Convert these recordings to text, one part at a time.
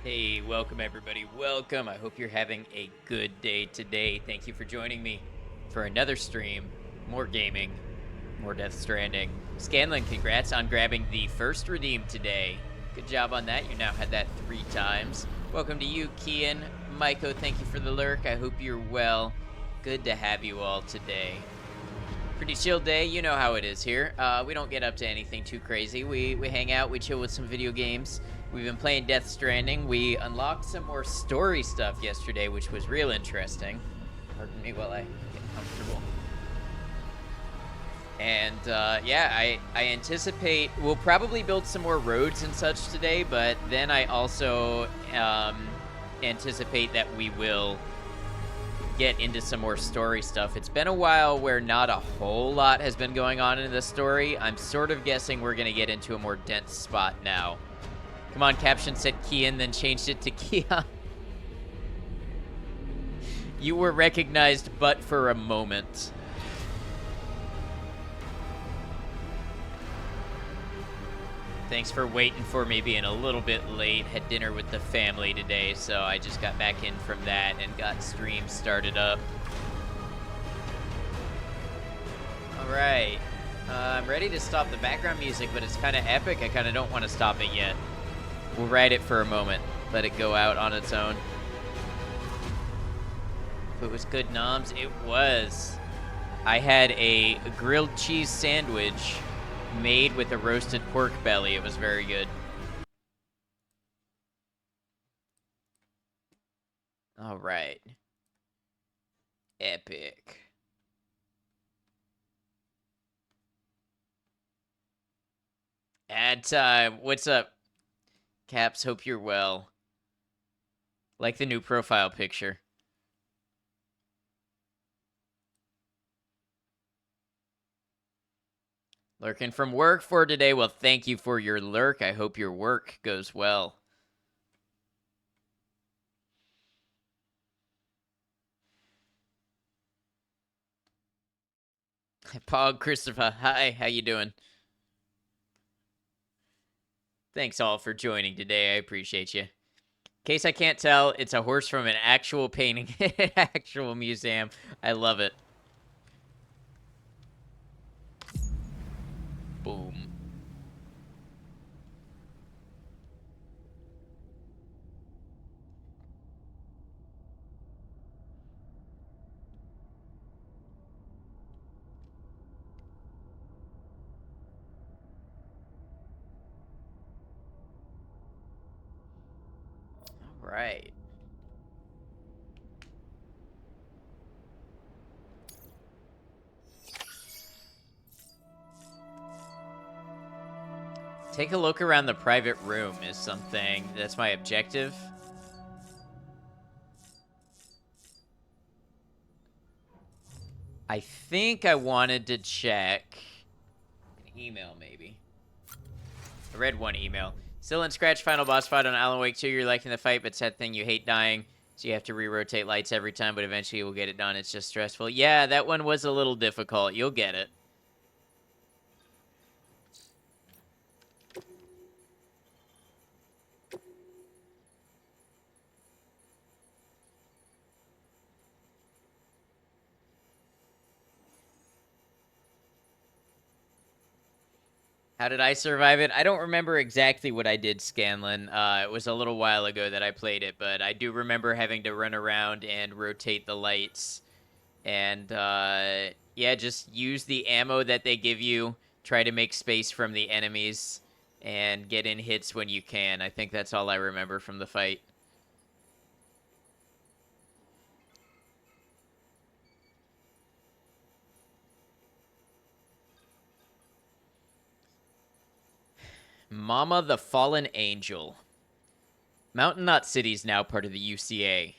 Hey, welcome everybody. Welcome. I hope you're having a good day today. Thank you for joining me for another stream. More gaming, more Death Stranding. Scanlan, congrats on grabbing the first redeem today. Good job on that. You now had that 3 times. Welcome to you, Kian. Maiko, thank you for the lurk. I hope you're well. Good to have you all today. Pretty chill day. You know how it is here. We don't get up to anything too crazy. We hang out. We chill with some video games. We've been playing Death Stranding. We unlocked some more story stuff yesterday, which was real interesting. Pardon me while I get comfortable. And yeah, I anticipate we'll probably build some more roads and such today, but then I also anticipate that we will get into some more story stuff. It's been a while where not a whole lot has been going on in the story. I'm sort of guessing we're going to get into a more dense spot now. Come on, caption said Kian, then changed it to Kia. You were recognized but for a moment. Thanks for waiting for me being a little bit late. Had dinner with the family today, so I just got back in from that and got stream started up. All right. I'm ready to stop the background music, but it's kind of epic. I kind of don't want to stop it yet. We'll ride it for a moment. Let it go out on its own. If it was good noms, it was. I had a grilled cheese sandwich made with a roasted pork belly. It was very good. All right. Epic. Ad time. What's up, Caps? Hope you're well. Like the new profile picture. Lurking from work for today. Well, thank you for your lurk. I hope your work goes well. Pog Christopher, hi, how you doing? Thanks all for joining today. I appreciate you. In case I can't tell, it's a horse from an actual painting, actual museum. I love it. Boom. All right. Take a look around the private room is something. That's my objective. I think I wanted to check an email, maybe. I read one email. Still in Scratch final boss fight on Alan Wake 2. You're liking the fight, but sad thing, you hate dying. So you have to re-rotate lights every time, but eventually we'll get it done. It's just stressful. Yeah, that one was a little difficult. You'll get it. How did I survive it? I don't remember exactly what I did, Scanlan. It was a little while ago that I played it, but I do remember having to run around and rotate the lights. And, yeah, just use the ammo that they give you. Try to make space from the enemies and get in hits when you can. I think that's all I remember from the fight. Mama the Fallen Angel. Mountain Knot City is now part of the UCA.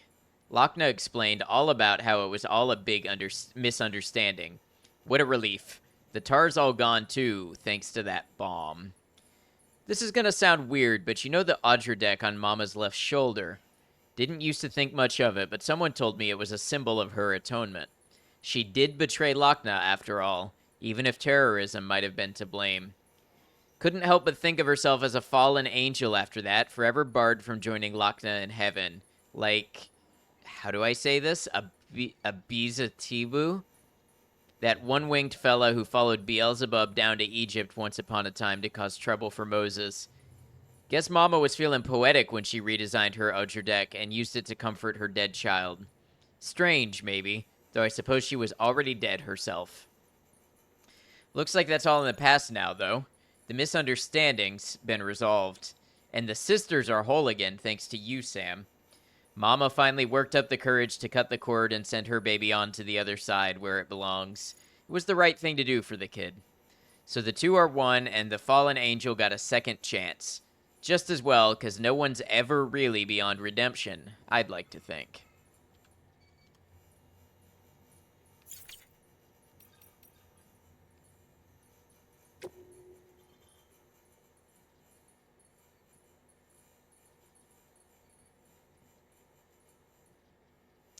Lochna explained all about how it was all a big misunderstanding. What a relief. The tar's all gone too, thanks to that bomb. This is gonna sound weird, but you know the Audra deck on Mama's left shoulder? Didn't used to think much of it, but someone told me it was a symbol of her atonement. She did betray Lochna after all, even if terrorism might have been to blame. Couldn't help but think of herself as a fallen angel after that, forever barred from joining Lochna in heaven. Like, how do I say this? A Beelzebub? That one-winged fella who followed Beelzebub down to Egypt once upon a time to cause trouble for Moses. Guess Mama was feeling poetic when she redesigned her Ujr deck and used it to comfort her dead child. Strange, maybe, though I suppose she was already dead herself. Looks like that's all in the past now, though. The misunderstanding's been resolved, and the sisters are whole again thanks to you, Sam. Mama finally worked up the courage to cut the cord and send her baby on to the other side where it belongs. It was the right thing to do for the kid. So the two are one, and the fallen angel got a second chance. Just as well, because no one's ever really beyond redemption, I'd like to think.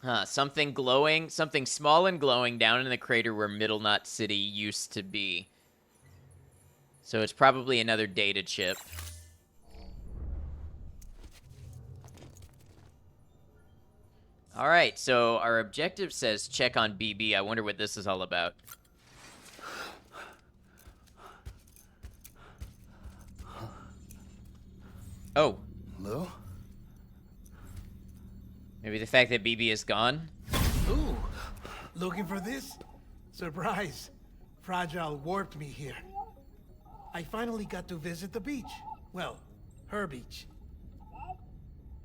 Huh, something glowing, something small and glowing down in the crater where Middle Knot City used to be. So it's probably another data chip. All right, so our objective says check on BB. I wonder what this is all about. Oh. Hello? Maybe the fact that BB is gone? Ooh, looking for this? Surprise. Fragile warped me here. I finally got to visit the beach. Well, her beach.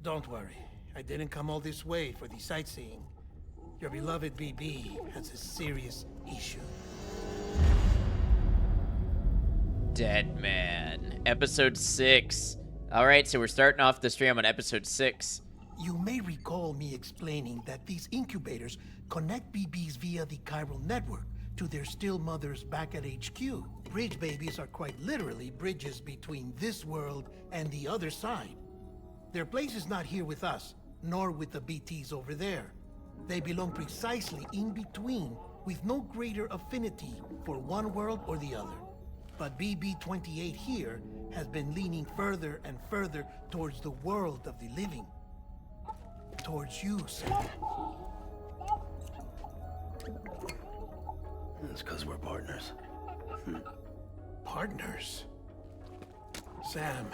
Don't worry, I didn't come all this way for the sightseeing. Your beloved BB has a serious issue. Dead Man. Episode 6. Alright, so we're starting off the stream on episode 6. You may recall me explaining that these incubators connect BBs via the chiral network to their still mothers back at HQ. Bridge babies are quite literally bridges between this world and the other side. Their place is not here with us, nor with the BTs over there. They belong precisely in between, with no greater affinity for one world or the other. But BB-28 here has been leaning further and further towards the world of the living. Towards you, Sam. It's because we're partners. Partners? Sam,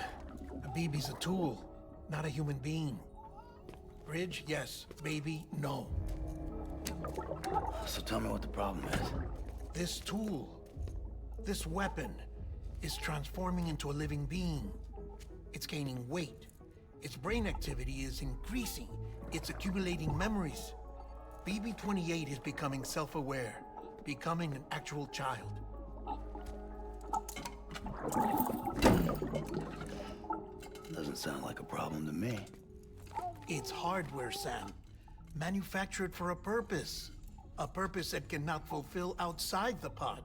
a BB's a tool, not a human being. Bridge, yes. Baby, no. So tell me what the problem is. This tool, this weapon, is transforming into a living being. It's gaining weight. Its brain activity is increasing. It's accumulating memories. BB-28 is becoming self-aware, becoming an actual child. Doesn't sound like a problem to me. It's hardware, Sam. Manufactured for a purpose. A purpose that cannot fulfill outside the pod.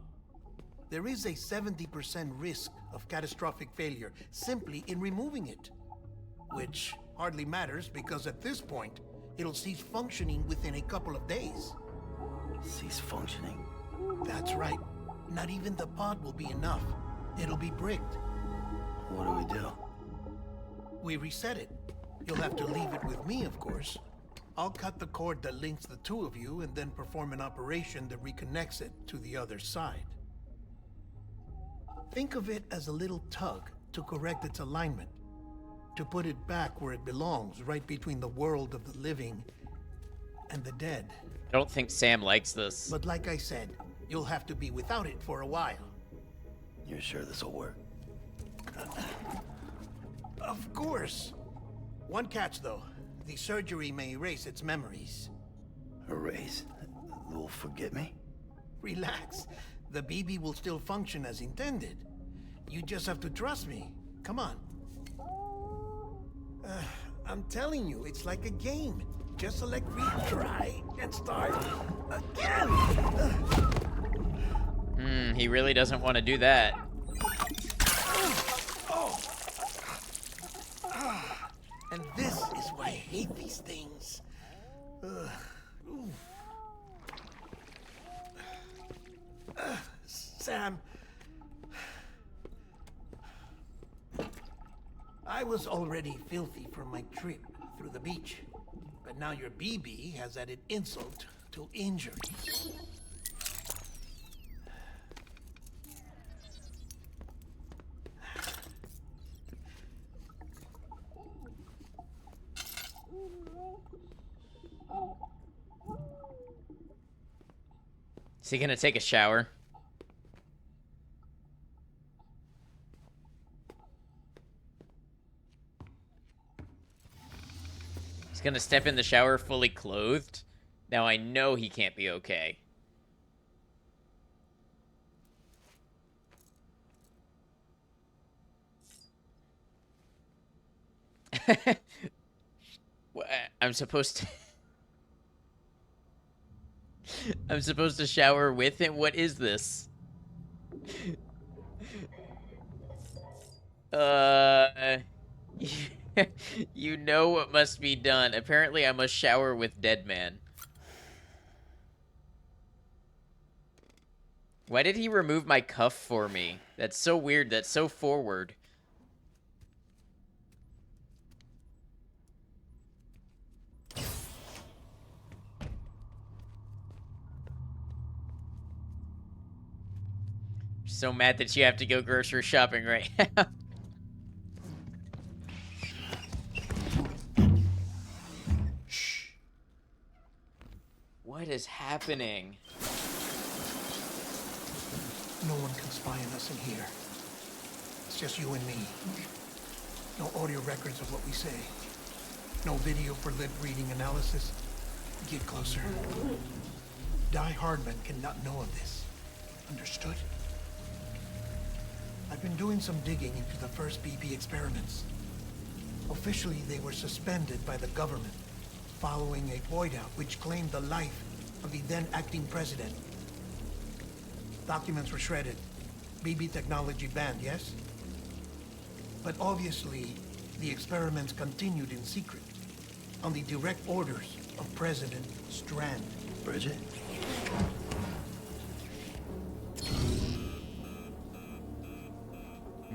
There is a 70% risk of catastrophic failure simply in removing it. Which hardly matters because at this point, it'll cease functioning within a couple of days. Cease functioning? That's right. Not even the pod will be enough. It'll be bricked. What do we do? We reset it. You'll have to leave it with me, of course. I'll cut the cord that links the two of you and then perform an operation that reconnects it to the other side. Think of it as a little tug to correct its alignment. To put it back where it belongs, right between the world of the living and the dead. I don't think Sam likes this. But like I said, you'll have to be without it for a while. You're sure this'll work? Of course. One catch, though. The surgery may erase its memories. Erase? Will forget me? Relax. The BB will still function as intended. You just have to trust me. Come on. I'm telling you, it's like a game. Just select retry and start again. He really doesn't want to do that. And this is why I hate these things. Sam, I was already filthy from my trip through the beach. But now your BB has added insult to injury. Is he gonna take a shower? He's gonna step in the shower fully clothed? Now I know he can't be okay. I'm supposed to... I'm supposed to shower with him? What is this? You know what must be done. Apparently I must shower with dead man. Why did he remove my cuff for me? That's so weird. That's so forward. So mad that you have to go grocery shopping right now. Shh. What is happening? No one can spy on us in here. It's just you and me. No audio records of what we say. No video for lip reading analysis. Get closer. Die Hardman cannot know of this. Understood? I've been doing some digging into the first BB experiments. Officially, they were suspended by the government following a void out which claimed the life of the then acting president. Documents were shredded. BB technology banned, yes? But obviously, the experiments continued in secret, on the direct orders of President Strand. Bridget?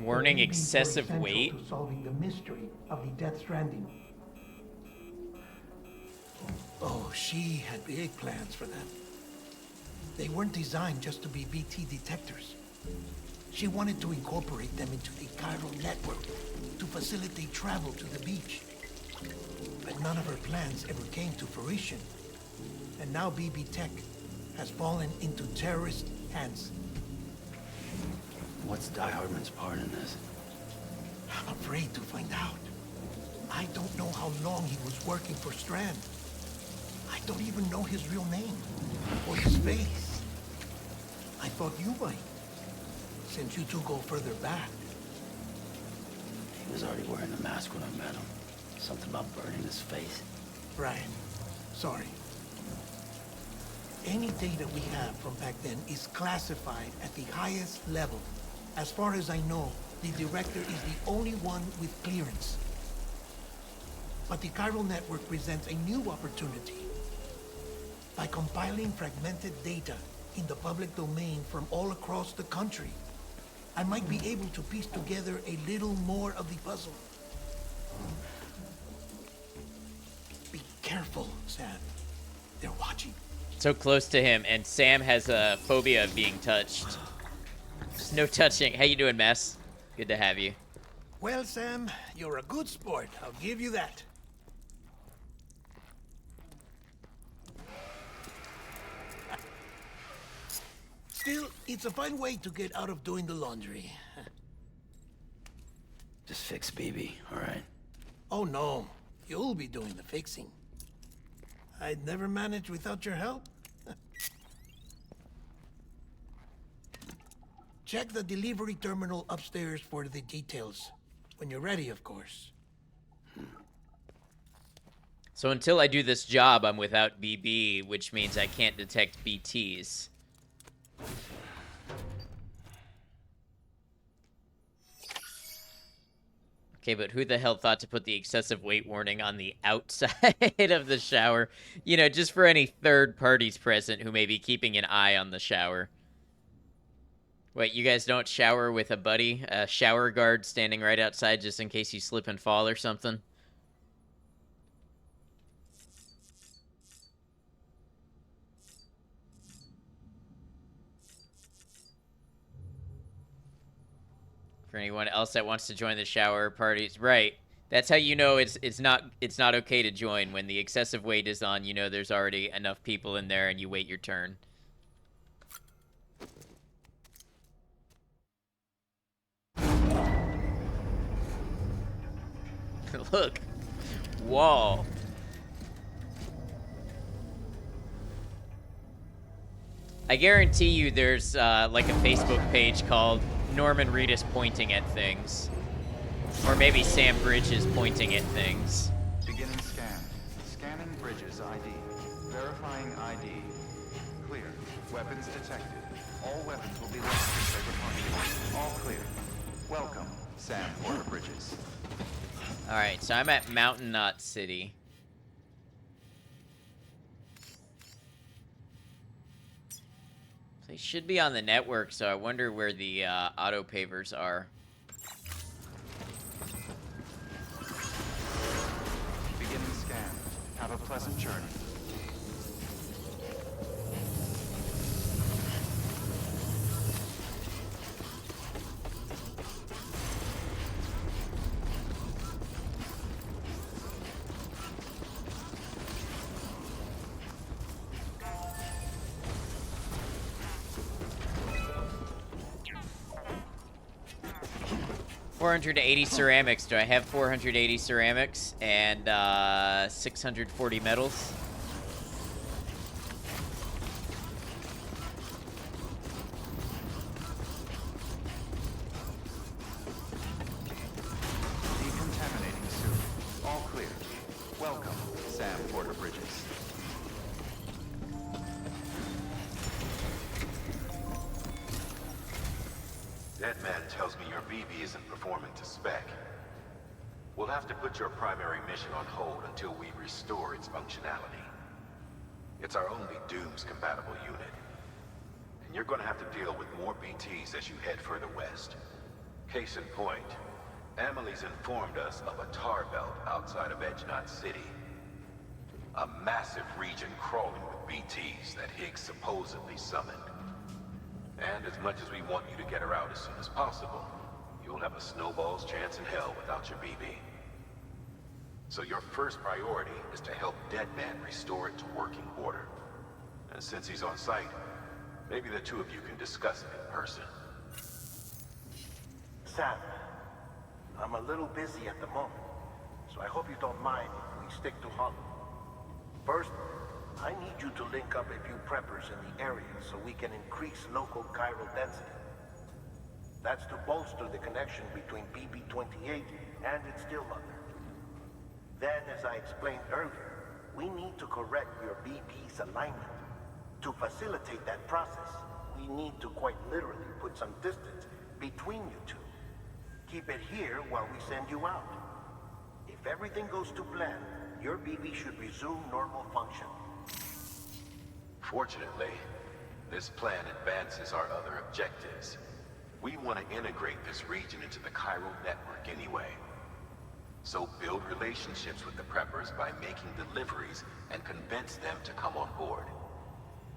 Warning, The BBs were excessive essential weight. to solving the mystery of the Death Stranding. Oh, she had big plans for them. They weren't designed just to be BT detectors. She wanted to incorporate them into the chiral network to facilitate travel to the beach. But none of her plans ever came to fruition. And now BB Tech has fallen into terrorist hands. What's Die Hardman's part in this? I'm afraid to find out. I don't know how long he was working for Strand. I don't even know his real name or his face. I thought you might, since you two go further back. He was already wearing a mask when I met him. Something about burning his face. Right. Sorry. Any data we have from back then is classified at the highest level. As far as I know, the director is the only one with clearance. But the chiral network presents a new opportunity. By compiling fragmented data in the public domain from all across the country, I might be able to piece together a little more of the puzzle. Be careful, Sam. They're watching. So close to him, and Sam has a phobia of being touched. There's no touching. How you doing, Mess? Good to have you. Well, Sam, you're a good sport. I'll give you that. Still, it's a fine way to get out of doing the laundry. Just fix BB, all right? Oh, no. You'll be doing the fixing. I'd never manage without your help. Check the delivery terminal upstairs for the details. When you're ready, of course. So until I do this job, I'm without BB, which means I can't detect BTs. Okay, but who the hell thought to put the excessive weight warning on the outside of the shower? You know, just for any third parties present who may be keeping an eye on the shower. Wait, you guys don't shower with a buddy? A shower guard standing right outside just in case you slip and fall or something? For anyone else that wants to join the shower parties, right? That's how you know it's not okay to join. When the excessive weight is on, you know there's already enough people in there, and you wait your turn. Look, wall. I guarantee you there's like a Facebook page called Norman Reedus pointing at things. Or maybe Sam Bridges pointing at things. Beginning scan. Scanning Bridges ID. Verifying ID. Clear. Weapons detected. All weapons will be locked in saber punch. All clear. Welcome, Sam Porter Bridges. Alright, so I'm at Mountain Knot City. They should be on the network, so I wonder where the auto pavers are. Beginning scan. Have a pleasant journey. $480 ceramics. Do I have 480 ceramics and 640 metals? Decontaminating suit. All clear. Welcome, Sam Porter Bridges. That man tells me your BB isn't performing to spec. We'll have to put your primary mission on hold until we restore its functionality. It's our only Dooms-compatible unit. And you're gonna have to deal with more BTs as you head further west. Case in point, Amelie's informed us of a tar belt outside of Edge Knot City. A massive region crawling with BTs that Higgs supposedly summoned. And as much as we want you to get her out as soon as possible, you'll have a snowball's chance in hell without your BB. So your first priority is to help Deadman restore it to working order. And since he's on site, maybe the two of you can discuss it in person. Sam, I'm a little busy at the moment, so I hope you don't mind if we stick to Hollow. First, I need you to link up a few preppers in the area so we can increase local chiral density. That's to bolster the connection between BB-28 and its stillmother. Then, as I explained earlier, we need to correct your BB's alignment. To facilitate that process, we need to quite literally put some distance between you two. Keep it here while we send you out. If everything goes to plan, your BB should resume normal function. Fortunately, this plan advances our other objectives. We want to integrate this region into the chiral network anyway. So build relationships with the preppers by making deliveries and convince them to come on board.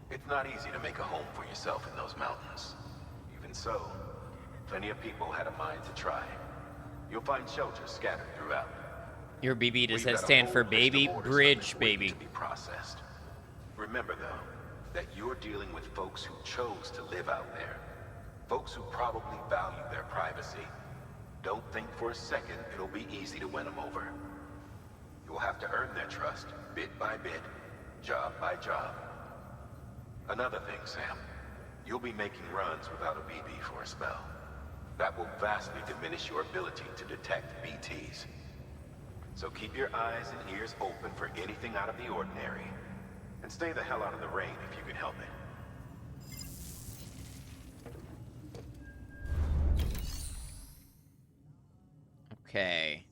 It's not easy to make a home for yourself in those mountains. Even so, plenty of people had a mind to try. You'll find shelters scattered throughout. Your BB, does We've that got a stand whole for list baby? of orders Bridge, on their way baby. to be processed. Remember though, that you're dealing with folks who chose to live out there. Folks who probably value their privacy. Don't think for a second it'll be easy to win them over. You'll have to earn their trust, bit by bit, job by job. Another thing, Sam. You'll be making runs without a BB for a spell. That will vastly diminish your ability to detect BTs. So keep your eyes and ears open for anything out of the ordinary. And stay the hell out of the rain if you can help it. Okay.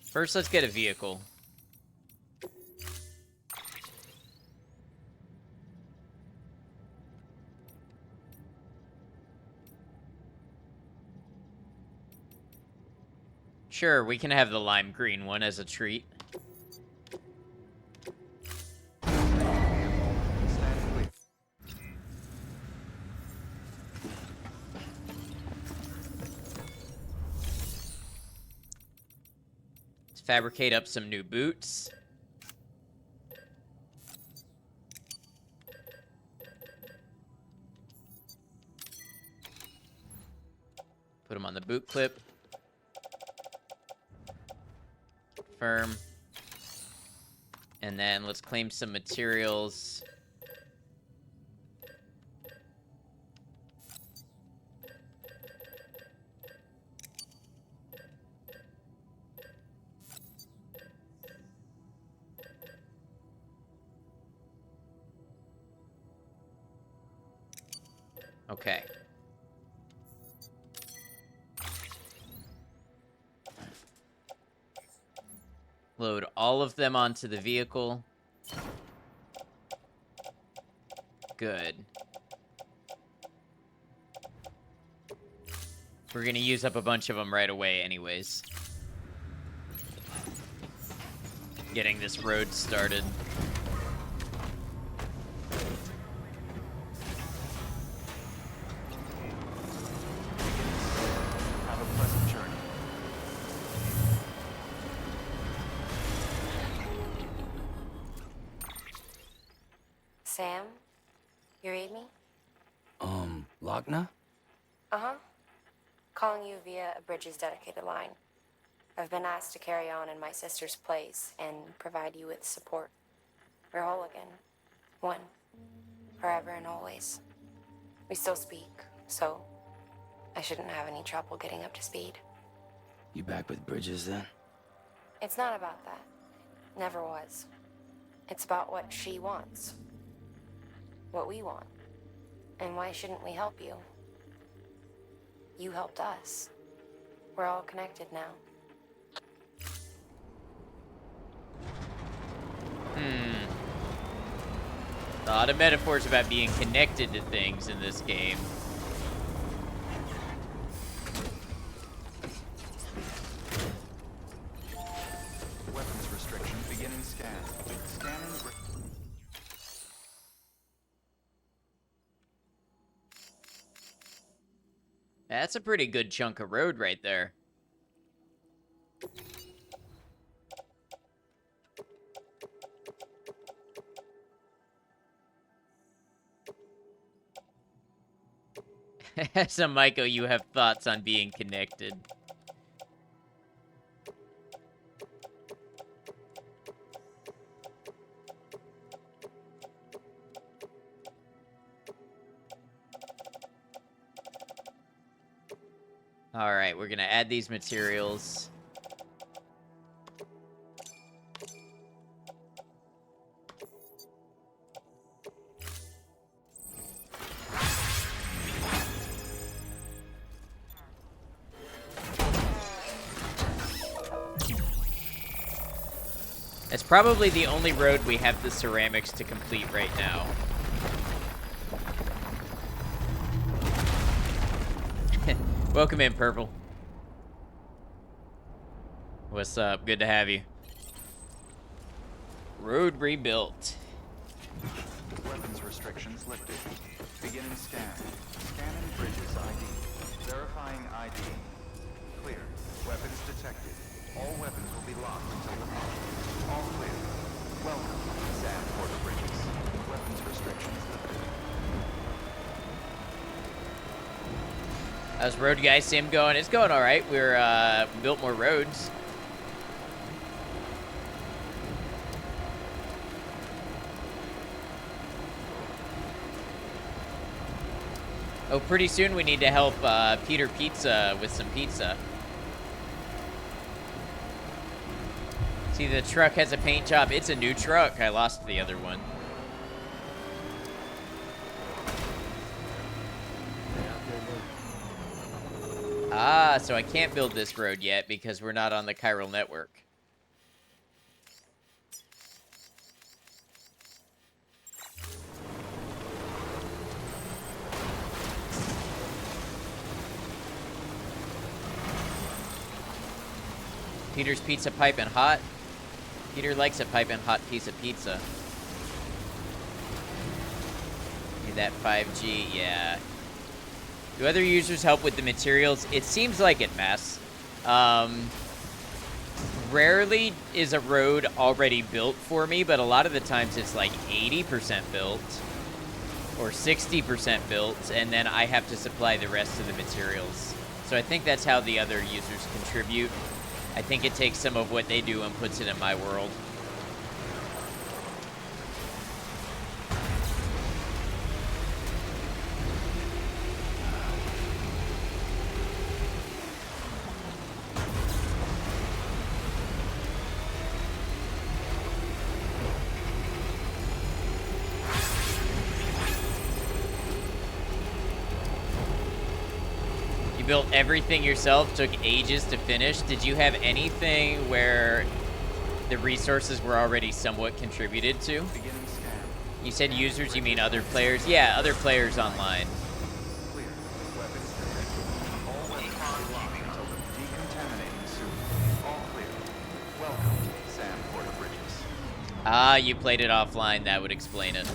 First, let's get a vehicle. Sure, we can have the lime green one as a treat. Stand clear. Let's fabricate up some new boots. Put them on the boot clip. Confirm. And then let's claim some materials. Okay. Load all of them onto the vehicle. Good. We're gonna use up a bunch of them right away anyways. Getting this road started. Have a pleasant journey. Sam, you read me? Lochna? Uh-huh. Calling you via a Bridges dedicated line. I've been asked to carry on in my sister's place and provide you with support. We're whole again. One. Forever and always. We still speak, so I shouldn't have any trouble getting up to speed. You back with Bridges then? It's not about that. Never was. It's about what she wants. What we want. And why shouldn't we help you? You helped us. We're all connected now. A lot of metaphors about being connected to things in this game. Weapons restriction beginning scan. Scanning. That's a pretty good chunk of road right there. So, Maiko, you have thoughts on being connected. All right, we're gonna add these materials. It's probably the only road we have the ceramics to complete right now. Welcome in, Purple. What's up? Good to have you. Road rebuilt. Weapons restrictions lifted. Beginning scan. Scanning Bridges ID. Verifying ID. Clear. Weapons detected. All weapons will be locked until the pump. All clear. Welcome, Sam Porter Bridges. Weapons restrictions lifted. How's Road Guy Sim going? It's going all right. We're built more roads. Oh, pretty soon we need to help Peter Pizza with some pizza. See, the truck has a paint job. It's a new truck. I lost the other one. Ah, so I can't build this road yet because we're not on the chiral network. Peter's pizza piping hot. Peter likes a piping hot piece of pizza. Need that 5G, yeah. Do other users help with the materials? It seems like it, Mess. Rarely is a road already built for me, but a lot of the times it's like 80% built or 60% built, and then I have to supply the rest of the materials. So I think that's how the other users contribute. I think it takes some of what they do and puts it in my world. You built everything yourself, took ages to finish. Did you have anything where the resources were already somewhat contributed to? Beginning scan. You said users, you mean other players? Yeah, other players online. Clear. Weapons detected. All weapons will be locked until decontaminating soon. All clear. Welcome, Sam Porter Bridges. Ah, you played it offline. That would explain it.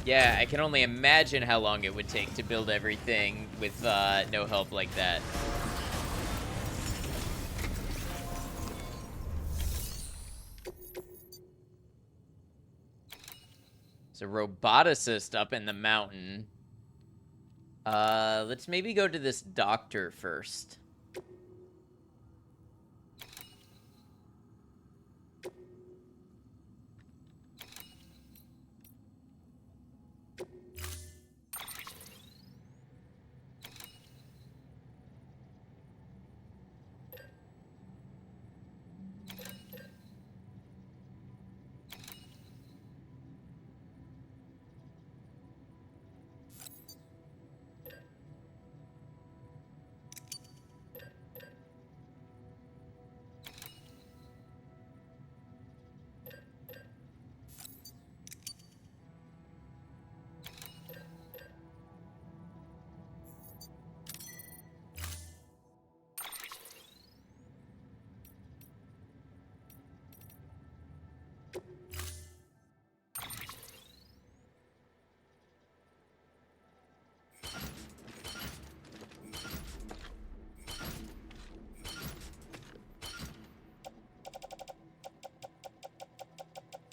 Yeah, I can only imagine how long it would take to build everything with no help like that. So roboticist up in the mountain. Let's maybe go to this doctor first.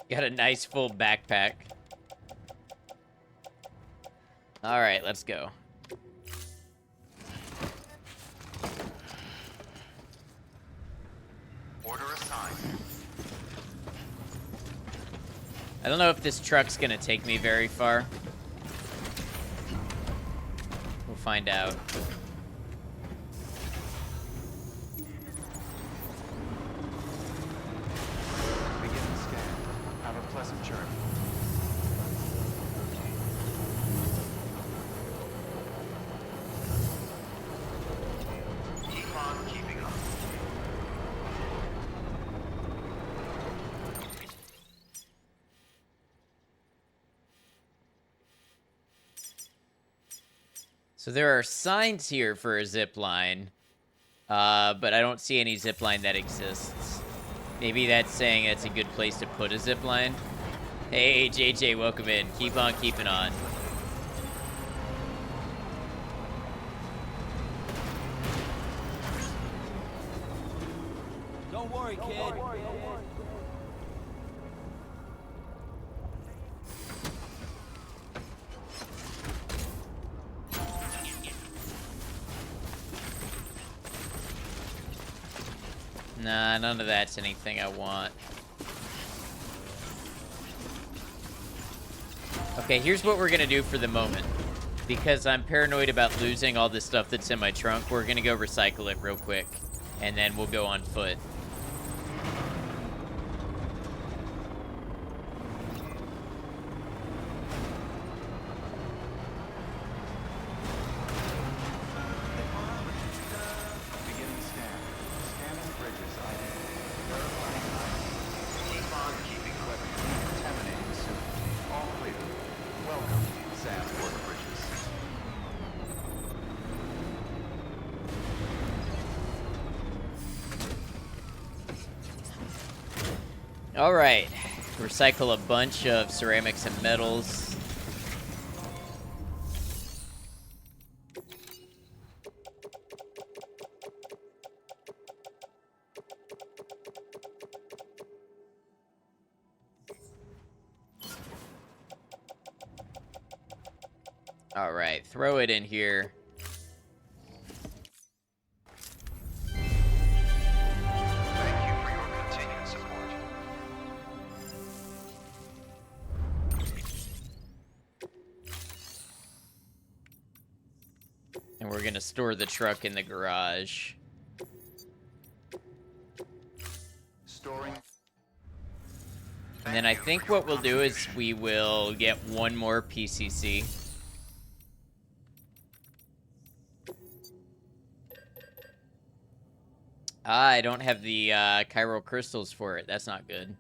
Got a nice full backpack. All right, let's go. Order assigned. I don't know if this truck's gonna take me very far. We'll find out. Beginning scan. Have a pleasant journey. Keep on keeping up. So there are signs here for a zip line, but I don't see any zip line that exists. Maybe that's saying it's a good place to put a zip line. Hey, JJ, welcome in. Keep on keeping on. Don't worry, kid. Nah, none of that's anything I want. Okay, here's what we're gonna do for the moment. Because I'm paranoid about losing all the stuff that's in my trunk, we're gonna go recycle it real quick. And then we'll go on foot. Beginning scan. Scanning bridges ID. Verifying ID. Keep on keeping weapons decontaminating soon. All clear. Welcome, Sam Porter Bridges. All right. Recycle a bunch of ceramics and metals. All right, throw it in here. Thank you for your continued support. And we're gonna store the truck in the garage. Storing. And then I think what we'll do is we will get one more PCC. I don't have the chiral crystals for it. That's not good.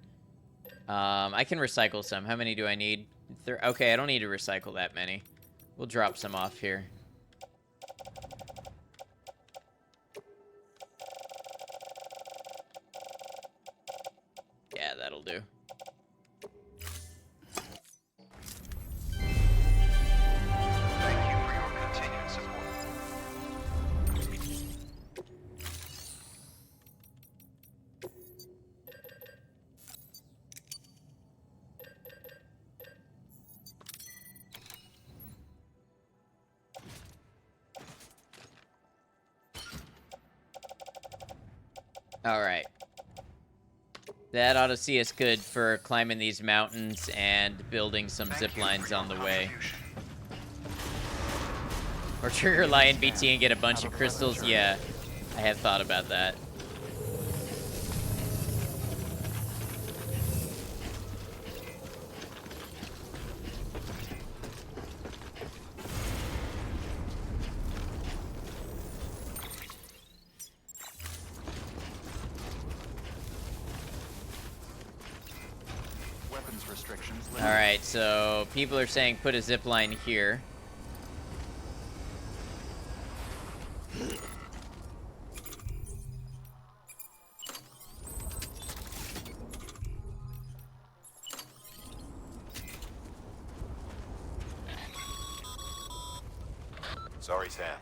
I can recycle some. How many do I need? Okay, I don't need to recycle that many. We'll drop some off here. Yeah, that'll do. Thank you for your continued support. All right. That ought to see us good for climbing these mountains and building some zip lines on the way. Or trigger Lion BT and get a bunch of crystals. Yeah, I have thought about that. Weapons restrictions. All right, so people are saying put a zip line here. Sorry, Sam.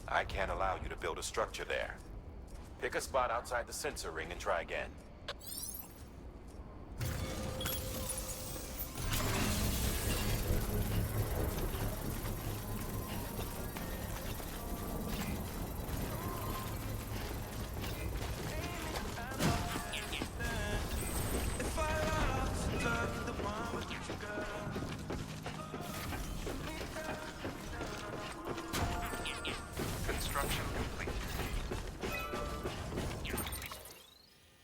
I can't allow you to build a structure there. Pick a spot outside the sensor ring and try again. Construction complete.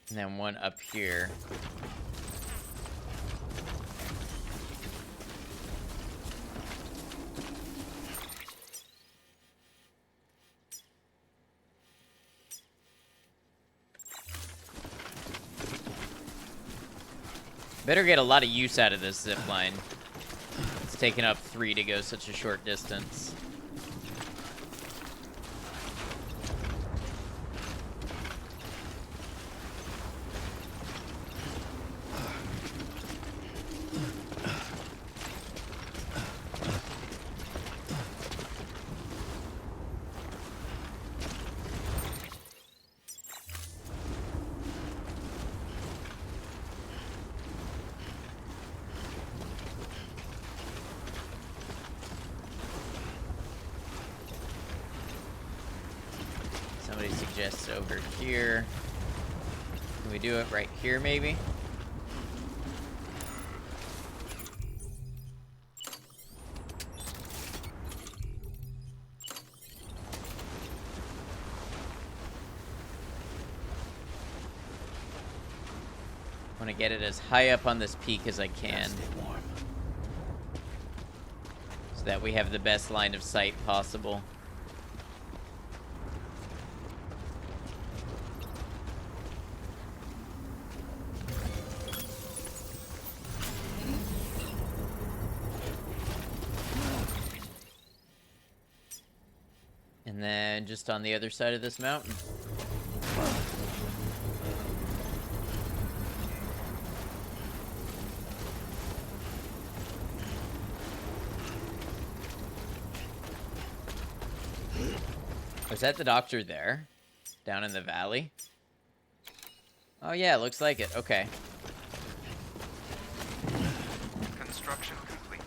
And then one up here. Better get a lot of use out of this zip line. It's taken up 3 to go such a short distance. Somebody suggests over here. Can we do it right here, maybe? I want to get it as high up on this peak as I can, Stay warm. so that we have the best line of sight possible. And then just on the other side of this mountain. Was that the doctor there? Down in the valley? Oh yeah, looks like it. Okay. Construction complete.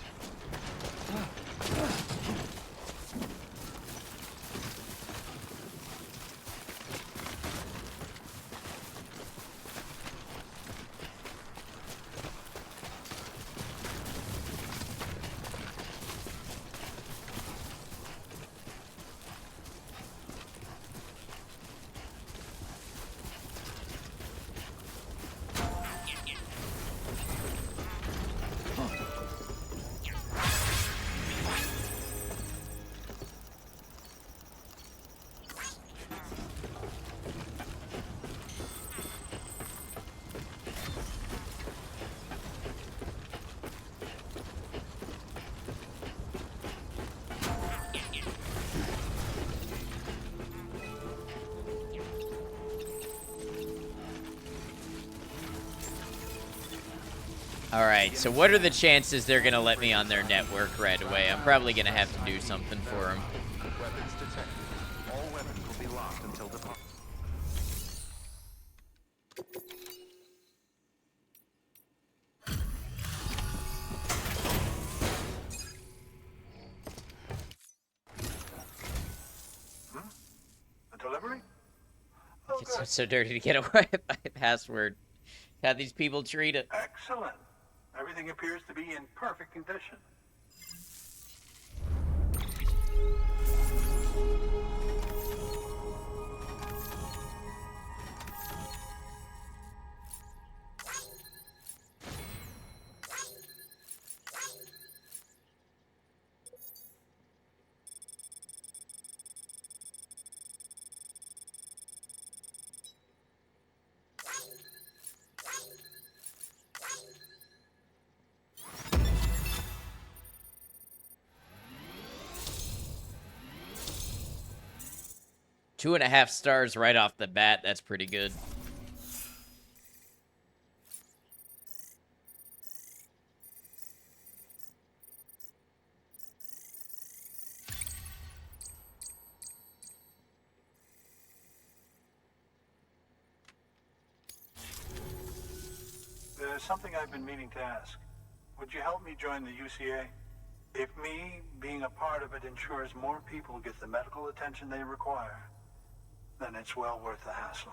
Alright, so what are the chances they're gonna let me on their network right away? I'm probably gonna have to do something for them. Weapons detected. All weapons will be locked until departure. A delivery? Oh, It's good. so dirty to get a Wi-Fi password. How these people treat it. Excellent. Everything appears to be in perfect condition. 2.5 stars right off the bat. That's pretty good. There's something I've been meaning to ask. Would you help me join the UCA? If me being a part of it ensures more people get the medical attention they require, then it's well worth the hassle.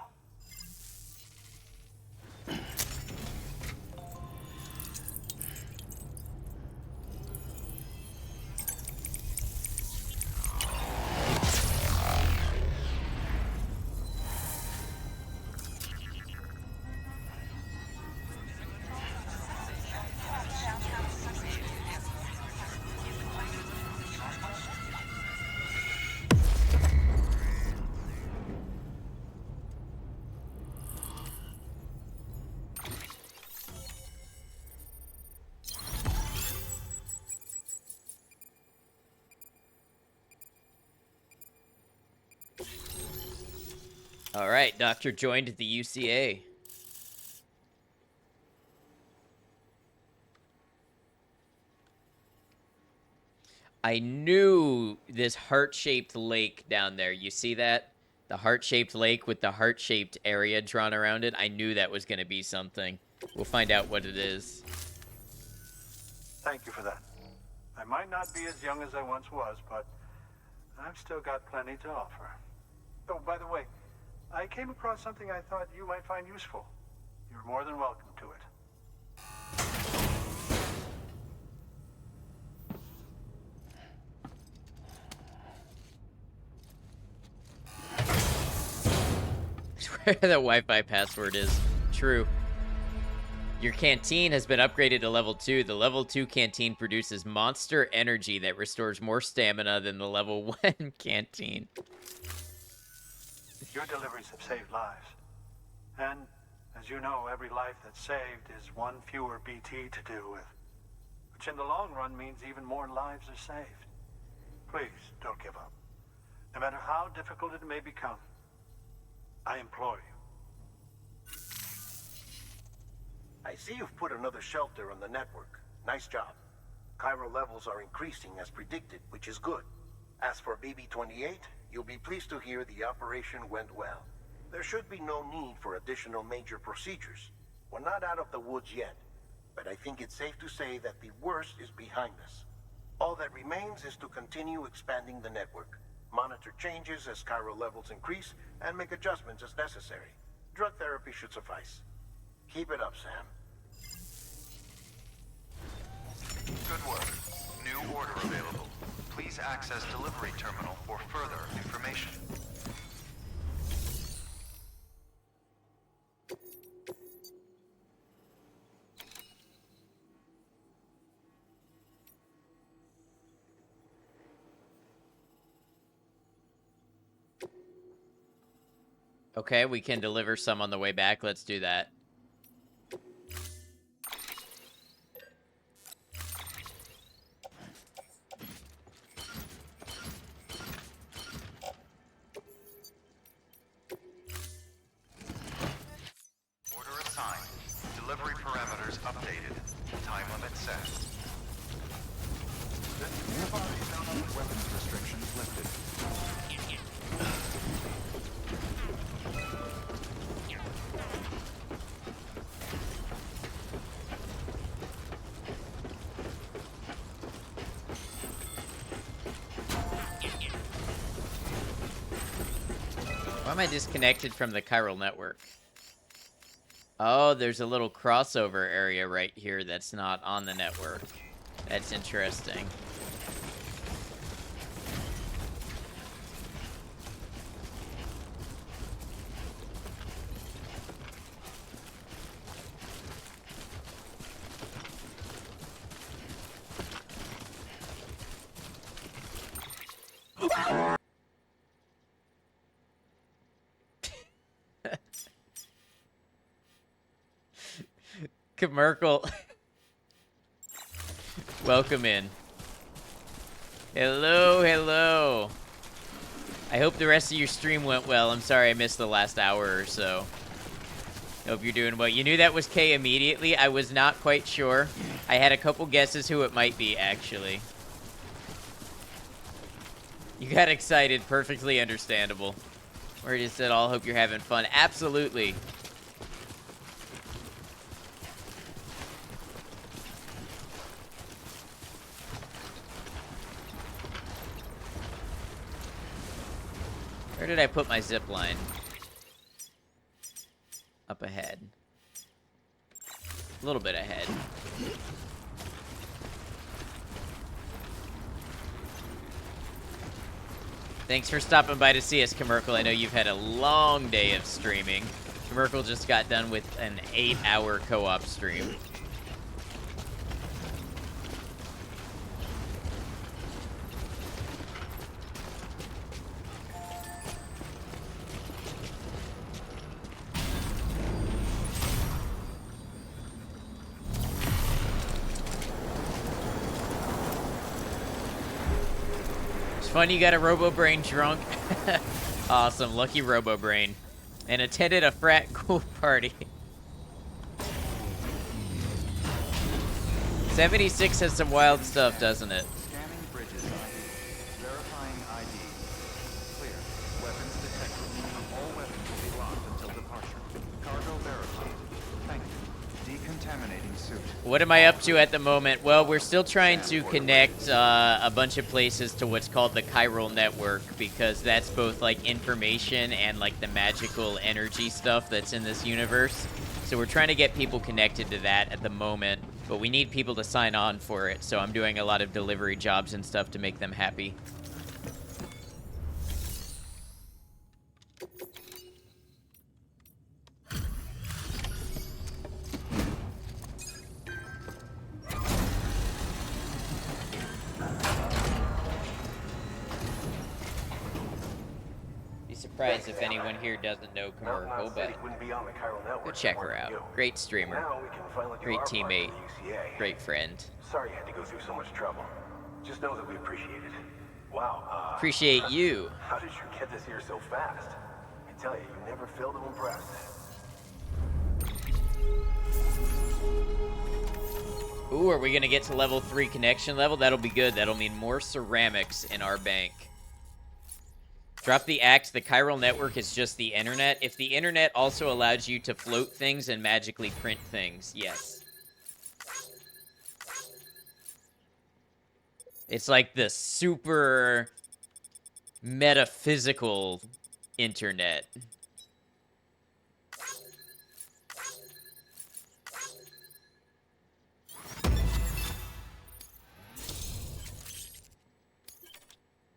All right, Doctor joined the UCA. I knew this heart-shaped lake down there. You see that? The heart-shaped lake with the heart-shaped area drawn around it. I knew that was going to be something. We'll find out what it is. Thank you for that. I might not be as young as I once was, but I've still got plenty to offer. Oh, by the way, I came across something I thought you might find useful. You're more than welcome to it. Where the Wi-Fi password is. True. Your canteen has been upgraded to level 2. The level 2 canteen produces monster energy that restores more stamina than the level 1 canteen. Your deliveries have saved lives. And, as you know, every life that's saved is one fewer BT to deal with. Which in the long run means even more lives are saved. Please, don't give up. No matter how difficult it may become, I implore you. I see you've put another shelter on the network. Nice job. Chiral levels are increasing as predicted, which is good. As for BB-28, You'll be pleased to hear the operation went well. There should be no need for additional major procedures. We're not out of the woods yet, but I think it's safe to say that the worst is behind us. All that remains is to continue expanding the network, monitor changes as chiral levels increase, and make adjustments as necessary. Drug therapy should suffice. Keep it up, Sam. Good work. New order available. Please access delivery terminal for further information. Okay, we can deliver some on the way back. Let's do that. Order assigned. Delivery parameters updated. Time limit set. Weapons restrictions lifted. Why am I disconnected from the chiral network? Oh, there's a little crossover area right here that's not on the network. That's interesting. Merkel. Welcome in. Hello, hello. I hope the rest of your stream went well. I'm sorry I missed the last hour or so. Hope you're doing well. You knew that was Kay immediately? I was not quite sure. I had a couple guesses who it might be, actually. You got excited. Perfectly understandable. Where just said all hope you're having fun. Absolutely. Where did I put my zip line? Up ahead. A little bit ahead. Thanks for stopping by to see us, Commercial. I know you've had a long day of streaming. Commercial just got done with an 8-hour co-op stream. Fun you got a Robo-Brain drunk. Awesome, lucky Robo-Brain. And attended a frat cool party. 76 has some wild stuff, doesn't it? Scanning bridges ID. Verifying ID. Clear. Weapons detected. All weapons will be locked until departure. Cargo verified. Thank you. Decontaminating suit. What am I up to at the moment? Well, we're still trying to connect a bunch of places to what's called the chiral network, because that's both like information and like the magical energy stuff that's in this universe. So we're trying to get people connected to that at the moment, but we need people to sign on for it. So I'm doing a lot of delivery jobs and stuff to make them happy. Surprised if anyone here doesn't know Commercial, but go check her out. Great streamer, great teammate, great friend. Sorry you had to go through so much trouble. Just know that we appreciate it. Wow. Appreciate you. How did you get this here so fast? I tell you, you never fail to impress. Ooh, are we gonna get to level 3 connection level? That'll be good. That'll mean more ceramics in our bank. Drop the act. The chiral network is just the internet. If the internet also allows you to float things and magically print things, yes. It's like the super metaphysical internet.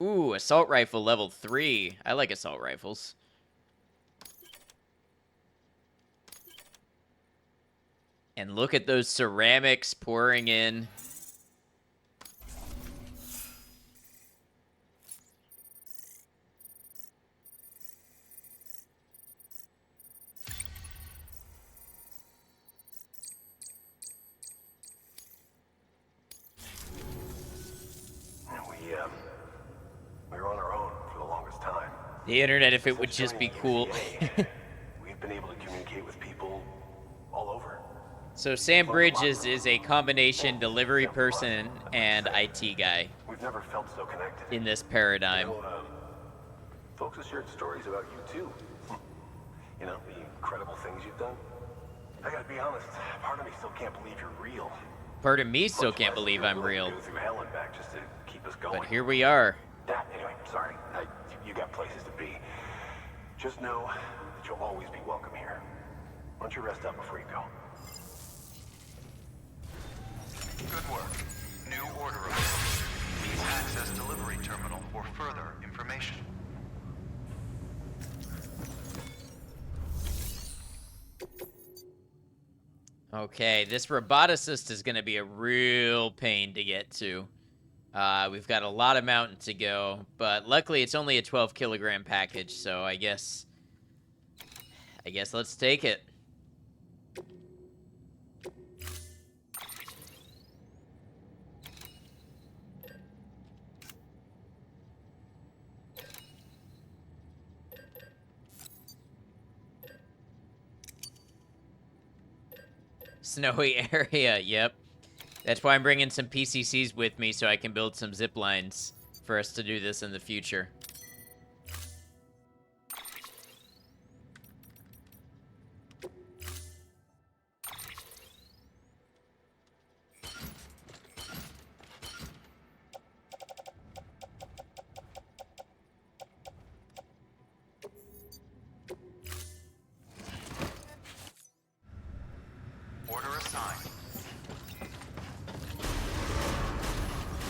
Ooh, assault rifle level 3. I like assault rifles. And look at those ceramics pouring in. We were on our own for the longest time. The internet, if it would just be cool. We've been able to communicate with people all over. So Sam Bridges is a combination delivery person and IT guy We've never felt so connected. in this paradigm. Folks have shared stories about you too. You know, the incredible things you've done. I gotta be honest, part of me still can't believe you're real. Part of me still can't believe I'm real. Go through hell and back just to keep us going. But here we are. Anyway, sorry. You got places to be. Just know that you'll always be welcome here. Why don't you rest up before you go? Good work. New order available. Please access delivery terminal for further information. Okay, this roboticist is going to be a real pain to get to. We've got a lot of mountain to go, but luckily it's only a 12 kilogram package, so I guess let's take it. Snowy area, yep. That's why I'm bringing some PCCs with me so I can build some zip lines for us to do this in the future. Order assigned.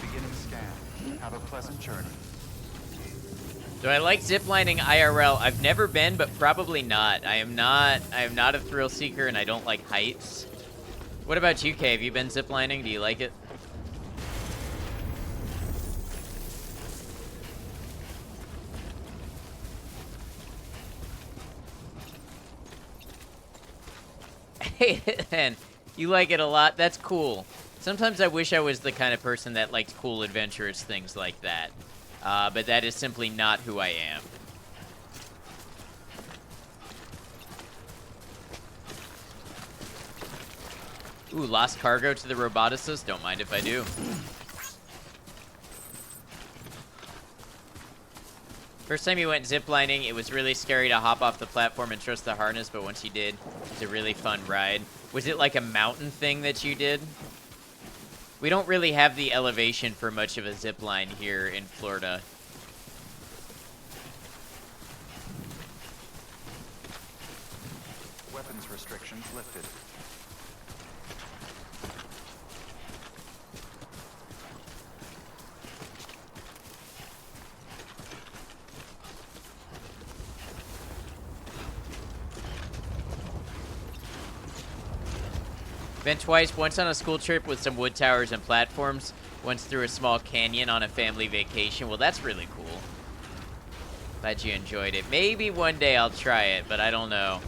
Beginning scan. Have a pleasant journey. Do I like ziplining IRL? I've never been, but probably not. I am not a thrill seeker and I don't like heights. What about you, Kay? Have you been ziplining? Do you like it? Hey, man, you like it a lot? That's cool. Sometimes I wish I was the kind of person that liked cool, adventurous things like that. But that is simply not who I am. Ooh, lost cargo to the roboticist? Don't mind if I do. First time you went ziplining, it was really scary to hop off the platform and trust the harness, but once you did, it was a really fun ride. Was it like a mountain thing that you did? We don't really have the elevation for much of a zipline here in Florida. Weapons restrictions lifted. Been twice, once on a school trip with some wood towers and platforms, once through a small canyon on a family vacation. Well, that's really cool. Glad you enjoyed it. Maybe one day I'll try it, but I don't know.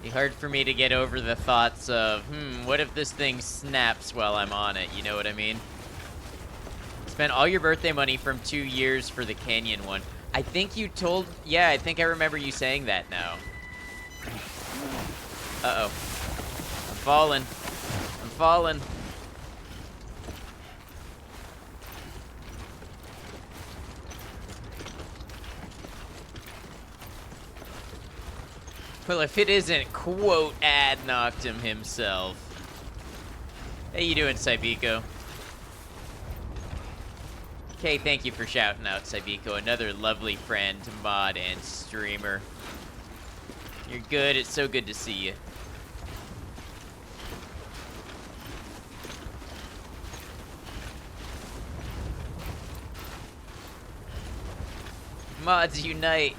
Be hard for me to get over the thoughts of, what if this thing snaps while I'm on it? You know what I mean? Spent all your birthday money from 2 years for the canyon one. I think you told, yeah, I think I remember you saying that now. Uh-oh. I'm falling. I'm falling. Well, if it isn't, quote, Ad Noctem himself. How you doing, Cybeko? Okay, thank you for shouting out, Cybeko. Another lovely friend, mod, and streamer. You're good. It's so good to see you. Mods unite.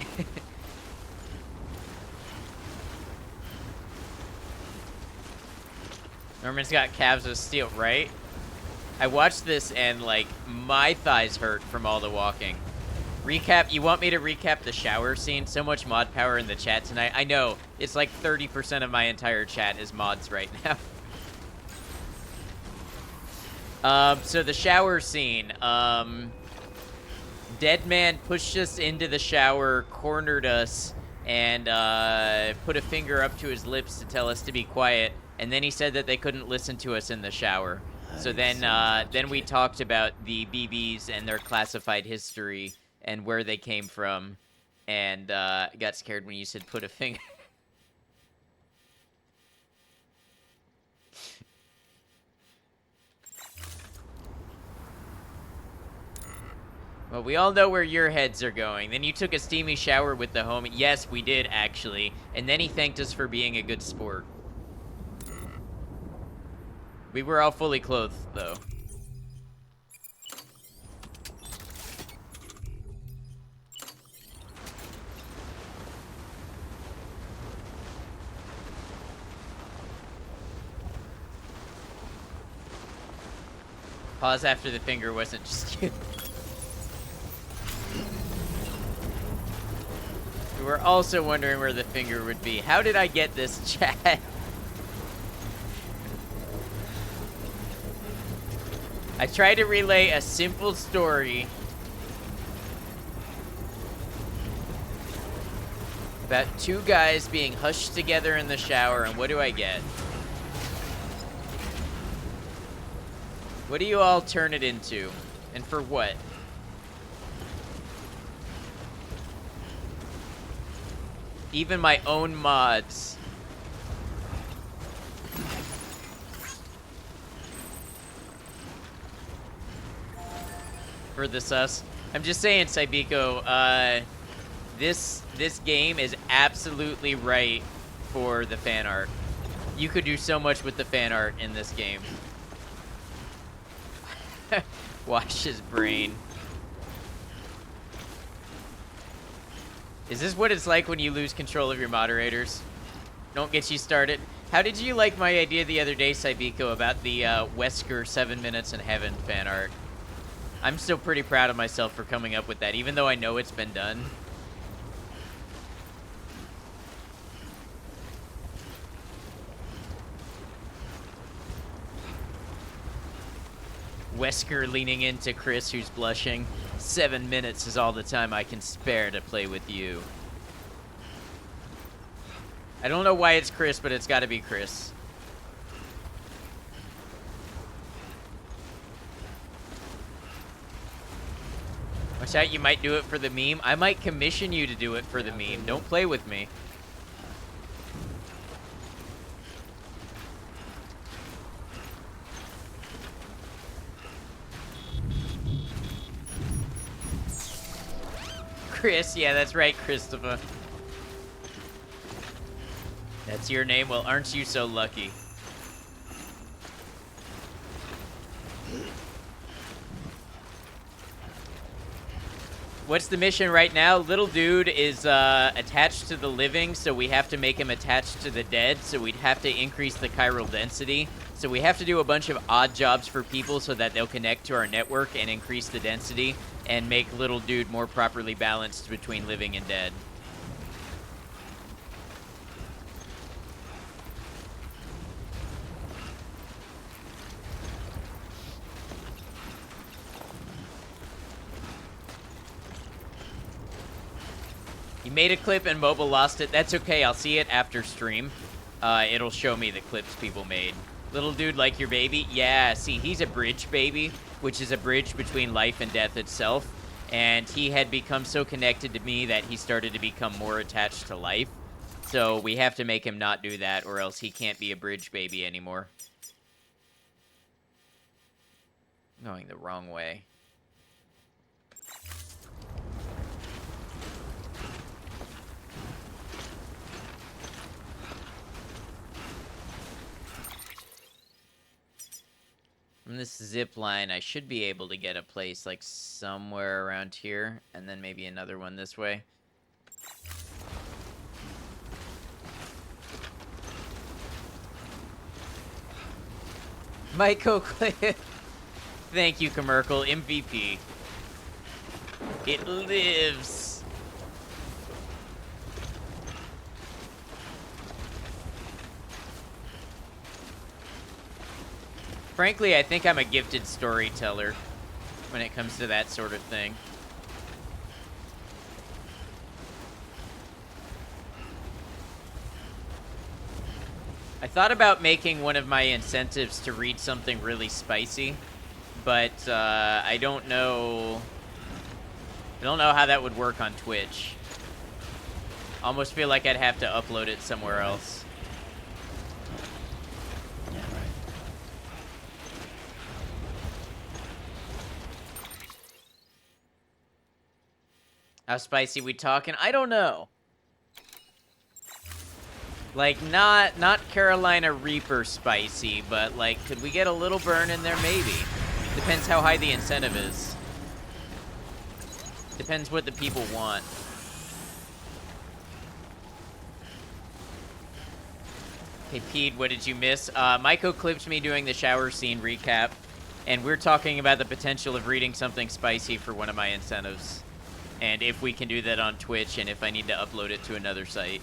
Norman's got calves of steel, right? I watched this and, like, my thighs hurt from all the walking. Recap, you want me to recap the shower scene? So much mod power in the chat tonight. I know, it's like 30% of my entire chat is mods right now. So the shower scene, Dead Man pushed us into the shower, cornered us, and put a finger up to his lips to tell us to be quiet. And then he said that they couldn't listen to us in the shower. So then we talked about the BBs and their classified history and where they came from, and got scared when you said put a finger. Well, we all know where your heads are going. Then you took a steamy shower with the homie. Yes, we did, actually. And then he thanked us for being a good sport. We were all fully clothed, though. Pause after the finger wasn't just you. We were also wondering where the finger would be. How did I get this, chat? I tried to relay a simple story about two guys being hushed together in the shower, and what do I get? What do you all turn it into? And for what? Even my own mods. For the sus. I'm just saying, Cybeko, this game is absolutely right for the fan art. You could do so much with the fan art in this game. Wash his brain. Is this what it's like when you lose control of your moderators? Don't get you started. How did you like my idea the other day, Cybeko, about the Wesker 7 Minutes in Heaven fan art? I'm still pretty proud of myself for coming up with that, even though I know it's been done. Wesker leaning into Chris, who's blushing. 7 minutes is all the time I can spare to play with you. I don't know why it's Chris, but it's got to be Chris. Watch out, you might do it for the meme. I might commission you to do it for the meme. Don't play with me. Chris, yeah, that's right, Christopher. That's your name? Well, aren't you so lucky? What's the mission right now? Little dude is attached to the living, so we have to make him attached to the dead, so we'd have to increase the chiral density. So we have to do a bunch of odd jobs for people so that they'll connect to our network and increase the density and make little dude more properly balanced between living and dead. You made a clip and mobile lost it. That's okay. I'll see it after stream. It'll show me the clips people made. Little dude like your baby? Yeah, see, he's a bridge baby, which is a bridge between life and death itself. And he had become so connected to me that he started to become more attached to life. So we have to make him not do that, or else he can't be a bridge baby anymore. I'm going the wrong way. From this zip line, I should be able to get a place like somewhere around here, and then maybe another one this way. Michael Cliff. Thank you, Commercial. MVP. It lives. Frankly, I think I'm a gifted storyteller when it comes to that sort of thing. I thought about making one of my incentives to read something really spicy, but I don't know how that would work on Twitch. Almost feel like I'd have to upload it somewhere else. Yeah, right. How spicy we talking? I don't know. Like, not Carolina Reaper spicy, but, like, could we get a little burn in there? Maybe. Depends how high the incentive is. Depends what the people want. Hey, Pete, what did you miss? Maiko clipped me doing the shower scene recap, and we're talking about the potential of reading something spicy for one of my incentives. And if we can do that on Twitch, and if I need to upload it to another site.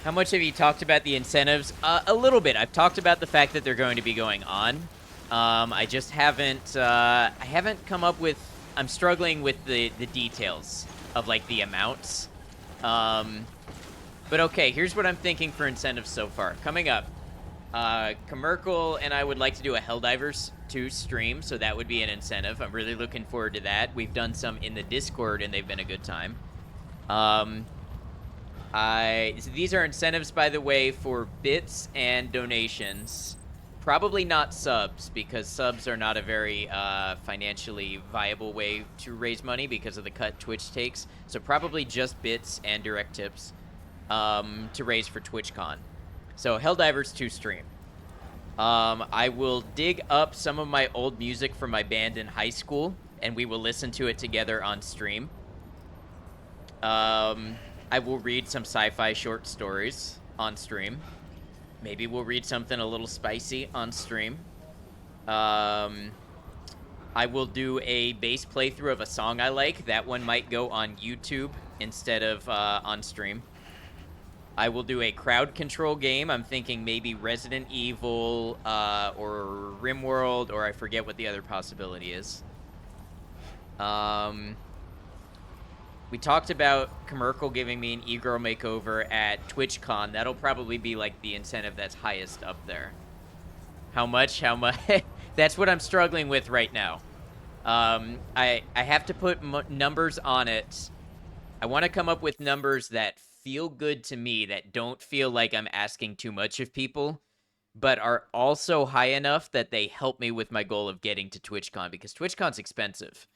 How much have you talked about the incentives? A little bit. I've talked about the fact that they're going to be going on. I just haven't, I haven't come up with, I'm struggling with the details of, like, the amounts. But okay, here's what I'm thinking for incentives so far. Coming up, Commercial and I would like to do a Helldivers 2 stream, so that would be an incentive. I'm really looking forward to that. We've done some in the Discord, and they've been a good time. So these are incentives, by the way, for bits and donations. Probably not subs, because subs are not a very financially viable way to raise money because of the cut Twitch takes. So probably just bits and direct tips to raise for TwitchCon. So Helldivers 2 stream. I will dig up some of my old music from my band in high school, and we will listen to it together on stream. I will read some sci-fi short stories on stream. Maybe we'll read something a little spicy on stream. I will do a bass playthrough of a song I like. That one might go on YouTube instead of on stream. I will do a crowd control game. I'm thinking maybe Resident Evil or RimWorld, or I forget what the other possibility is. We talked about Commercial giving me an e-girl makeover at TwitchCon. That'll probably be, like, the incentive that's highest up there. How much? How much? That's what I'm struggling with right now. I have to put numbers on it. I want to come up with numbers that feel good to me, that don't feel like I'm asking too much of people, but are also high enough that they help me with my goal of getting to TwitchCon, because TwitchCon's expensive.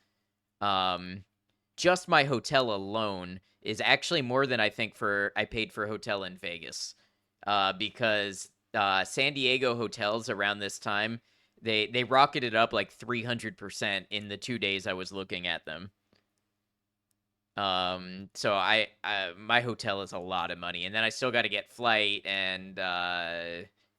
Just my hotel alone is actually more than I think I paid for a hotel in Vegas, because San Diego hotels around this time, they rocketed up like 300% in the 2 days I was looking at them. So my hotel is a lot of money, and then I still got to get flight and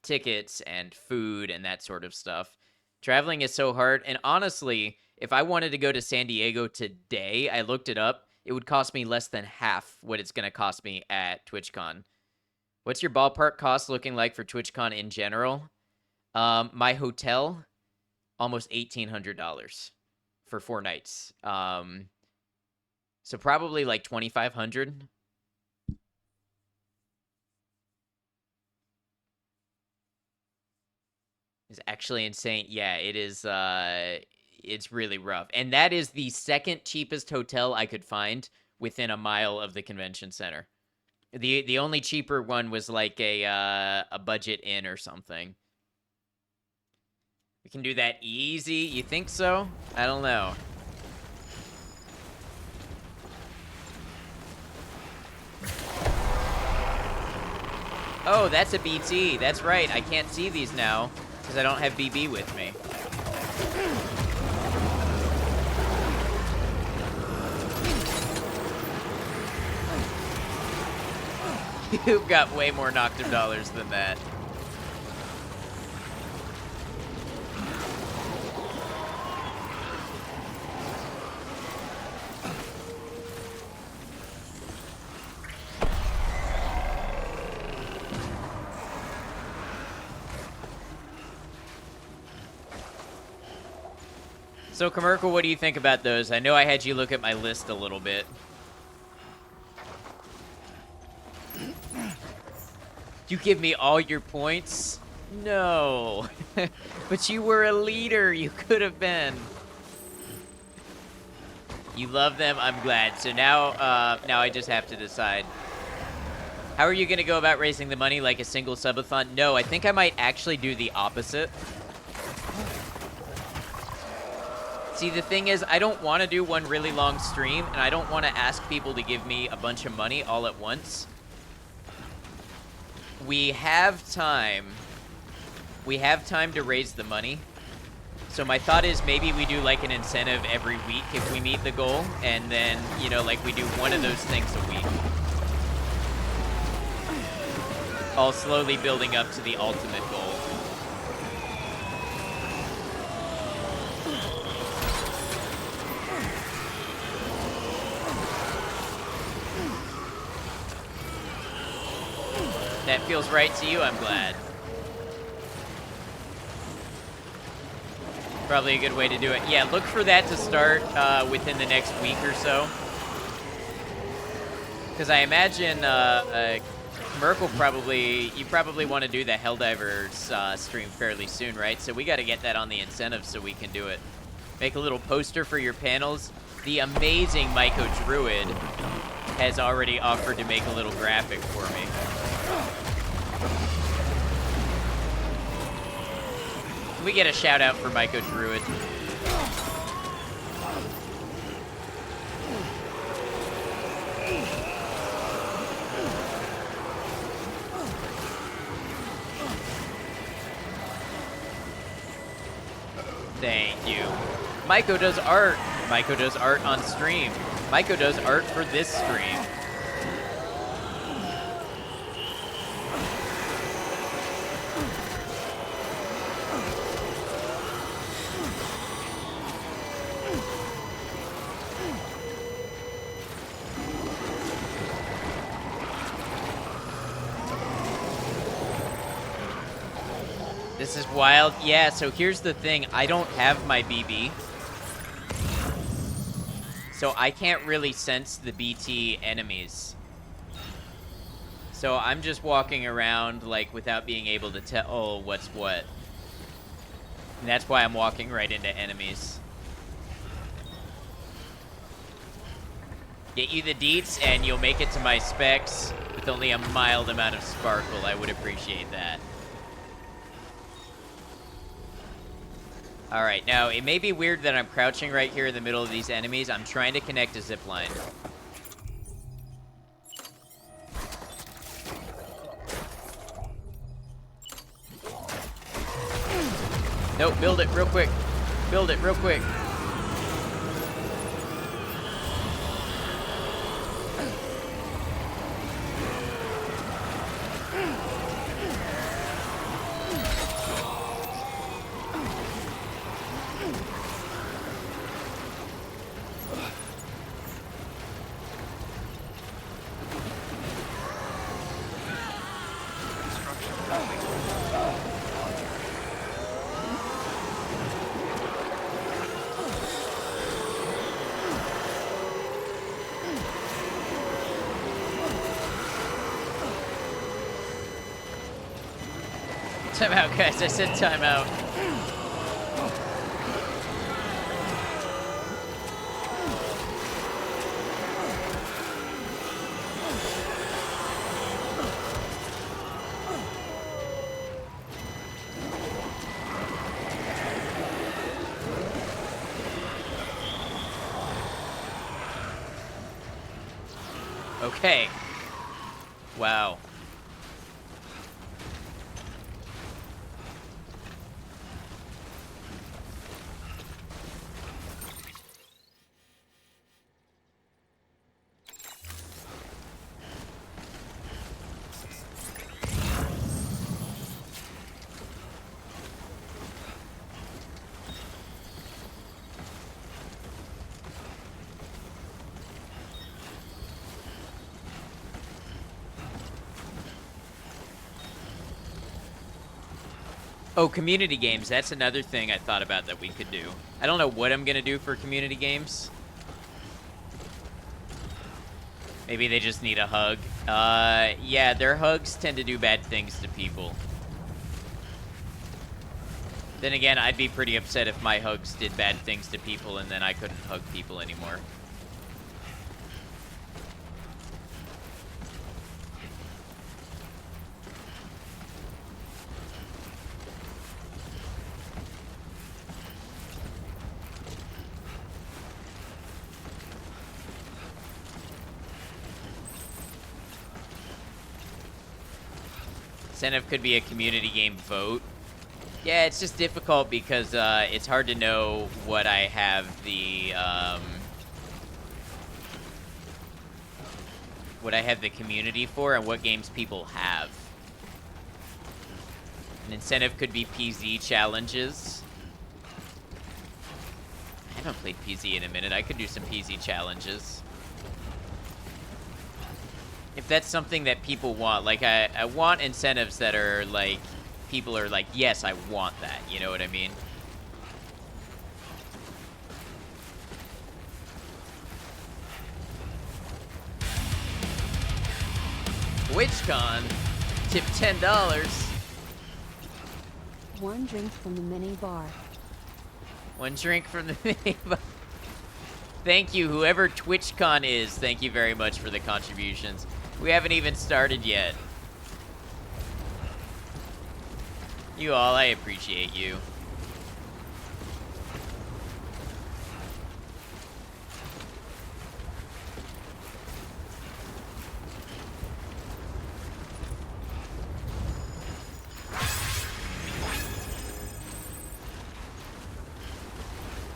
tickets and food and that sort of stuff. Traveling is so hard, and honestly, if I wanted to go to San Diego today, I looked it up, it would cost me less than half what it's going to cost me at TwitchCon. What's your ballpark cost looking like for TwitchCon in general? My hotel, almost $1,800 for 4 nights. So probably like $2,500. is actually insane. Yeah, it is. It's really rough, and that is the second cheapest hotel I could find within a mile of the convention center. The only cheaper one was like a budget inn or something. We can do that easy. You think so? I don't know. Oh, that's a BT. That's right. I can't see these now because I don't have BB with me. You've got way more Noctum dollars than that. So, Kamerkle, what do you think about those? I know I had you look at my list a little bit. You give me all your points? No. But you were a leader. You could have been. You love them? I'm glad. So now, now I just have to decide. How are you going to go about raising the money, like a single subathon? No, I think I might actually do the opposite. See, the thing is, I don't want to do one really long stream, and I don't want to ask people to give me a bunch of money all at once. We have time. We have time to raise the money. So my thought is maybe we do like an incentive every week if we meet the goal, and then, you know, like we do one of those things a week. All slowly building up to the ultimate goal. That feels right to you, I'm glad. Probably a good way to do it. Yeah, look for that to start within the next week or so. Because I imagine Merkel you probably want to do the Helldivers stream fairly soon, right? So we got to get that on the incentive so we can do it. Make a little poster for your panels. The amazing Myco Druid has already offered to make a little graphic for me. Can we get a shout out for Myco Druid? Thank you. Myco does art. Myco does art on stream. Myco does art for this stream. This is wild. Yeah, so here's the thing. I don't have my BB. So I can't really sense the BT enemies. So I'm just walking around, like, without being able to tell what's what. And that's why I'm walking right into enemies. Get you the deets, and you'll make it to my specs with only a mild amount of sparkle. I would appreciate that. Alright, now, it may be weird that I'm crouching right here in the middle of these enemies. I'm trying to connect a zipline. Nope, build it real quick. Build it real quick. Time out, guys. I said time out. Okay. Wow. Oh, community games. That's another thing I thought about that we could do. I don't know what I'm going to do for community games. Maybe they just need a hug. Yeah, their hugs tend to do bad things to people. Then again, I'd be pretty upset if my hugs did bad things to people and then I couldn't hug people anymore. Incentive could be a community game vote. Yeah, it's just difficult because it's hard to know what I have the community for and what games people have. An incentive could be PZ challenges. I haven't played PZ in a minute. I could do some PZ challenges. If that's something that people want, like I want incentives that are like, people are like, yes, I want that, you know what I mean? WitchCon, tip $10. One drink from the mini bar. One drink from the mini bar. Thank you, whoever TwitchCon is, thank you very much for the contributions. We haven't even started yet. You all, I appreciate you.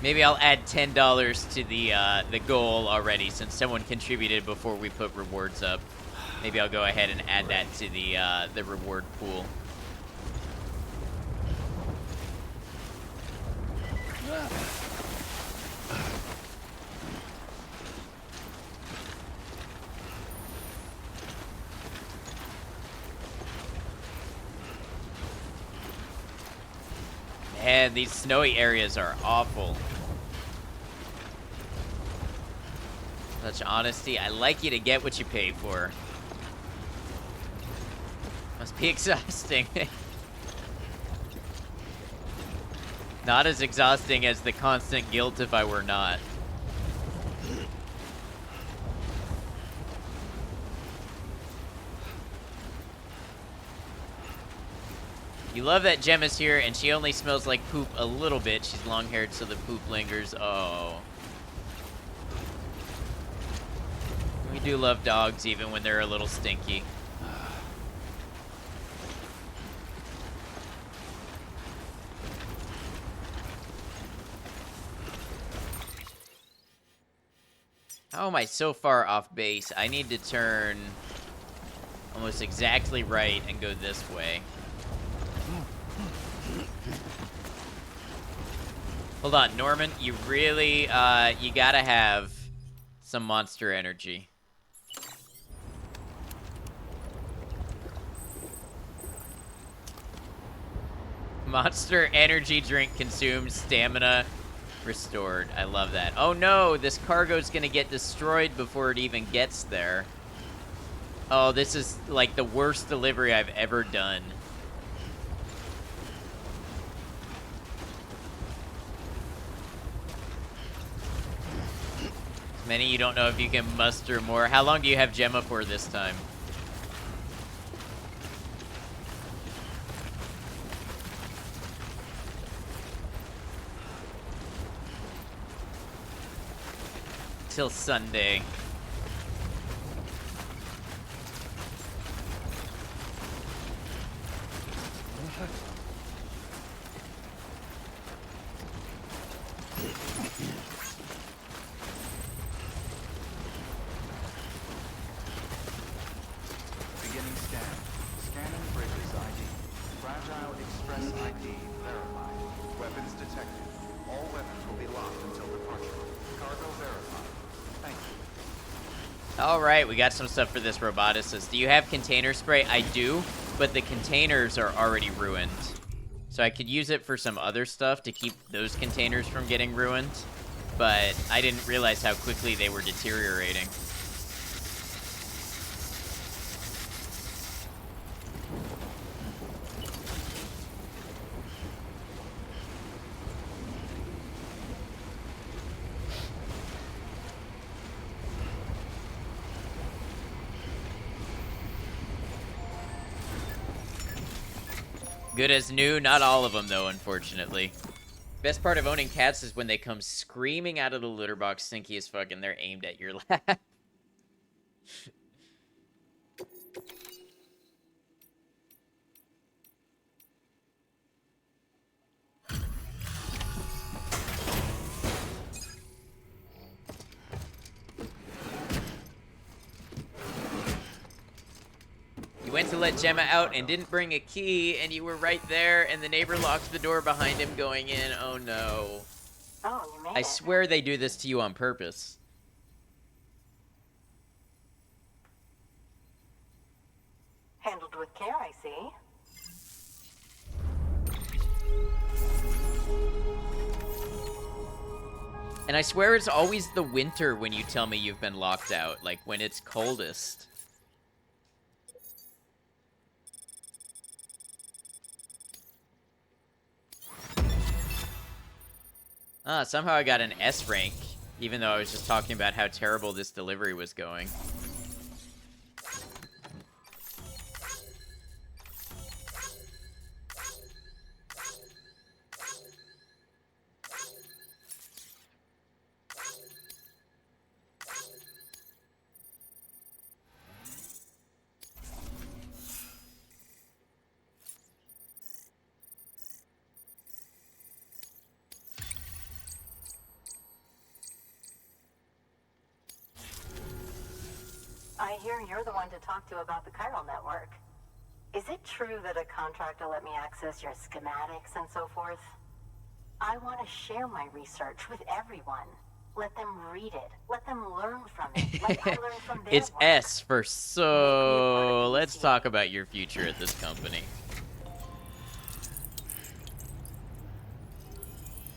Maybe I'll add $10 to the goal already, since someone contributed before we put rewards up. Maybe I'll go ahead and add that to the reward pool. Man, these snowy areas are awful. Such honesty. I like you to get what you pay for. Must be exhausting. Not as exhausting as the constant guilt if I were not. You love that Gemma's here, and she only smells like poop a little bit. She's long-haired, so the poop lingers. Oh. We do love dogs, even when they're a little stinky. How am I so far off base? I need to turn almost exactly right and go this way. Hold on, Norman, you really, you gotta have some monster energy. Monster energy drink consumed, stamina restored. I love that. Oh no, this cargo's gonna get destroyed before it even gets there. Oh, this is like the worst delivery I've ever done. Many, you don't know if you can muster more. How long do you have Gemma for this time? Till Sunday. Beginning scan. Scanning bridges ID. Fragile Express ID verified. Weapons detected. All weapons will be locked until departure. Cargo verified. Thank you. Alright, we got some stuff for this roboticist. Do you have container spray? I do, but the containers are already ruined. So I could use it for some other stuff to keep those containers from getting ruined. But I didn't realize how quickly they were deteriorating. Good as new, not all of them though, unfortunately. Best part of owning cats is when they come screaming out of the litter box, stinky as fuck, and they're aimed at your lap. You went to let Gemma out and didn't bring a key, and you were right there, and the neighbor locked the door behind him going in. Oh no. Oh, you made I it. swear they do this to you on purpose. Handled with care, I see. And I swear it's always the winter when you tell me you've been locked out, like when it's coldest. Somehow I got an S rank, even though I was just talking about how terrible this delivery was going. I hear you're the one to talk to about the chiral network. Is it true that a contractor let me access your schematics and so forth? I want to share my research with everyone. Let them read it. Let them learn from it. Like I learned from their It's work. S for so... Let's talk about your future at this company.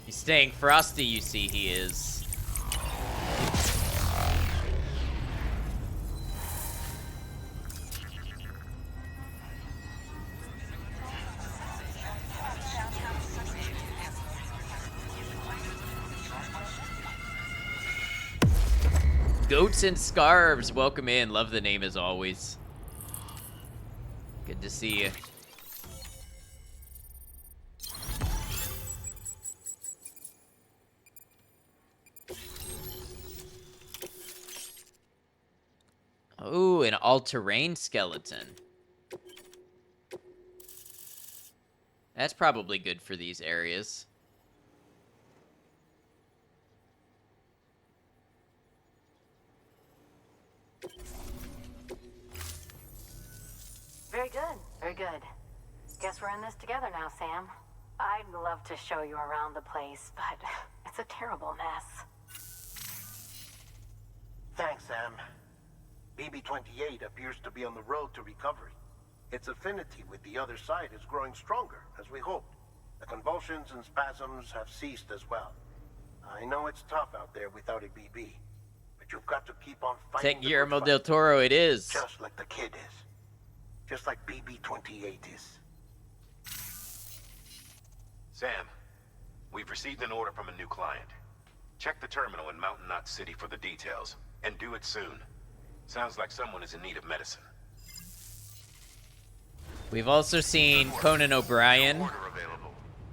He's staying frosty, you see he is. Goats and Scarves, welcome in. Love the name as always. Good to see you. Ooh, an all-terrain skeleton. That's probably good for these areas. Very good. Very good. Guess we're in this together now, Sam. I'd love to show you around the place, but it's a terrible mess. Thanks, Sam. BB-28 appears to be on the road to recovery. Its affinity with the other side is growing stronger, as we hoped. The convulsions and spasms have ceased as well. I know it's tough out there without a BB, but you've got to keep on fighting. Take Guillermo del Toro it is. Just like the kid is. Just like BB-28 is. Sam, we've received an order from a new client. Check the terminal in Mountain Knot City for the details, and do it soon. Sounds like someone is in need of medicine. We've also seen Conan O'Brien.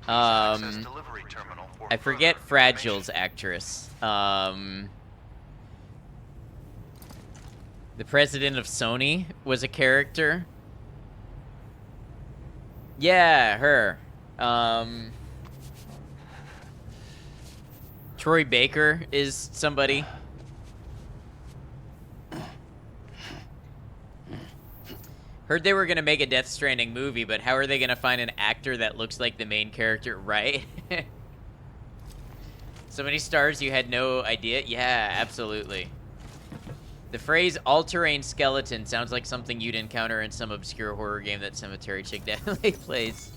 I forget Fragile's actress. The president of Sony was a character. Yeah, her. Troy Baker is somebody. Heard they were going to make a Death Stranding movie, but how are they going to find an actor that looks like the main character, right? So many stars you had no idea? Yeah, absolutely. The phrase all-terrain skeleton sounds like something you'd encounter in some obscure horror game that Cemetery Chick definitely plays.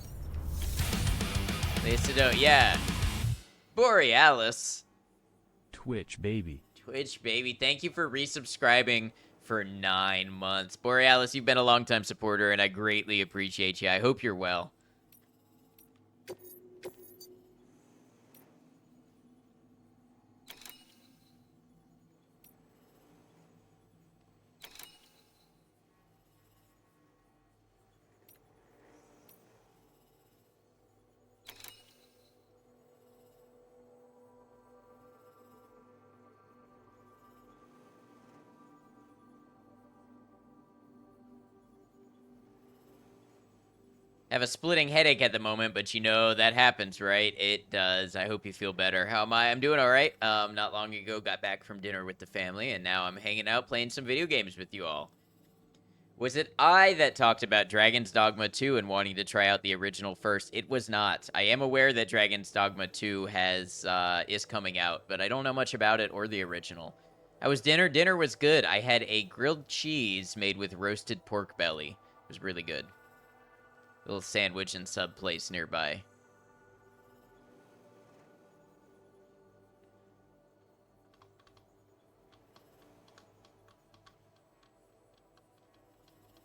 Yeah. Borealis. Twitch, baby. Twitch, baby. Thank you for resubscribing for 9 months. Borealis, you've been a long-time supporter, and I greatly appreciate you. I hope you're well. I have a splitting headache at the moment, but you know that happens, right? It does. I hope you feel better. How am I? I'm doing all right. Not long ago, got back from dinner with the family, and now I'm hanging out playing some video games with you all. Was it I that talked about Dragon's Dogma 2 and wanting to try out the original first? It was not. I am aware that Dragon's Dogma 2 is coming out, but I don't know much about it or the original. How was dinner? Dinner was good. I had a grilled cheese made with roasted pork belly. It was really good. Little sandwich and sub place nearby.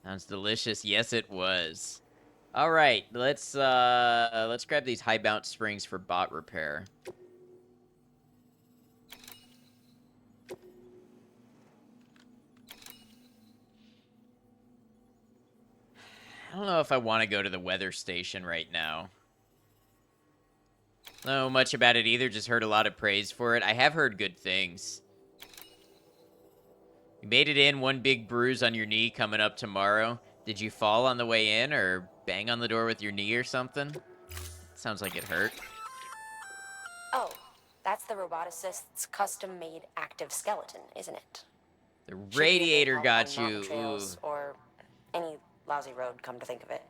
Sounds delicious. Yes, it was. All right, let's grab these high bounce springs for bot repair. I don't know if I want to go to the weather station right now. Don't know much about it either, just heard a lot of praise for it. I have heard good things. You made it in, one big bruise on your knee coming up tomorrow. Did you fall on the way in or bang on the door with your knee or something? Sounds like it hurt. Oh, that's the roboticist's custom-made active skeleton, isn't it? The Should be a big radiator help got on you. mountain trails or any lousy road, come to think of it.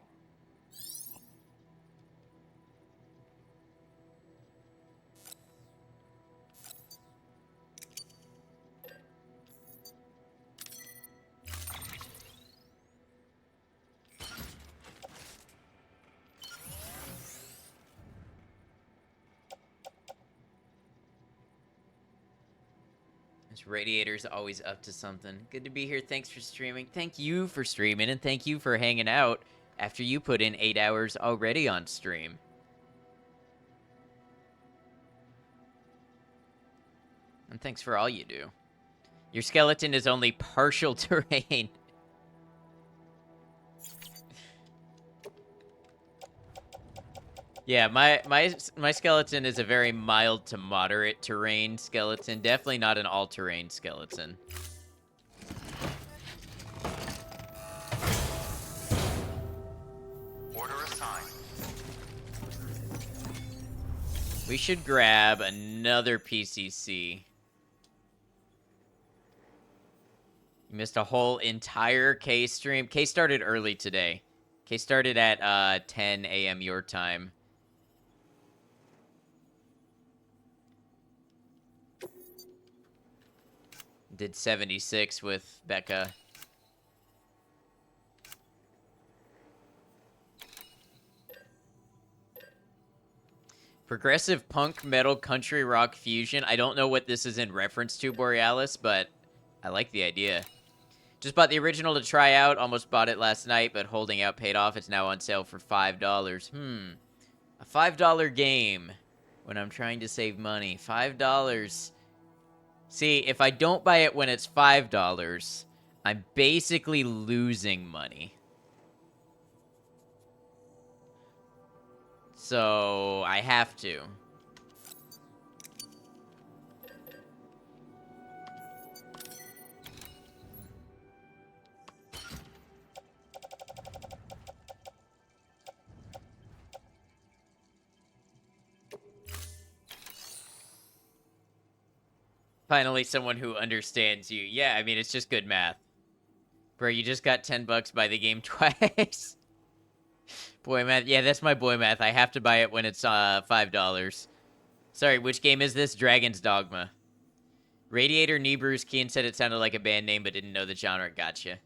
This radiator's always up to something. Good to be here. Thanks for streaming. Thank you for streaming, and thank you for hanging out after you put in 8 hours already on stream. And thanks for all you do. Your skeleton is only partial terrain. Yeah, my skeleton is a very mild to moderate terrain skeleton. Definitely not an all-terrain skeleton. Order assigned. We should grab another PCC. You missed a whole entire K stream. K started early today. K started at 10 a.m. your time. Did 76 with Becca. Progressive punk metal country rock fusion. I don't know what this is in reference to, Borealis, but I like the idea. Just bought the original to try out. Almost bought it last night, but holding out paid off. It's now on sale for $5. A $5 game. when I'm trying to save money. $5. See, if I don't buy it when it's $5, I'm basically losing money. So I have to. Finally, someone who understands you. Yeah, I mean, it's just good math. Bro, you just got $10 by the game twice. Boy math. Yeah, that's my boy math. I have to buy it when it's $5. Sorry, which game is this? Dragon's Dogma. Radiator Kneebrews Keen said it sounded like a band name, but didn't know the genre. Gotcha.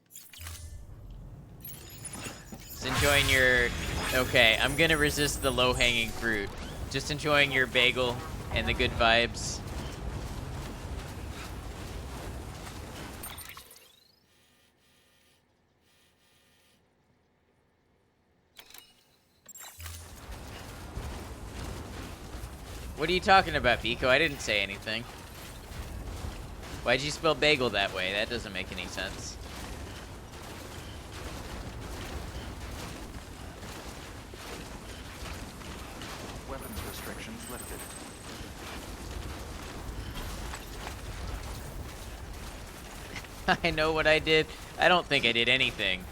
Just enjoying your... Okay, I'm gonna resist the low-hanging fruit. Just enjoying your bagel and the good vibes. What are you talking about, Biko? I didn't say anything. Why'd you spell bagel that way? That doesn't make any sense. Weapons restrictions lifted. I know what I did. I don't think I did anything.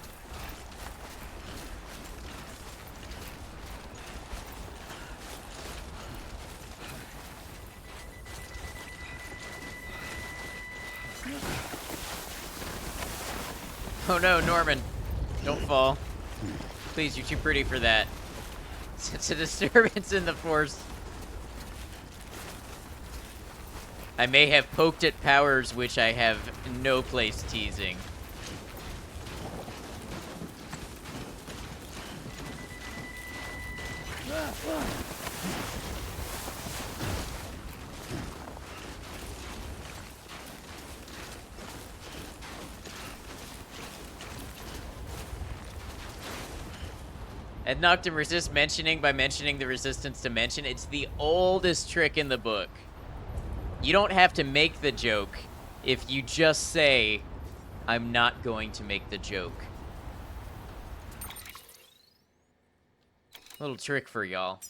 Oh no, Norman. Don't fall. Please, you're too pretty for that. It's a disturbance in the Force. I may have poked at powers which I have no place teasing. And Noctum resist mentioning by mentioning the resistance to mention. It's the oldest trick in the book. You don't have to make the joke if you just say, I'm not going to make the joke. Little trick for y'all.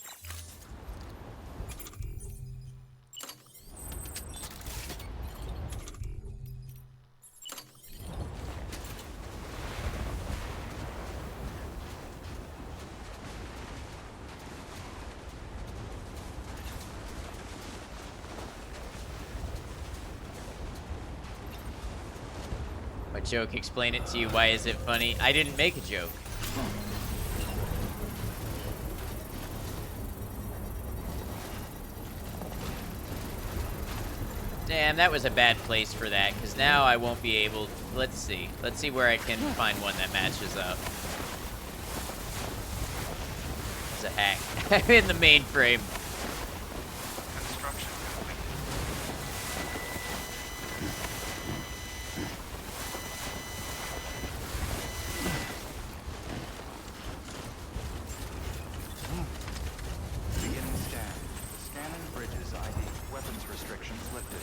My joke, explain it to you. Why is it funny? I didn't make a joke. Damn, that was a bad place for that, because now I won't be able... Let's see. Let's see where I can find one that matches up. It's a hack. I'm in the mainframe. Construction complete. Beginning scan. Scanning bridges ID. Weapons restrictions lifted.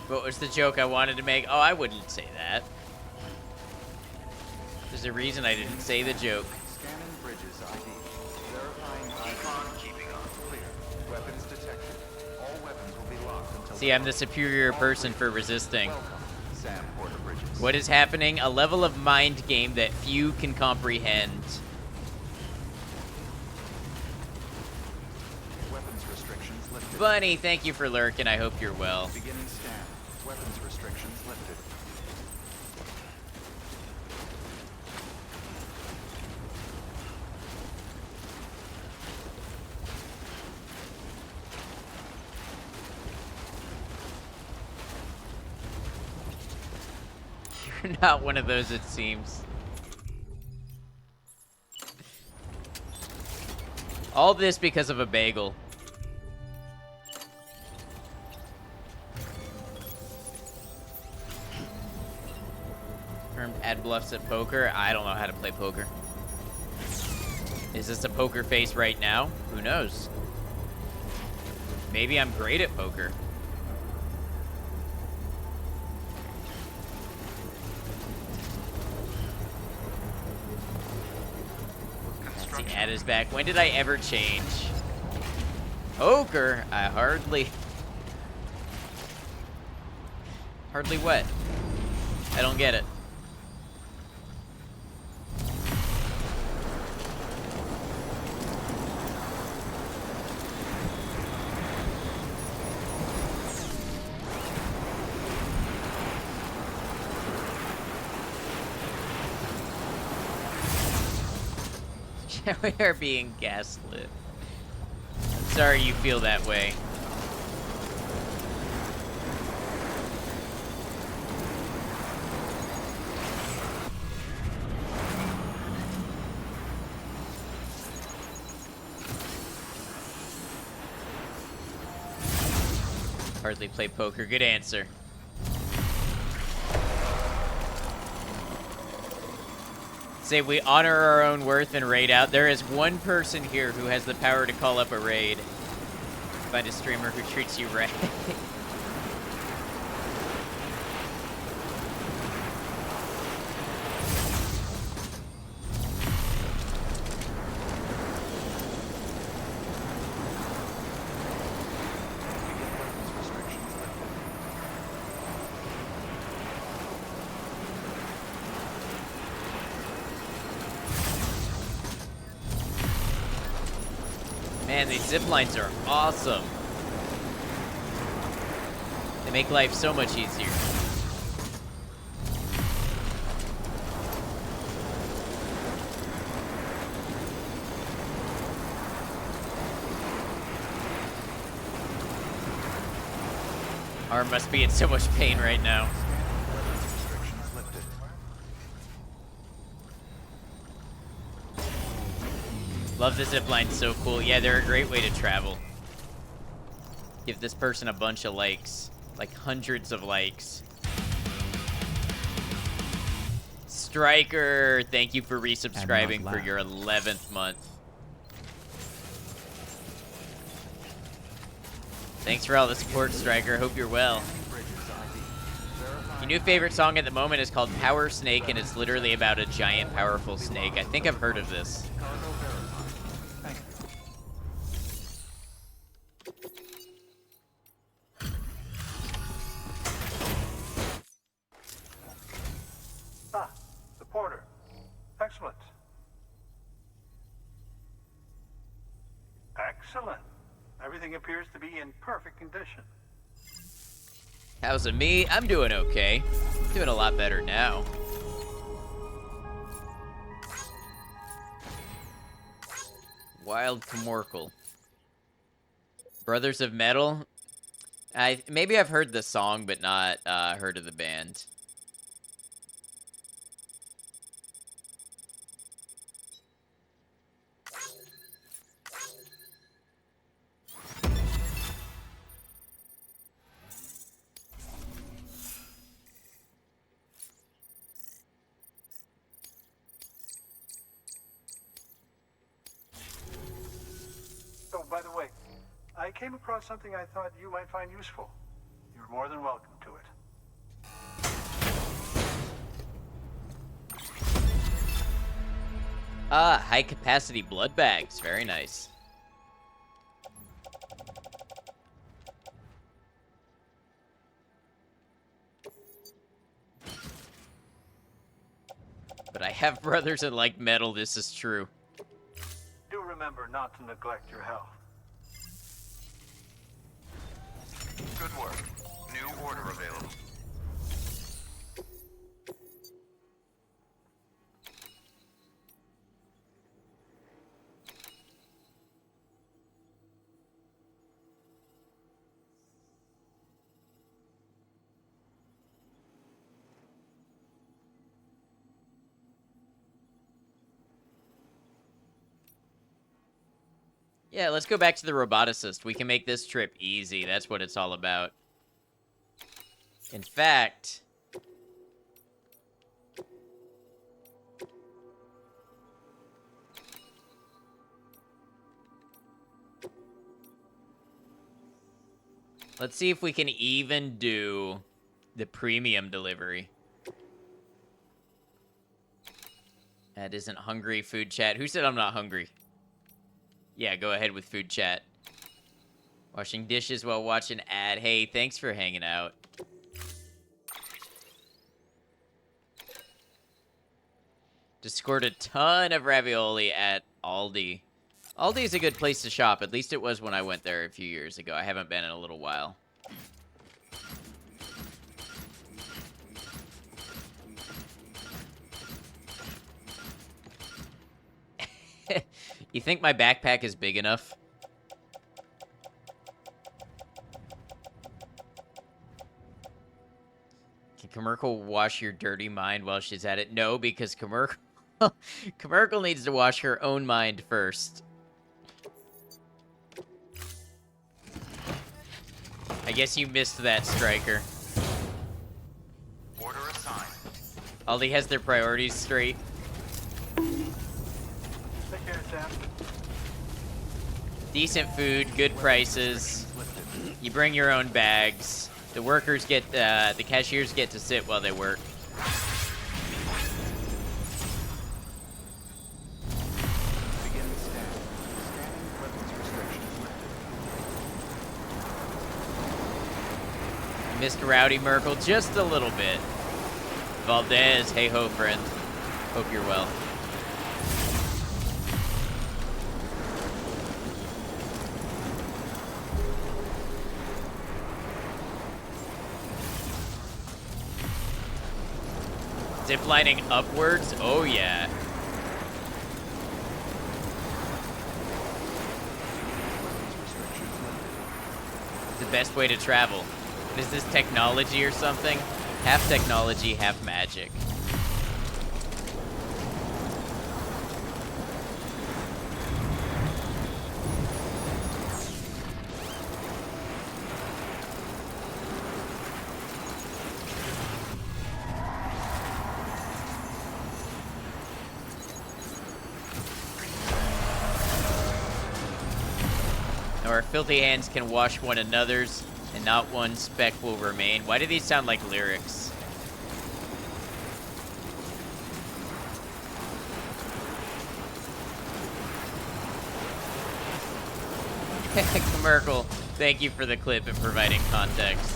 What was the joke I wanted to make? Oh, I wouldn't say that. There's a reason I didn't say the joke. Scanning bridges ID. Verifying icon. Keeping on clear. Weapons detected. All weapons will be locked until... See, I'm the superior person for resisting. Welcome, Sam Porter Bridges. What is happening? A level of mind game that few can comprehend. Weapons restrictions lifted. Bunny, thank you for lurking. I hope you're well. Beginning scan. Weapons restrictions lifted. You're not one of those, it seems. All this because of a bagel. Confirmed add bluffs at poker. I don't know how to play poker. Is this a poker face right now? Who knows? Maybe I'm great at poker. Let's see, Ada's back. When did I ever change? Poker? I hardly what? I don't get it. We are being gaslit. Sorry you feel that way. Hardly play poker. Good answer. Say we honor our own worth and raid out. There is one person here who has the power to call up a raid. Find a streamer who treats you right. Man, these zip lines are awesome. They make life so much easier. Arm must be in so much pain right now. Love the zip line, so cool. Yeah, they're a great way to travel. Give this person a bunch of likes, like hundreds of likes. Striker, thank you for resubscribing for your 11th month. Thanks for all the support, Striker. Hope you're well. Your new favorite song at the moment is called Power Snake, and it's literally about a giant, powerful snake. I think I've heard of this. Ah, the porter. Excellent. Excellent. Everything appears to be in perfect condition. How's it me? I'm doing okay. Doing a lot better now. Wild Comorkel. Brothers of Metal? Maybe I've heard the song, but not heard of the band. Oh, by the way, I came across something I thought you might find useful. You're more than welcome to it. Ah, high capacity blood bags. Very nice. But I have brothers that like metal, this is true. Do remember not to neglect your health. Good work. New order available. Yeah, let's go back to the roboticist. We can make this trip easy. That's what it's all about. In fact... Let's see if we can even do the premium delivery. That isn't hungry, food chat. Who said I'm not hungry? Yeah, go ahead with food chat. Washing dishes while watching ad. Hey, thanks for hanging out. Just scored a ton of ravioli at Aldi. Aldi's a good place to shop. At least it was when I went there a few years ago. I haven't been in a little while. You think my backpack is big enough? Can Commercial wash your dirty mind while she's at it? No, because Commercial Commercial needs to wash her own mind first. I guess you missed that, Striker. Order assigned. Aldi has their priorities straight. Take care, Sam. Decent food, good prices. You bring your own bags. The workers get, the cashiers get to sit while they work. Begin scan. Scanning weapons restrictions lifted. Missed Rowdy Merkel just a little bit. Valdez, hey ho, friend. Hope you're well. Ziplining upwards? Oh, yeah. The best way to travel. What is this, technology or something? Half technology, half magic. Our filthy hands can wash one another's, and not one speck will remain. Why do these sound like lyrics? Merkel, thank you for the clip and providing context.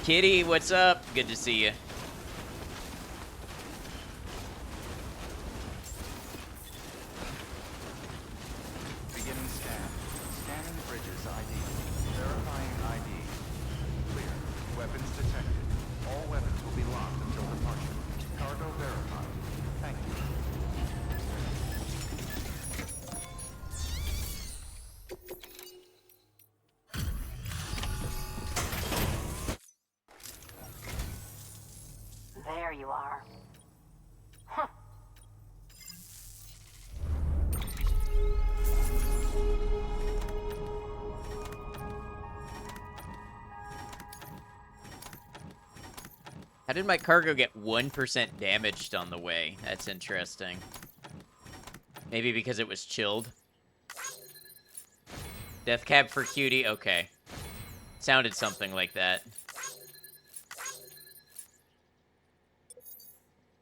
Kitty, what's up? Good to see you. Beginning scan. Scanning bridges ID. Verifying ID. Clear. Weapons detected. All weapons will be locked until departure. Cargo verified. Thank you. There you are. Huh. How did my cargo get 1% damaged on the way? That's interesting. Maybe because it was chilled. Death cab for cutie? Okay. Sounded something like that.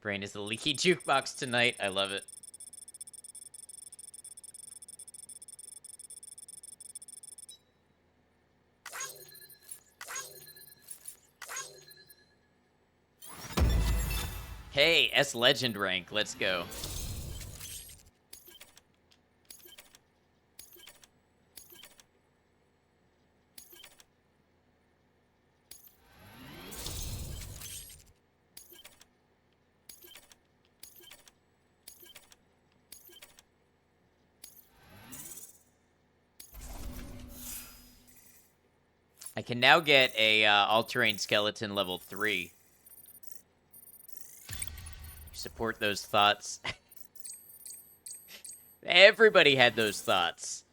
Brain is the leaky jukebox tonight. I love it. Hey, S Legend rank. Let's go. I can now get a all-terrain skeleton level 3. Support those thoughts. Everybody had those thoughts.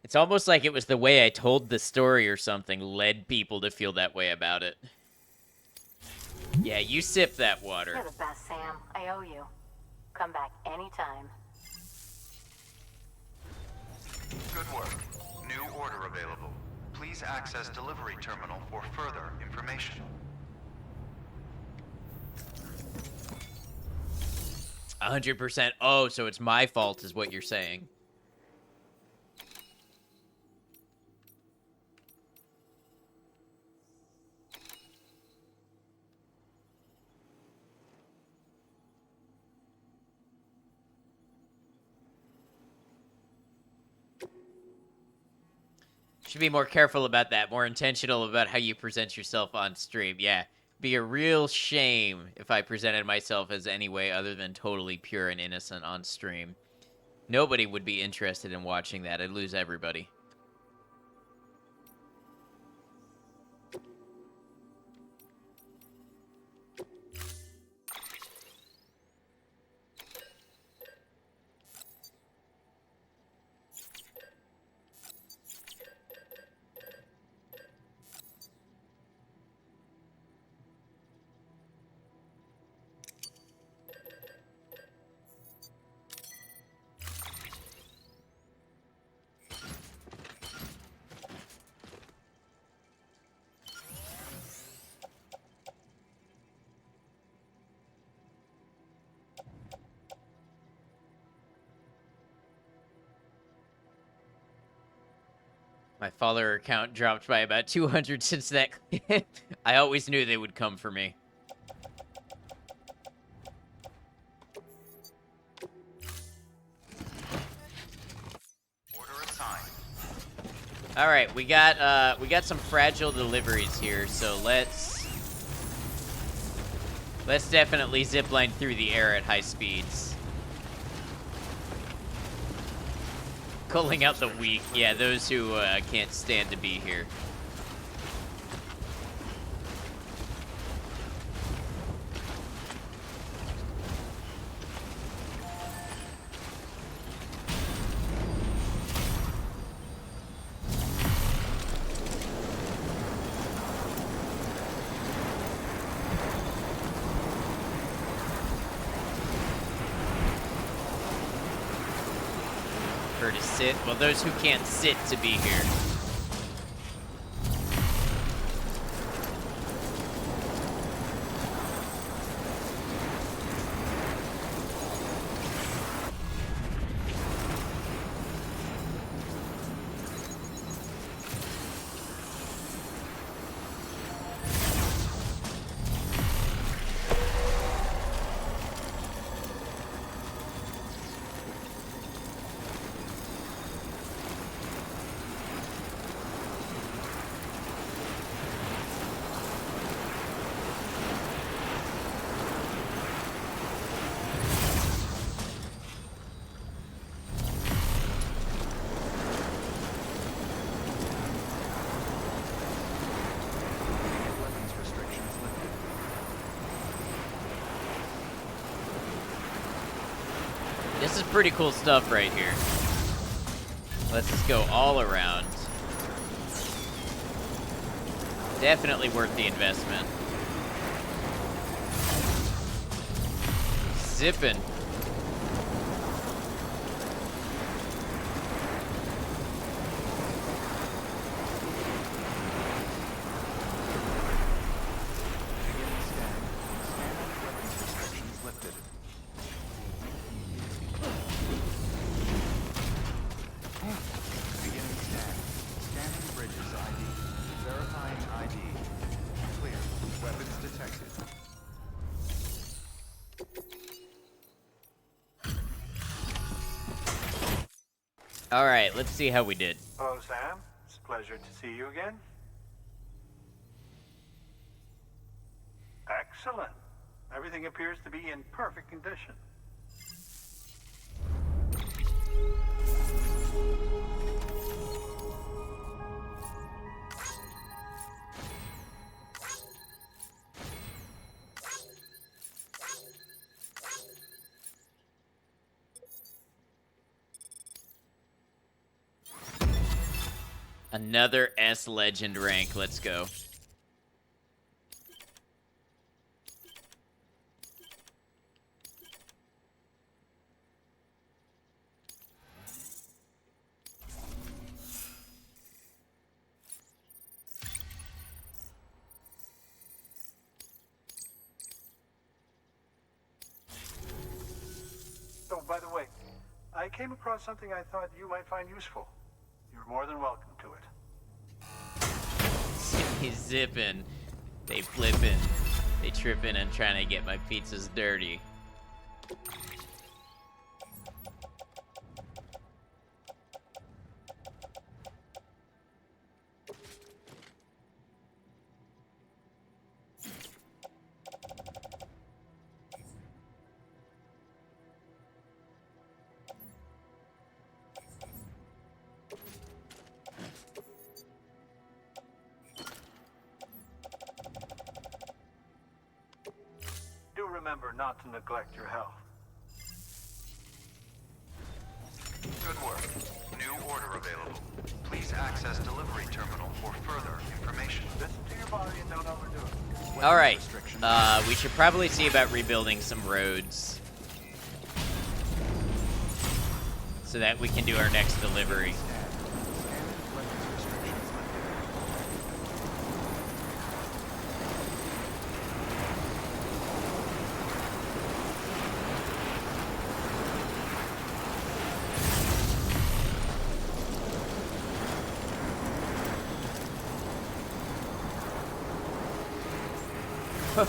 It's almost like it was the way I told the story or something led people to feel that way about it. Yeah, you sip that water. You're the best, Sam. I owe you. Come back anytime. Good work. New order available. Please access delivery terminal for further information. 100%. Oh, so it's my fault is what you're saying. Should be more careful about that, more intentional about how you present yourself on stream. Yeah, be a real shame if I presented myself as any way other than totally pure and innocent on stream. Nobody would be interested in watching that. I'd lose everybody. My follower count dropped by about 200 since that. I always knew they would come for me. Order assigned. All right, we got some fragile deliveries here, so let's definitely zipline through the air at high speeds. Calling out the weak, yeah, those who can't stand to be here. To sit. Well, those who can't sit to be here. Weapons restrictions lifted. This is pretty cool stuff right here. Let's just go all around. Definitely worth the investment. Zipping. Beginning scan. Scanning weapons restrictions lifted. Beginning scan. Scanning bridges ID. Verifying ID. Clear. Weapons detected. All right, let's see how we did. Hello, Sam. It's a pleasure to see you again. Excellent. Everything appears to be in perfect condition. Another S legend rank. Let's go. Oh, by the way, I came across something I thought you might find useful. You're more than welcome to it. He's zipping. They flipping. They tripping and trying to get my pizzas dirty. Do remember not to neglect your health. Good work. New order available. Please access delivery terminal for further information. Listen to your body and don't overdo it. All right. We should probably see about rebuilding some roads so that we can do our next delivery.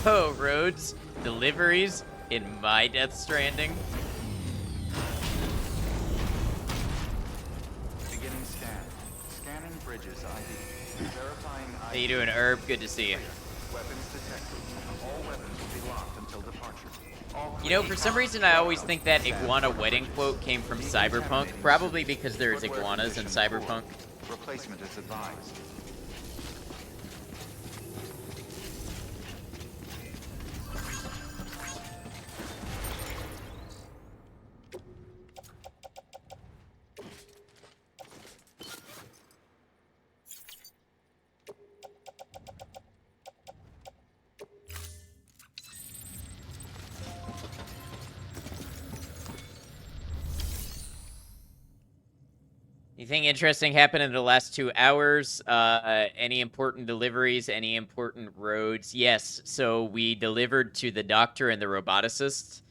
Oh, roads, deliveries in my Death Stranding. Beginning scan. Scanning bridges ID. Verifying ID. How you doing, Herb? Good to see you. Weapons detected. All weapons will be locked until departure. All You know, for some reason, I always think that iguana wedding quote came from Cyberpunk. Probably because there's iguanas in Cyberpunk. Replacement is advised. Anything interesting happened in the last 2 hours? Any important deliveries? Any important roads? Yes. So we delivered to the doctor and the roboticist.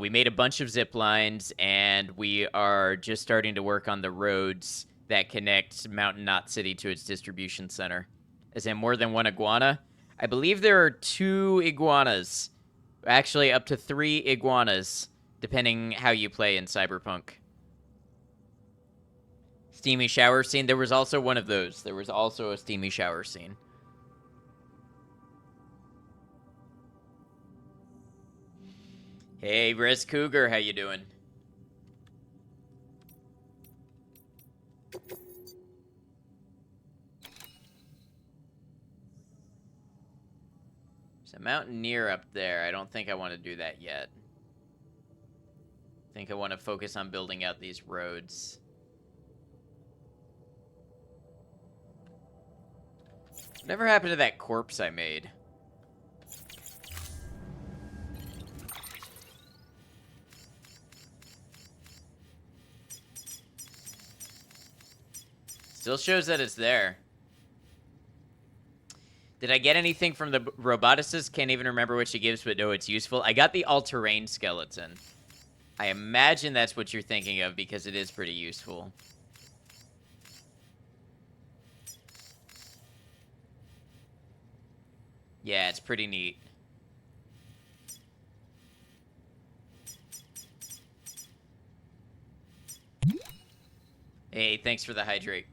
We made a bunch of zip lines, and we are just starting to work on the roads that connect Mountain Knot City to its distribution center. Is there more than one iguana? I believe there are 2 iguanas. Actually, up to 3 iguanas, depending how you play in Cyberpunk. Steamy shower scene. There was also one of those. There was also a steamy shower scene. Hey, Res Cougar, how you doing? There's a mountaineer up there. I don't think I want to do that yet. I think I want to focus on building out these roads. Whatever happened to that corpse I made? Still shows that it's there. Did I get anything from the roboticist? Can't even remember what she gives, but no, it's useful. I got the all-terrain skeleton. I imagine that's what you're thinking of because it is pretty useful. Yeah, it's pretty neat. Hey, thanks for the hydrate.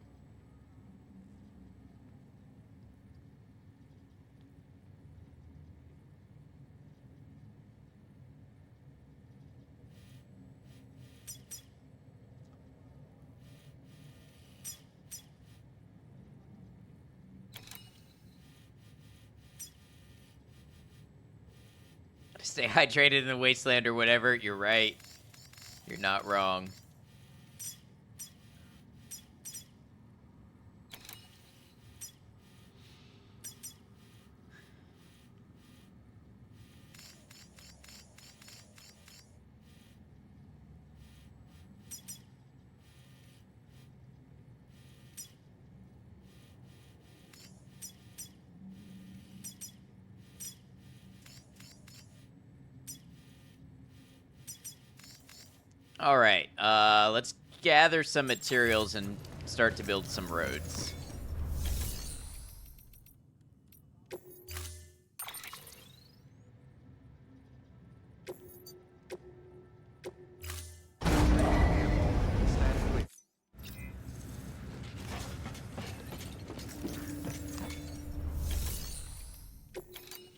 Stay hydrated in the wasteland or whatever. You're right. You're not wrong. All right, let's gather some materials and start to build some roads.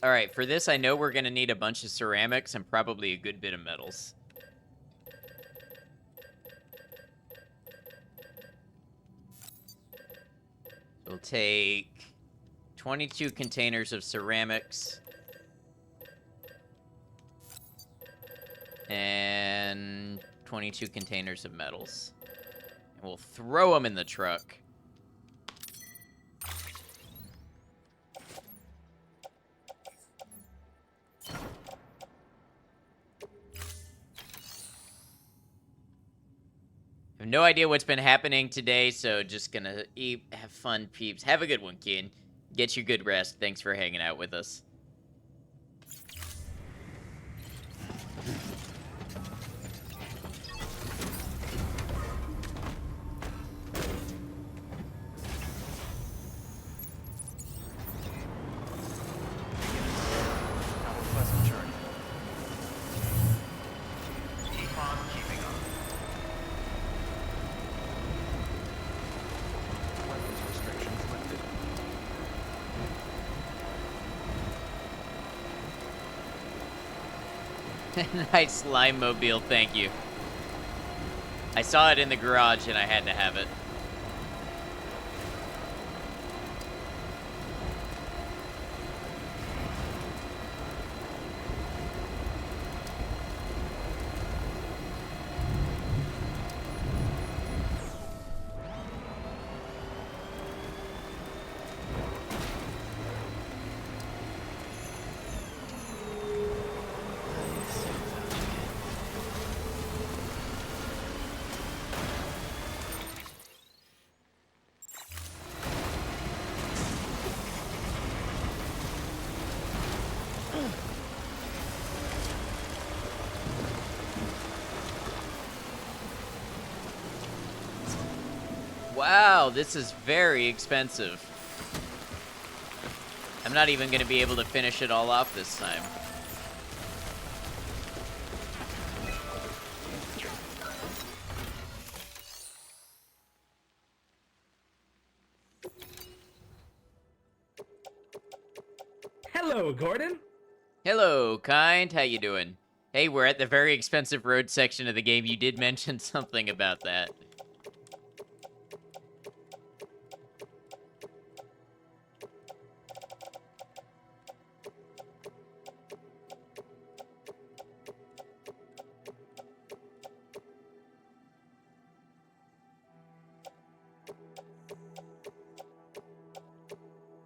All right, for this, I know we're going to need a bunch of ceramics and probably a good bit of metals. We'll take 22 containers of ceramics and 22 containers of metals. And we'll throw them in the truck. I have no idea what's been happening today, so just gonna eat, have fun, peeps. Have a good one, kid. Get your good rest. Thanks for hanging out with us. Have a pleasant journey. Keep on keeping on. Weapons restrictions lifted. Nice slime mobile, thank you. I saw it in the garage and I had to have it. Wow, this is very expensive. I'm not even going to be able to finish it all off this time. Hello, Gordon. Hello, kind. How you doing? Hey, we're at the very expensive road section of the game. You did mention something about that.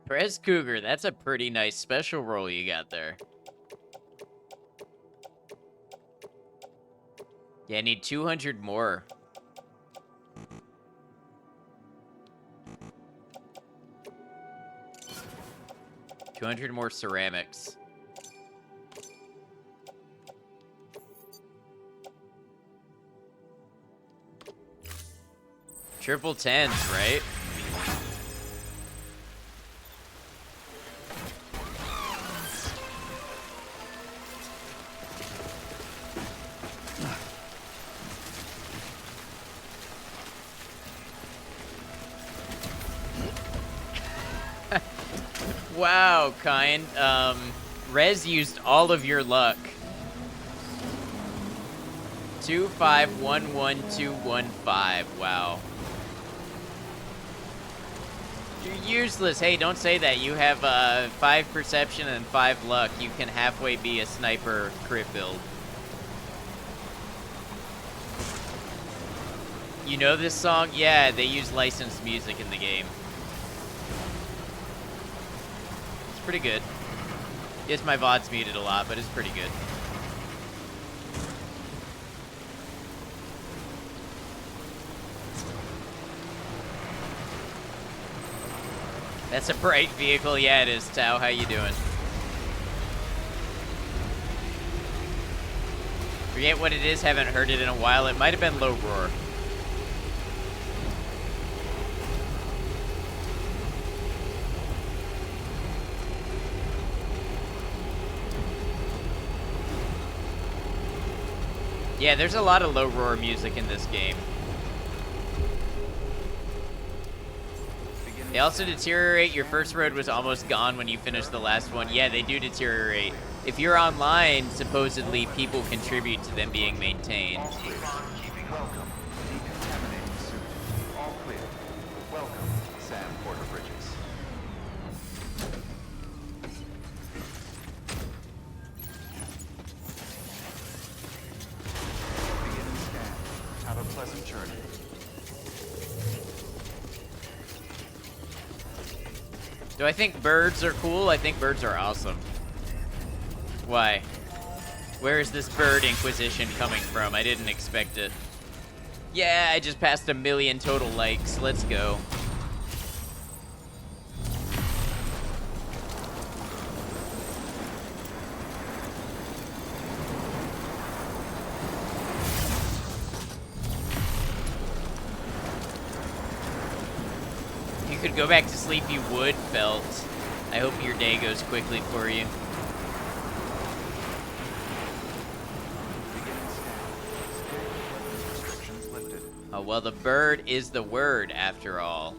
Prez Cougar, that's a pretty nice special roll you got there. Yeah, I need 200 more. $200 more ceramics. Triple tens, right? Wow, kind. Rez used all of your luck. 2511215. Wow. You're useless. Hey, don't say that. You have 5 perception and 5 luck. You can halfway be a sniper crit build. You know this song? Yeah, they use licensed music in the game. It's pretty good. Yes, my VOD's muted a lot, but it's pretty good. That's a bright vehicle. Yeah, it is. Tao, how you doing? Forget what it is, haven't heard it in a while. It might have been Low Roar. Yeah, there's a lot of Low Roar music in this game. They also deteriorate. Your first road was almost gone when you finished the last one. Yeah, they do deteriorate. If you're online, supposedly people contribute to them being maintained. All clear. Welcome. Decontaminating suit. All clear. Welcome, Sam Porter Bridges. Beginning scan. Have a pleasant journey. Do I think birds are cool? I think birds are awesome. Why? Where is this bird inquisition coming from? I didn't expect it. Yeah, I just passed 1 million total likes. Let's go. If you could go back to sleep, you would, Felt. I hope your day goes quickly for you. Oh, well, the bird is the word, after all.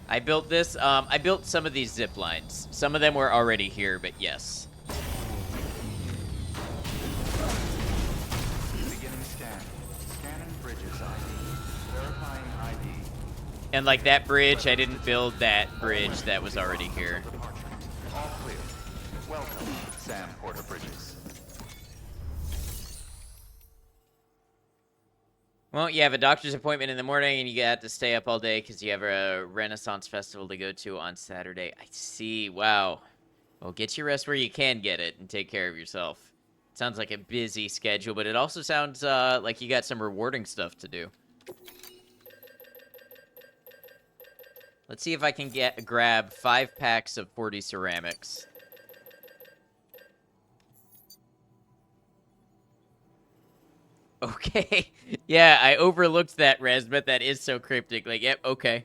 I built this. I built some of these zip lines. Some of them were already here, but yes. Beginning scan. Scanning bridges ID. Verifying ID. And like that bridge, I didn't build that bridge that was already here. All clear. Welcome, Sam Porter Bridges. Well, you have a doctor's appointment in the morning, and you got to stay up all day because you have a Renaissance festival to go to on Saturday. I see. Wow. Well, get your rest where you can get it and take care of yourself. Sounds like a busy schedule, but it also sounds like you got some rewarding stuff to do. Let's see if I can grab 5 packs of 40 ceramics. Okay. Yeah, I overlooked that, Rez, but that is so cryptic. Like, yep, okay.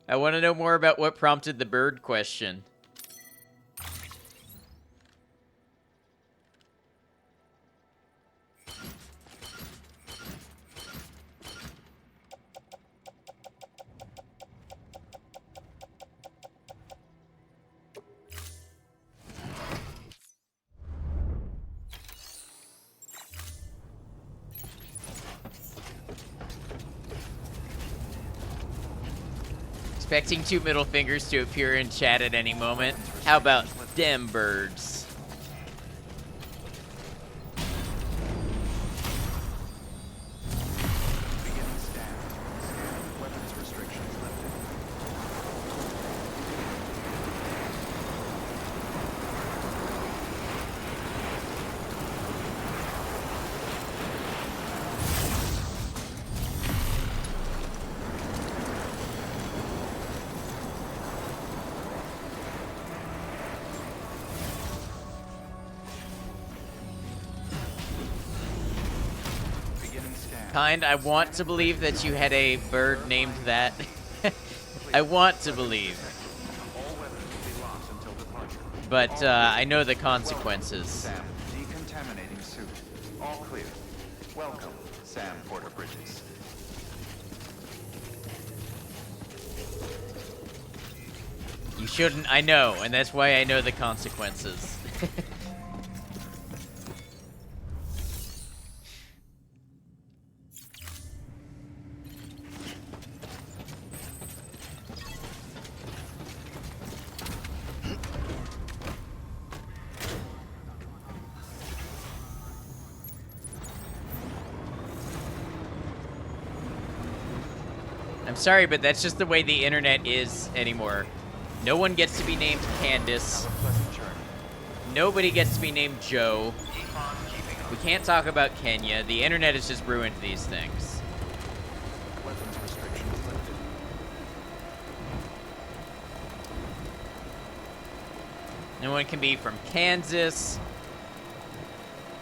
I want to know more about what prompted the bird question. Expecting 2 middle fingers to appear in chat at any moment. How about them birds? Beginning scan. Scanning weapons restrictions lifted. I want to believe that you had a bird named that. I want to believe. But I know the consequences. Sam, decontaminating suit. All clear. Welcome, Sam Porter Bridges. You shouldn't, I know, and that's why I know the consequences. I'm sorry, but that's just the way the internet is anymore. No one gets to be named Candace. Nobody gets to be named Joe. We can't talk about Kenya. The internet has just ruined these things. Weapons restrictions lifted. No one can be from Kansas.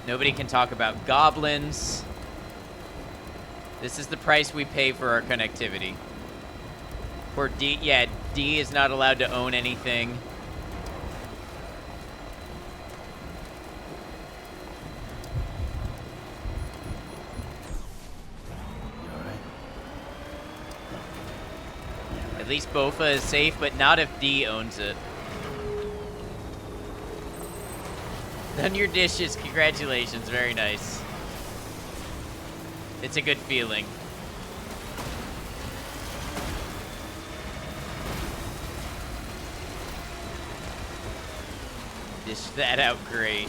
Nobody can talk about goblins. This is the price we pay for our connectivity. Poor D. Yeah, D is not allowed to own anything. At least Bofa is safe, but not if D owns it. Done your dishes. Congratulations. Very nice. It's a good feeling. Dish that out great.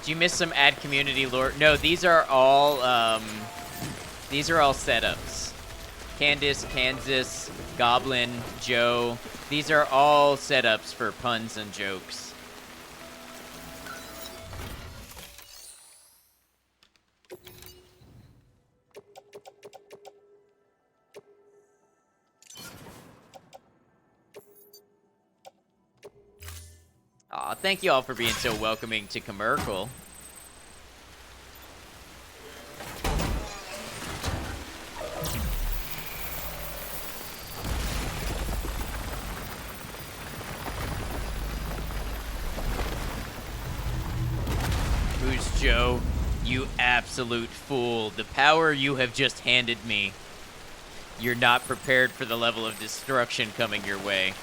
Did you miss some ad community lore? No, these are all setups. Candace, Kansas, Goblin, Joe. These are all setups for puns and jokes. Aw, thank you all for being so welcoming to Commercial. Who's Joe? You absolute fool. The power you have just handed me. You're not prepared for the level of destruction coming your way.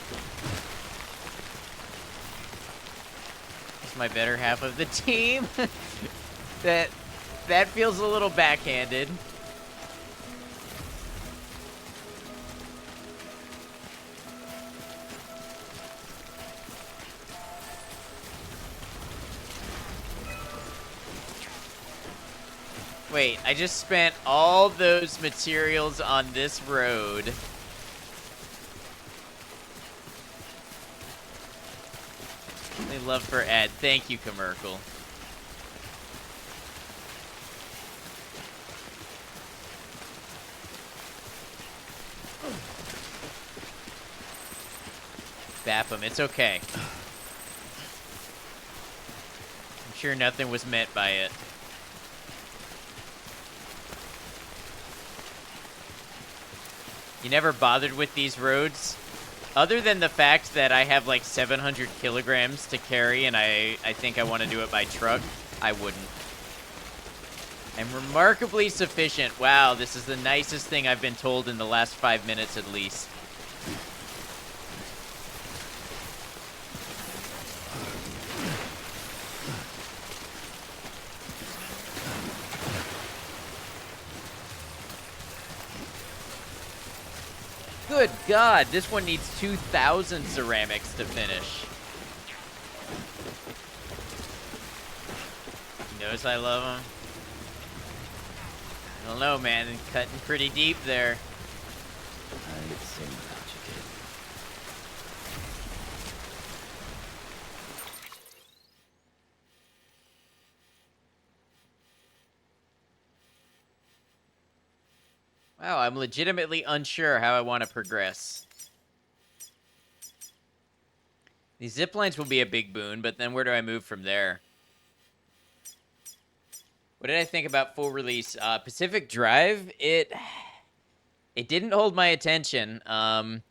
It's my better half of the team. That feels a little backhanded. Wait, I just spent all those materials on this road. Only love for Ed. Thank you, Commercial. Bap him. It's okay. I'm sure nothing was meant by it. You never bothered with these roads? Other than the fact that I have like 700 kilograms to carry and I think I want to do it by truck, I wouldn't. I'm remarkably sufficient. Wow, this is the nicest thing I've been told in the last 5 minutes at least. Good God, this one needs 2,000 ceramics to finish. He knows I love him. I don't know, man. Cutting pretty deep there. I need to sing without you, kid. Wow, I'm legitimately unsure how I want to progress. These zip lines will be a big boon, but then where do I move from there? What did I think about full release? Pacific Drive, it didn't hold my attention. I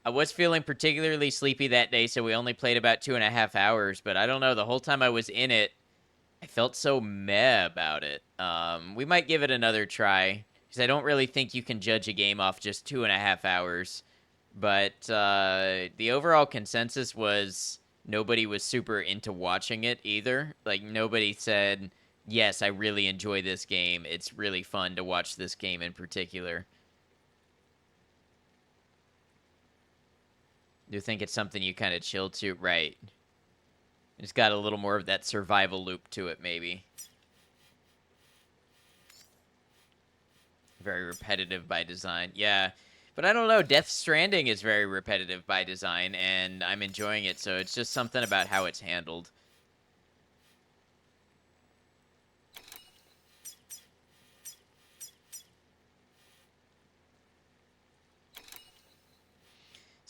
was feeling particularly sleepy that day, so we only played about 2.5 hours, but I don't know, the whole time I was in it, I felt so meh about it. We might give it another try, because I don't really think you can judge a game off just 2.5 hours. But the overall consensus was nobody was super into watching it either. Like, nobody said, yes, I really enjoy this game. It's really fun to watch this game in particular. Do you think it's something you kind of chill to? Right. It's got a little more of that survival loop to it, maybe. Very repetitive by design. Yeah. But I don't know. Death Stranding is very repetitive by design, and I'm enjoying it, so it's just something about how it's handled.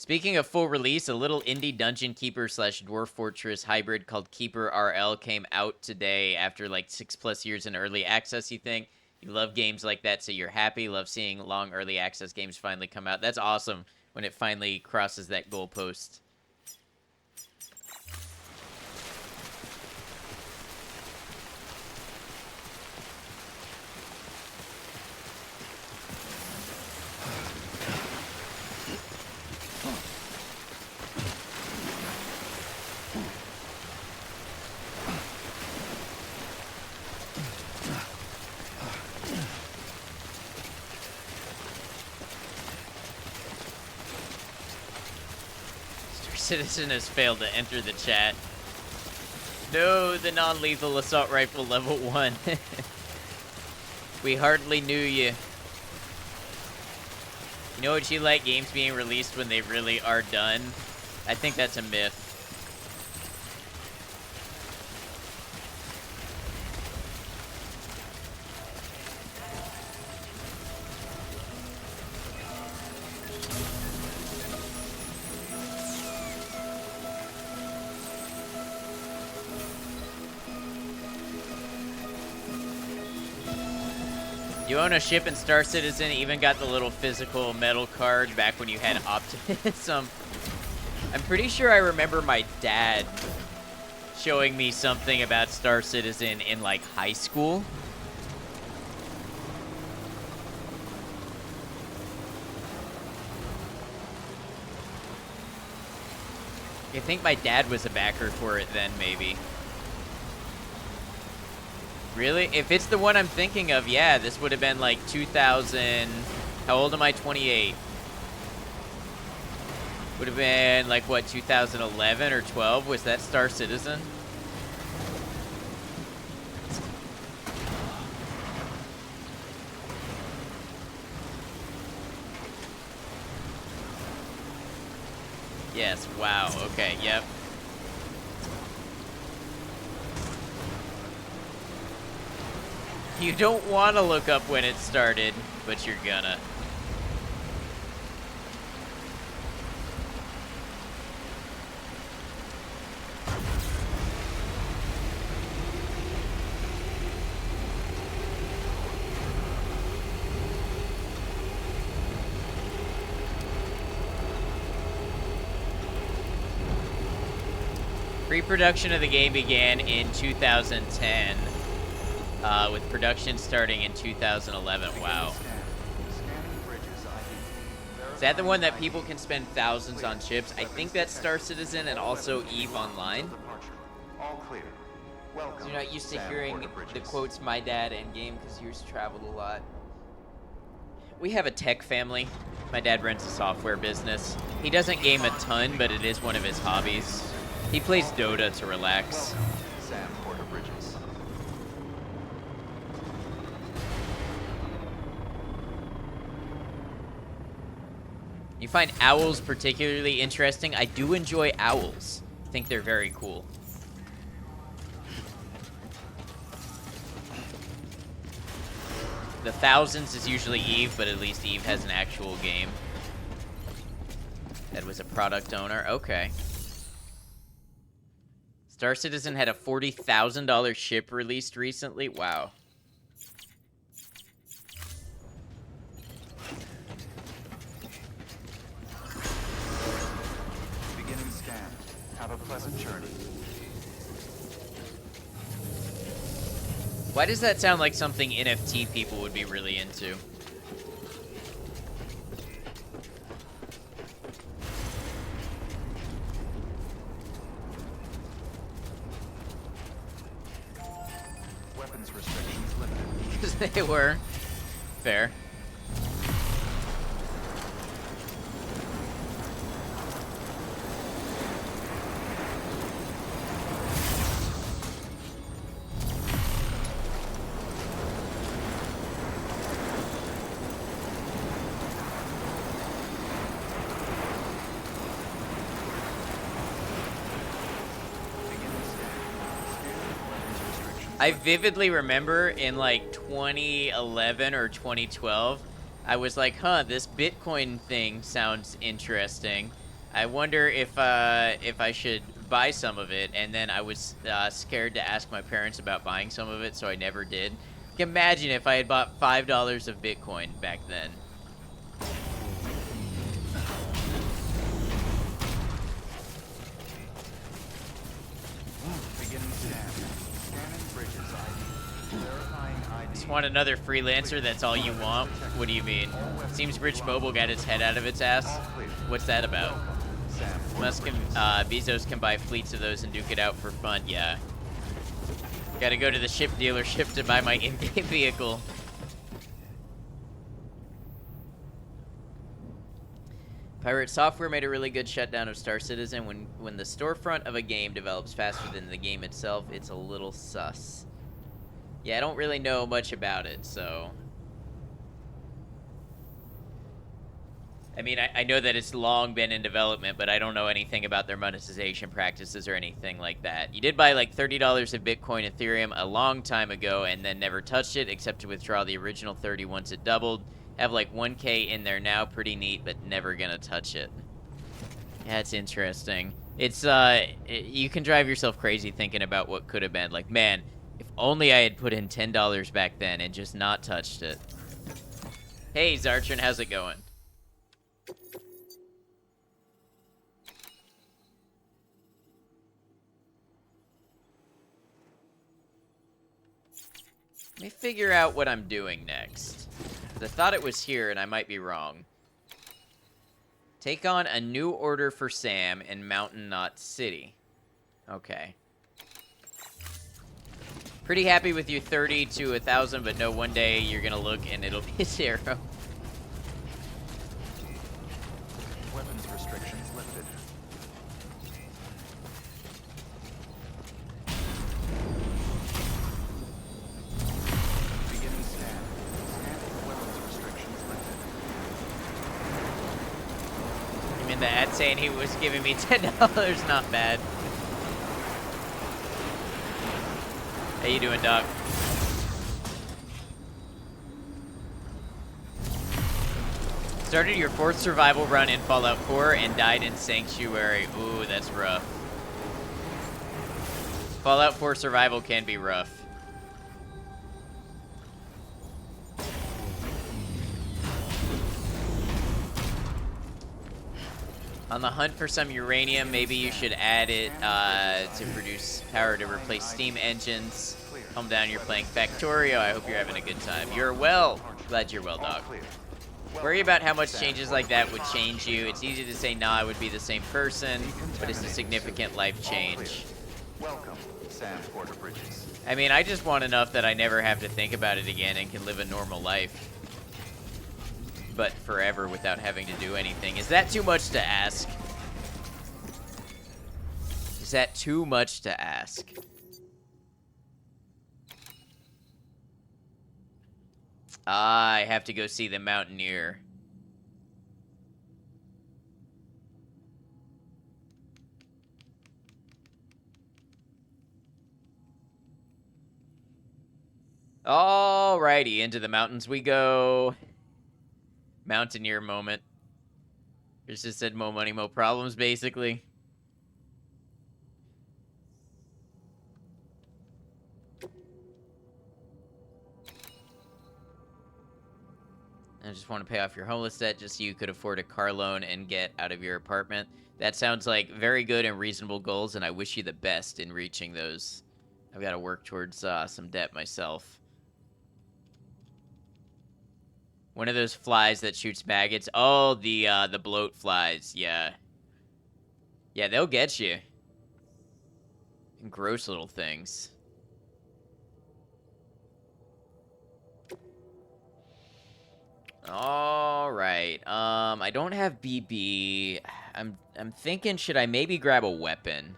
Speaking of full release, a little indie dungeon keeper slash dwarf fortress hybrid called Keeper RL came out today after like 6+ years in early access. You think you love games like that, so you're happy. Love seeing long early access games finally come out. That's awesome when it finally crosses that goalpost. Citizen has failed to enter the chat. No, the non-lethal assault rifle level 1. We hardly knew you. You know what you like games being released when they really are done? I think that's a myth. You own a ship in Star Citizen, even got the little physical metal card back when you had optimism. I'm pretty sure I remember my dad showing me something about Star Citizen in like high school. I think my dad was a backer for it then, maybe. Really? If it's the one I'm thinking of, yeah, this would have been like 2000. How old am I? 28. Would have been like, what, 2011 or 12? Was that Star Citizen? Yes, wow. Okay, yep. You don't want to look up when it started, but you're gonna. Pre-production of the game began in 2010. With production starting in 2011. Wow. Is that the one that people can spend thousands on chips? I think that's Star Citizen and also EVE Online. All clear. Welcome. You're not used to hearing the quotes "my dad" and game because yours traveled a lot. We have a tech family. My dad runs a software business. He doesn't game a ton, but it is one of his hobbies. He plays Dota to relax. Sam Porter Bridges. You find owls particularly interesting? I do enjoy owls. I think they're very cool. The thousands is usually EVE, but at least EVE has an actual game. That was a product owner. Okay. Star Citizen had a $40,000 ship released recently. Wow. Beginning scan. Have a pleasant journey. Why does that sound like something NFT people would be really into? Weapons restrictions limited. Because they were. Fair. I vividly remember in like 2011 or 2012, I was like, huh, this Bitcoin thing sounds interesting. I wonder if I should buy some of it, and then I was scared to ask my parents about buying some of it, so I never did. Imagine if I had bought $5 of Bitcoin back then. Beginning scan. Scanning bridges ID. Verifying ID. Just want another freelancer, that's all you want? What do you mean? Seems Rich Mobile got its head out of its ass. What's that about? Bezos can buy fleets of those and duke it out for fun. Yeah. Gotta go to the ship dealership to buy my in-game vehicle. Pirate Software made a really good shutdown of Star Citizen. When the storefront of a game develops faster than the game itself, it's a little sus. Yeah, I don't really know much about it, so... I mean, I know that it's long been in development, but I don't know anything about their monetization practices or anything like that. You did buy like $30 of Bitcoin Ethereum a long time ago and then never touched it except to withdraw the original 30 once it doubled. Have like 1K in there now, pretty neat, but never gonna touch it. Yeah, it's interesting. It's, you can drive yourself crazy thinking about what could have been. Like, man, if only I had put in $10 back then and just not touched it. Hey, Zartron, how's it going? Let me figure out what I'm doing next. I thought it was here, and I might be wrong. Take on a new order for Sam in Mountain Knot City. Okay. Pretty happy with your 30 to 1,000, but no, one day you're gonna look and it'll be 0. Weapons restrictions lifted. Beginning scan. Scanning weapons restrictions lifted. I'm in the ad saying he was giving me $10. Not bad. How you doing, Doc? Started your 4th survival run in Fallout 4 and died in Sanctuary. Ooh, that's rough. Fallout 4 survival can be rough. On the hunt for some uranium, maybe you should add it to produce power to replace steam engines. Calm down, you're playing Factorio. I hope you're having a good time. You're well. Glad you're well, dog. Worry about how much changes like that would change you. It's easy to say, nah, I would be the same person, but it's a significant life change. Welcome, Sam Porter Bridges. I mean, I just want enough that I never have to think about it again and can live a normal life. But forever without having to do anything. Is that too much to ask? Is that too much to ask? I have to go see the Mountaineer. Alrighty, into the mountains we go. Mountaineer moment. It's just said mo money, mo problems, basically. I just want to pay off your homeless debt just so you could afford a car loan and get out of your apartment. That sounds like very good and reasonable goals, and I wish you the best in reaching those. I've got to work towards some debt myself. One of those flies that shoots maggots. Oh, the bloat flies. Yeah. Yeah, they'll get you. Gross little things. All right. I don't have BB. I'm thinking, should I maybe grab a weapon?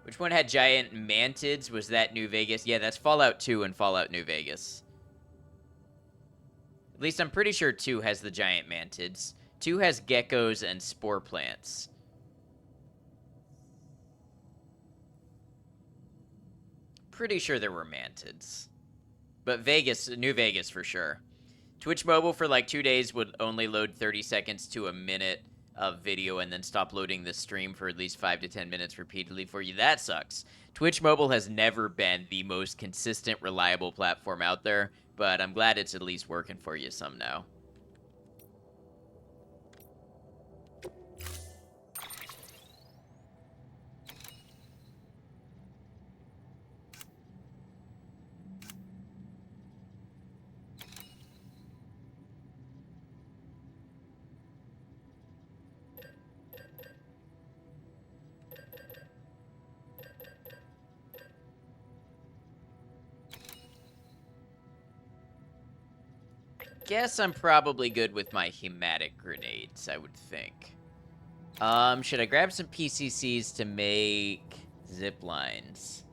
Which one had giant mantids? Was that New Vegas? Yeah, that's Fallout 2 and Fallout New Vegas. At least I'm pretty sure 2 has the giant mantids. 2 has geckos and spore plants. Pretty sure there were mantids. But Vegas, New Vegas for sure. Twitch Mobile for like 2 days would only load 30 seconds to a minute. of video and then stop loading the stream for at least 5 to 10 minutes repeatedly for you. That sucks. Twitch Mobile has never been the most consistent, reliable platform out there, but I'm glad it's at least working for you some now. Guess I'm probably good with my hematic grenades, I would think. Should I grab some PCCs to make zip lines?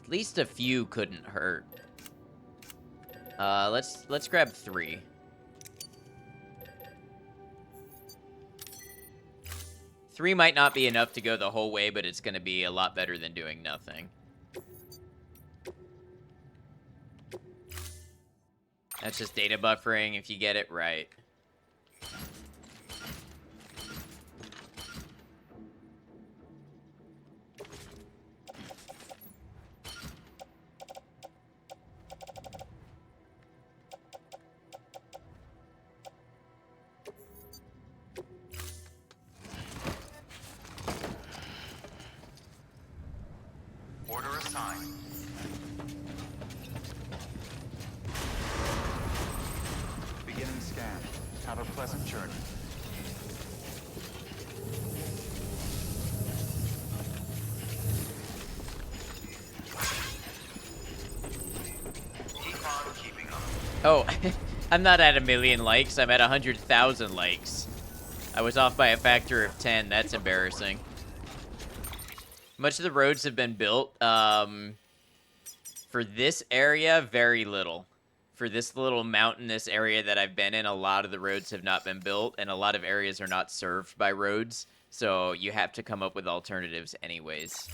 At least a few couldn't hurt. Let's grab 3. Three might not be enough to go the whole way, but it's going to be a lot better than doing nothing. That's just data buffering if you get it right. Order assigned. Beginning scan. Have a pleasant journey. Keep on keeping up. Oh, I'm not at 1 million likes. I'm at 100,000 likes. I was off by a factor of 10. That's embarrassing. Much of the roads have been built. For this area, very little. For this little mountainous area that I've been in, a lot of the roads have not been built, and a lot of areas are not served by roads, so you have to come up with alternatives anyways.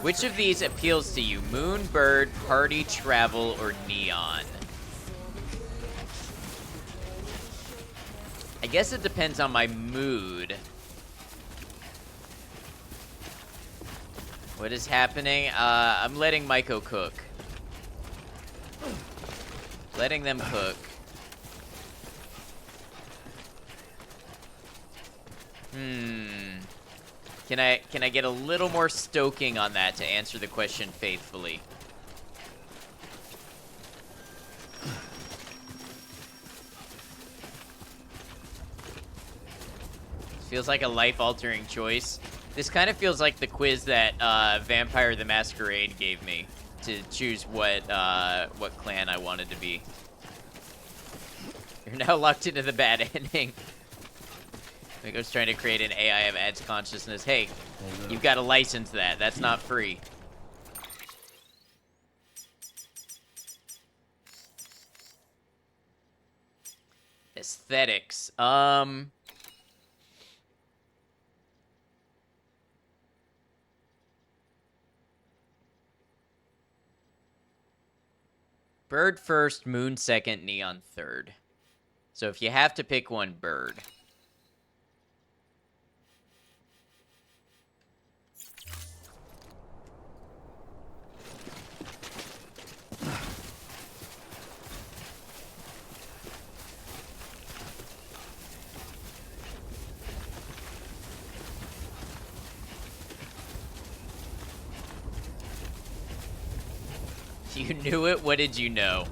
Which of these appeals to you? Moon, bird, party, travel, or neon? I guess it depends on my mood. What is happening? I'm letting Maiko cook. Letting them cook. Can I get a little more stoking on that to answer the question faithfully? Feels like a life-altering choice. This kind of feels like the quiz that Vampire the Masquerade gave me to choose what clan I wanted to be. You're now locked into the bad ending. Miko's trying to create an AI of ads consciousness. Hey, you've got to license that. That's not free. Aesthetics. Bird first, moon second, neon third. So if you have to pick one, bird. You knew it? What did you know?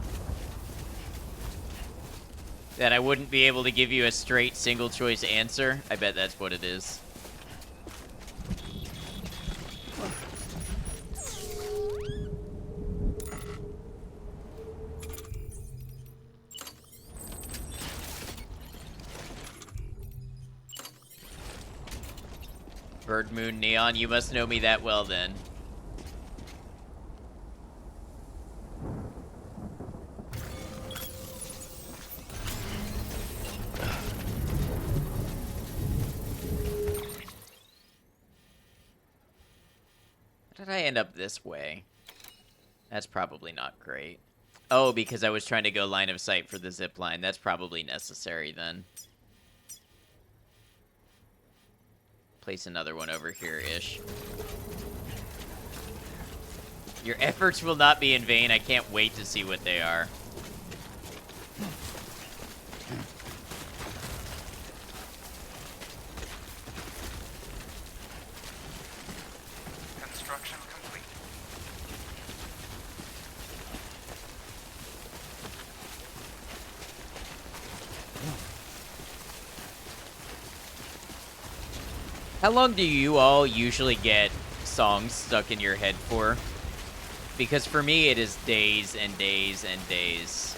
That I wouldn't be able to give you a straight single choice answer? I bet that's what it is. Bird, moon, neon, you must know me that well then. How'd I end up this way? That's probably not great. Oh, because I was trying to go line of sight for the zip line. That's probably necessary then. Place another one over here-ish. Your efforts will not be in vain. I can't wait to see what they are. Construction complete. How long do you all usually get songs stuck in your head for? Because for me, it is days and days and days.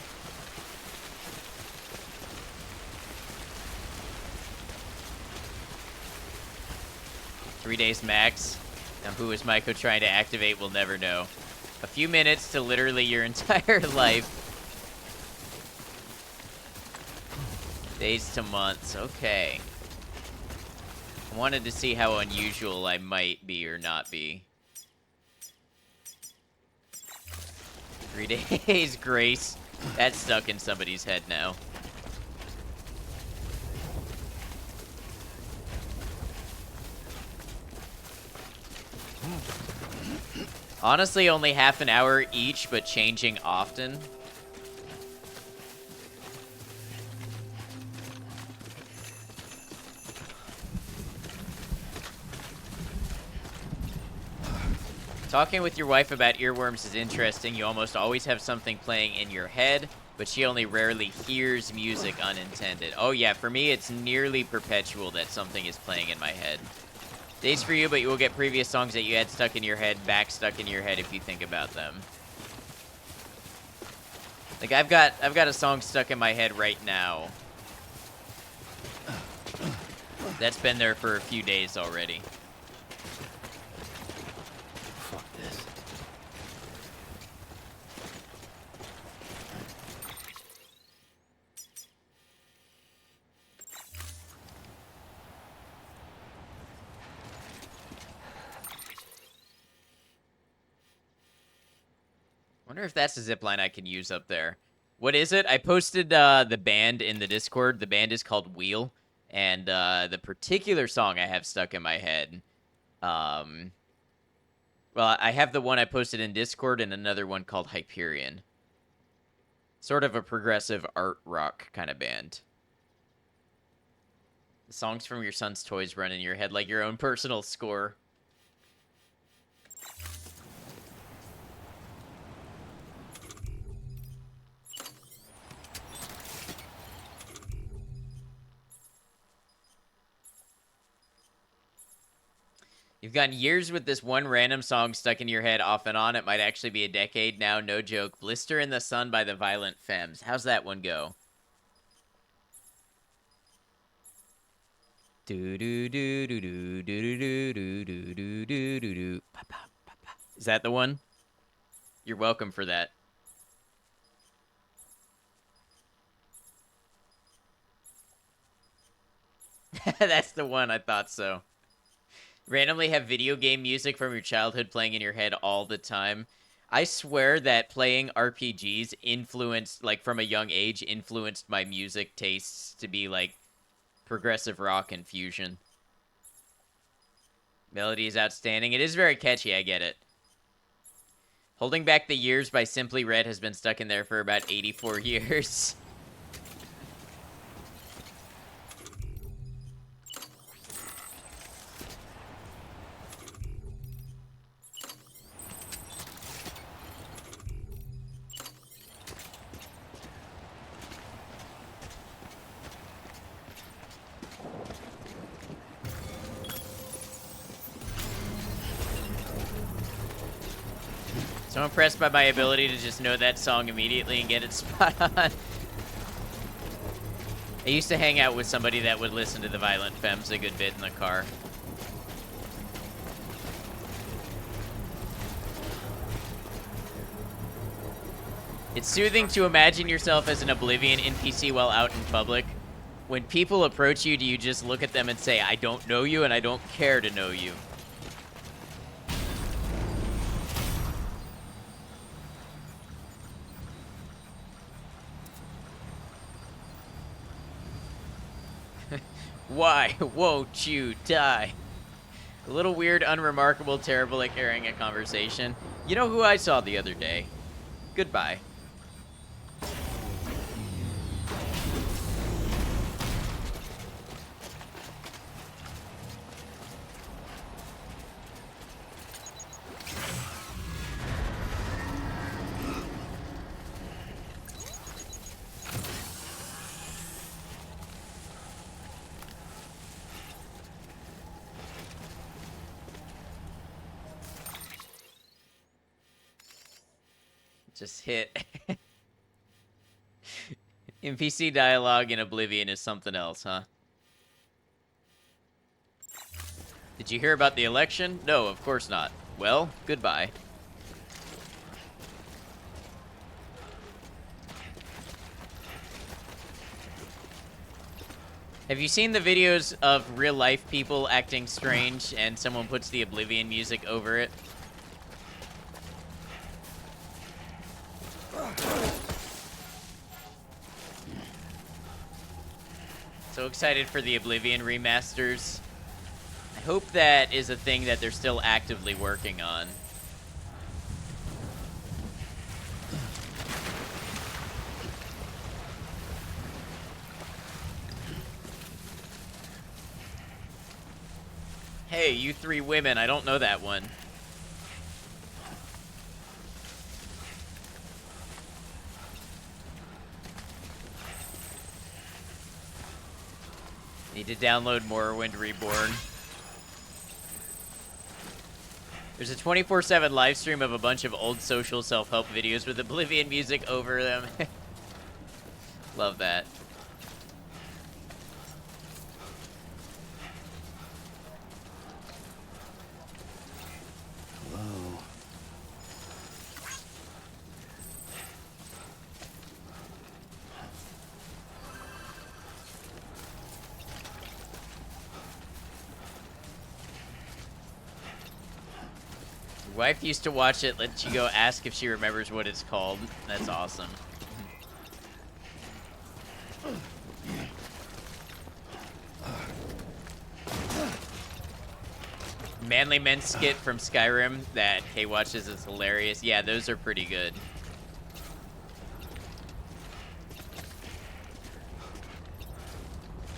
Three days max. Now, who is Maiko trying to activate? We'll never know. A few minutes to literally your entire life. Days to months. Okay. I wanted to see how unusual I might be or not be. 3 days, Grace. That's stuck in somebody's head now. Honestly, only half an hour each, but changing often. Talking with your wife about earworms is interesting. You almost always have something playing in your head, but she only rarely hears music unintended. Oh yeah, for me it's nearly perpetual that something is playing in my head. Days for you, but you will get previous songs that you had stuck in your head back stuck in your head if you think about them. Like I've got a song stuck in my head right now. That's been there for a few days already. Wonder if that's a zipline I can use up there. What is it? I posted the band in the Discord. The band is called Wheel. And the particular song I have stuck in my head. Well, I have the one I posted in Discord and another one called Hyperion. Sort of a progressive art rock kind of band. The songs from your son's toys run in your head like your own personal score. You've gone years with this one random song stuck in your head off and on. It might actually be a decade now, no joke. Blister in the Sun by the Violent Femmes. How's that one go? Do do do do do do do do do do do do do. Is that the one? You're welcome for that. That's the one, I thought so. Randomly have video game music from your childhood playing in your head all the time. I swear that playing RPGs influenced, like from a young age, influenced my music tastes to be like progressive rock and fusion. Melody is outstanding. It is very catchy, I get it. Holding Back the Years by Simply Red has been stuck in there for about 84 years. So impressed by my ability to just know that song immediately and get it spot on. I used to hang out with somebody that would listen to the Violent Femmes a good bit in the car. It's soothing to imagine yourself as an Oblivion NPC while out in public. When people approach you, do you just look at them and say, I don't know you and I don't care to know you? Why won't you die? A little weird, unremarkable, terrible at carrying a conversation. You know who I saw the other day? Goodbye. Just hit. NPC dialogue in Oblivion is something else, huh? Did you hear about the election? No, of course not. Well, goodbye. Have you seen the videos of real-life people acting strange and someone puts the Oblivion music over it? So excited for the Oblivion remasters. I hope that is a thing that they're still actively working on. Hey, you three women, I don't know that one. Need to download Morrowind Reborn. There's a 24/7 live stream of a bunch of old social self-help videos with Oblivion music over them. Love that. Hello. Your wife used to watch it, let you go ask if she remembers what it's called. That's awesome. Manly Men skit from Skyrim that Kay watches is hilarious. Yeah, those are pretty good.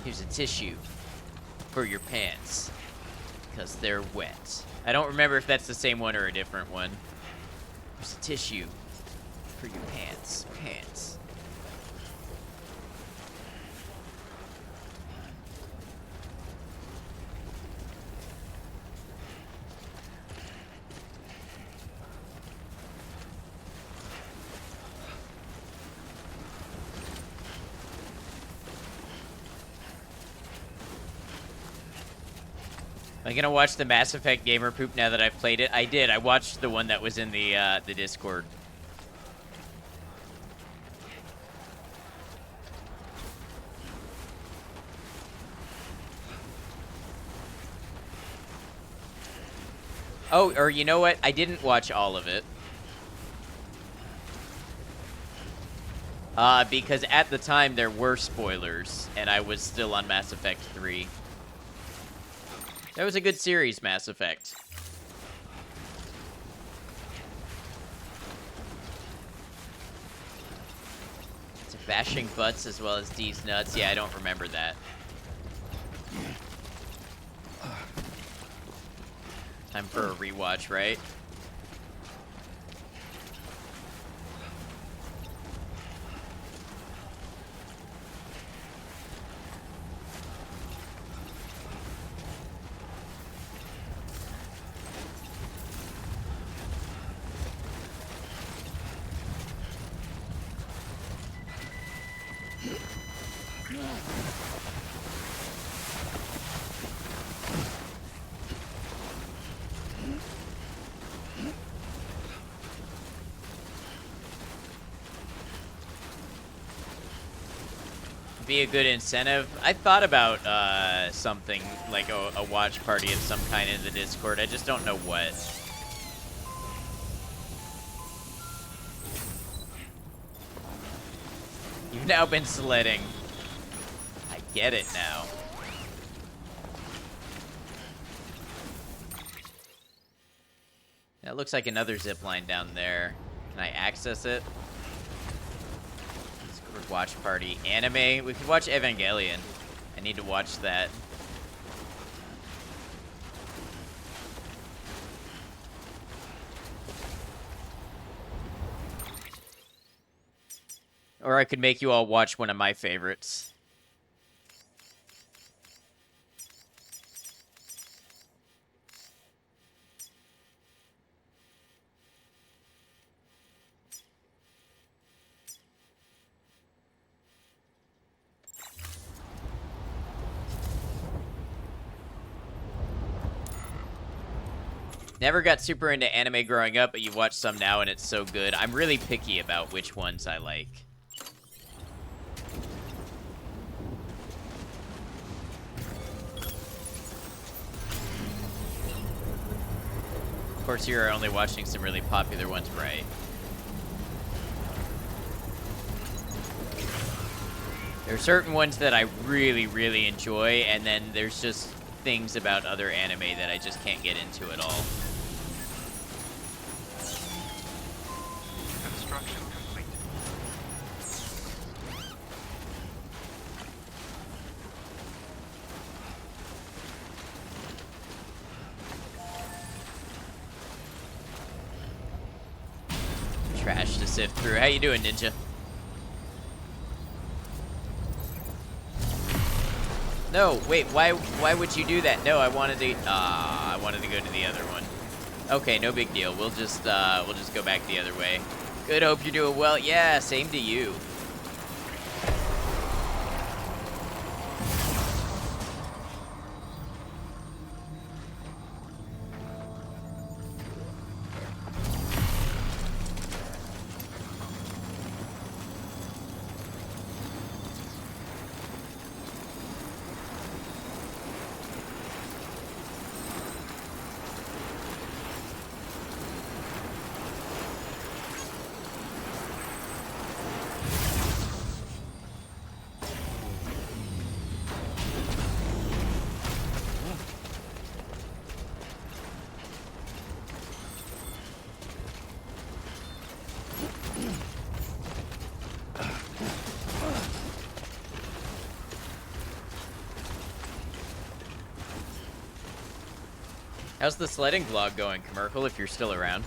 Here's a tissue for your pants, because they're wet. I don't remember if that's the same one or a different one. Here's a tissue for your pants. Pants. Am I gonna watch the Mass Effect Gamer Poop now that I've played it? I did. I watched the one that was in the Discord. Oh, or you know what? I didn't watch all of it. Because at the time there were spoilers, and I was still on Mass Effect 3. That was a good series, Mass Effect. It's bashing butts as well as D's nuts. Yeah, I don't remember that. Time for a rewatch, right? Be a good incentive. I thought about something like a watch party of some kind in the Discord. I just don't know what. You've now been sledding. I get it now. That looks like another zip line down there. Can I access it? Discord watch party. Anime? We could watch Evangelion. I need to watch that. Or I could make you all watch one of my favorites. Never got super into anime growing up, but you watch some now and it's so good. I'm really picky about which ones I like. Of course, you're only watching some really popular ones, right? There are certain ones that I really, really enjoy, and then there's just things about other anime that I just can't get into at all. Construction complete. Trash to sift through. How you doing, Ninja? No, wait, why would you do that? No, I wanted to go to the other one. Okay, no big deal. We'll just go back the other way. Good, hope you're doing well. Yeah, same to you. How's the sledding vlog going, Commercial, if you're still around?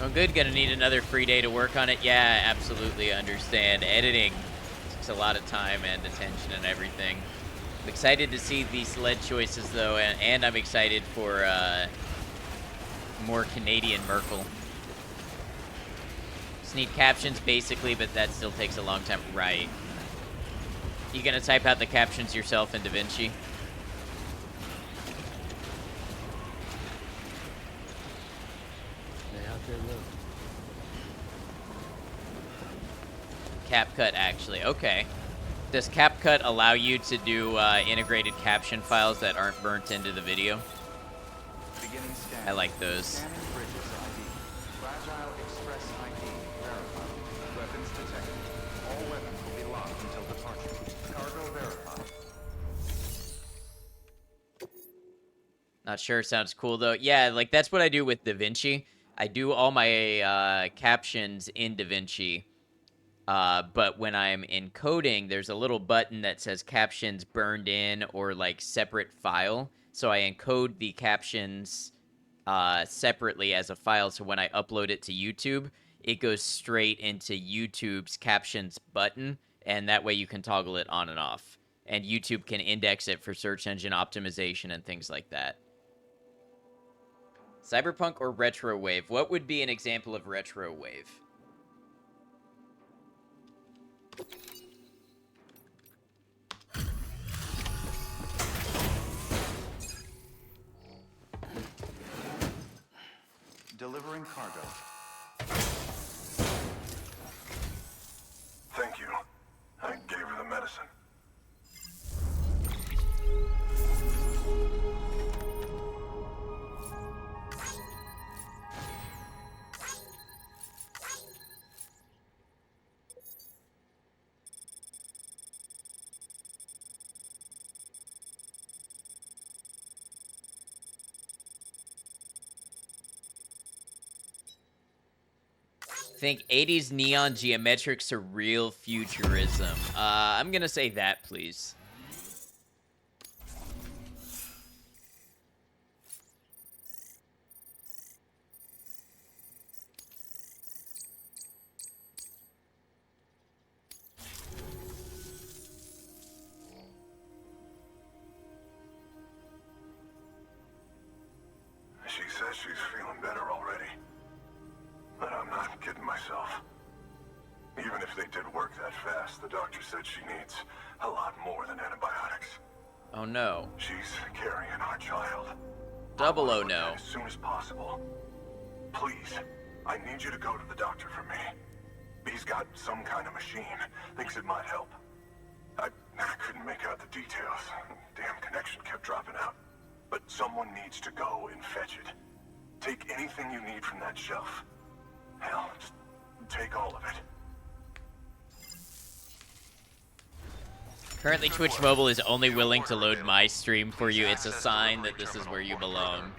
Oh, good. Gonna need another free day to work on it. Yeah, absolutely understand. Editing takes a lot of time and attention and everything. I'm excited to see these lead choices, though, and I'm excited for more Canadian Merkel. Just need captions, basically, but that still takes a long time. Right. You gonna type out the captions yourself in DaVinci? CapCut, actually. Okay. Does CapCut allow you to do integrated caption files that aren't burnt into the video? Beginning scan. I like those. Scanning bridges ID. Fragile Express ID verified. Weapons detected. All weapons will be locked until departure. Cargo verified. Not sure. Sounds cool, though. Yeah, like, that's what I do with DaVinci. I do all my captions in DaVinci. But when I'm encoding, there's a little button that says captions burned in or like separate file. So I encode the captions separately as a file. So when I upload it to YouTube, it goes straight into YouTube's captions button. And that way you can toggle it on and off. And YouTube can index it for search engine optimization and things like that. Cyberpunk or retro wave? What would be an example of retro wave? Delivering cargo. Thank you. I gave her the medicine. Think 80s neon geometric surreal futurism. I'm gonna say that, please. She says she's feeling better already. But I'm not kidding myself. Even if they did work that fast, the doctor said she needs a lot more than antibiotics. Oh no. She's carrying our child. Double oh no. As soon as possible. Please, I need you to go to the doctor for me. He's got some kind of machine. Thinks it might help. I couldn't make out the details. Damn connection kept dropping out. But someone needs to go and fetch it. Take anything you need from that shelf. Hell, just take all of it. Currently, Twitch Mobile is only willing to load my stream for you. It's a sign that this is where you belong.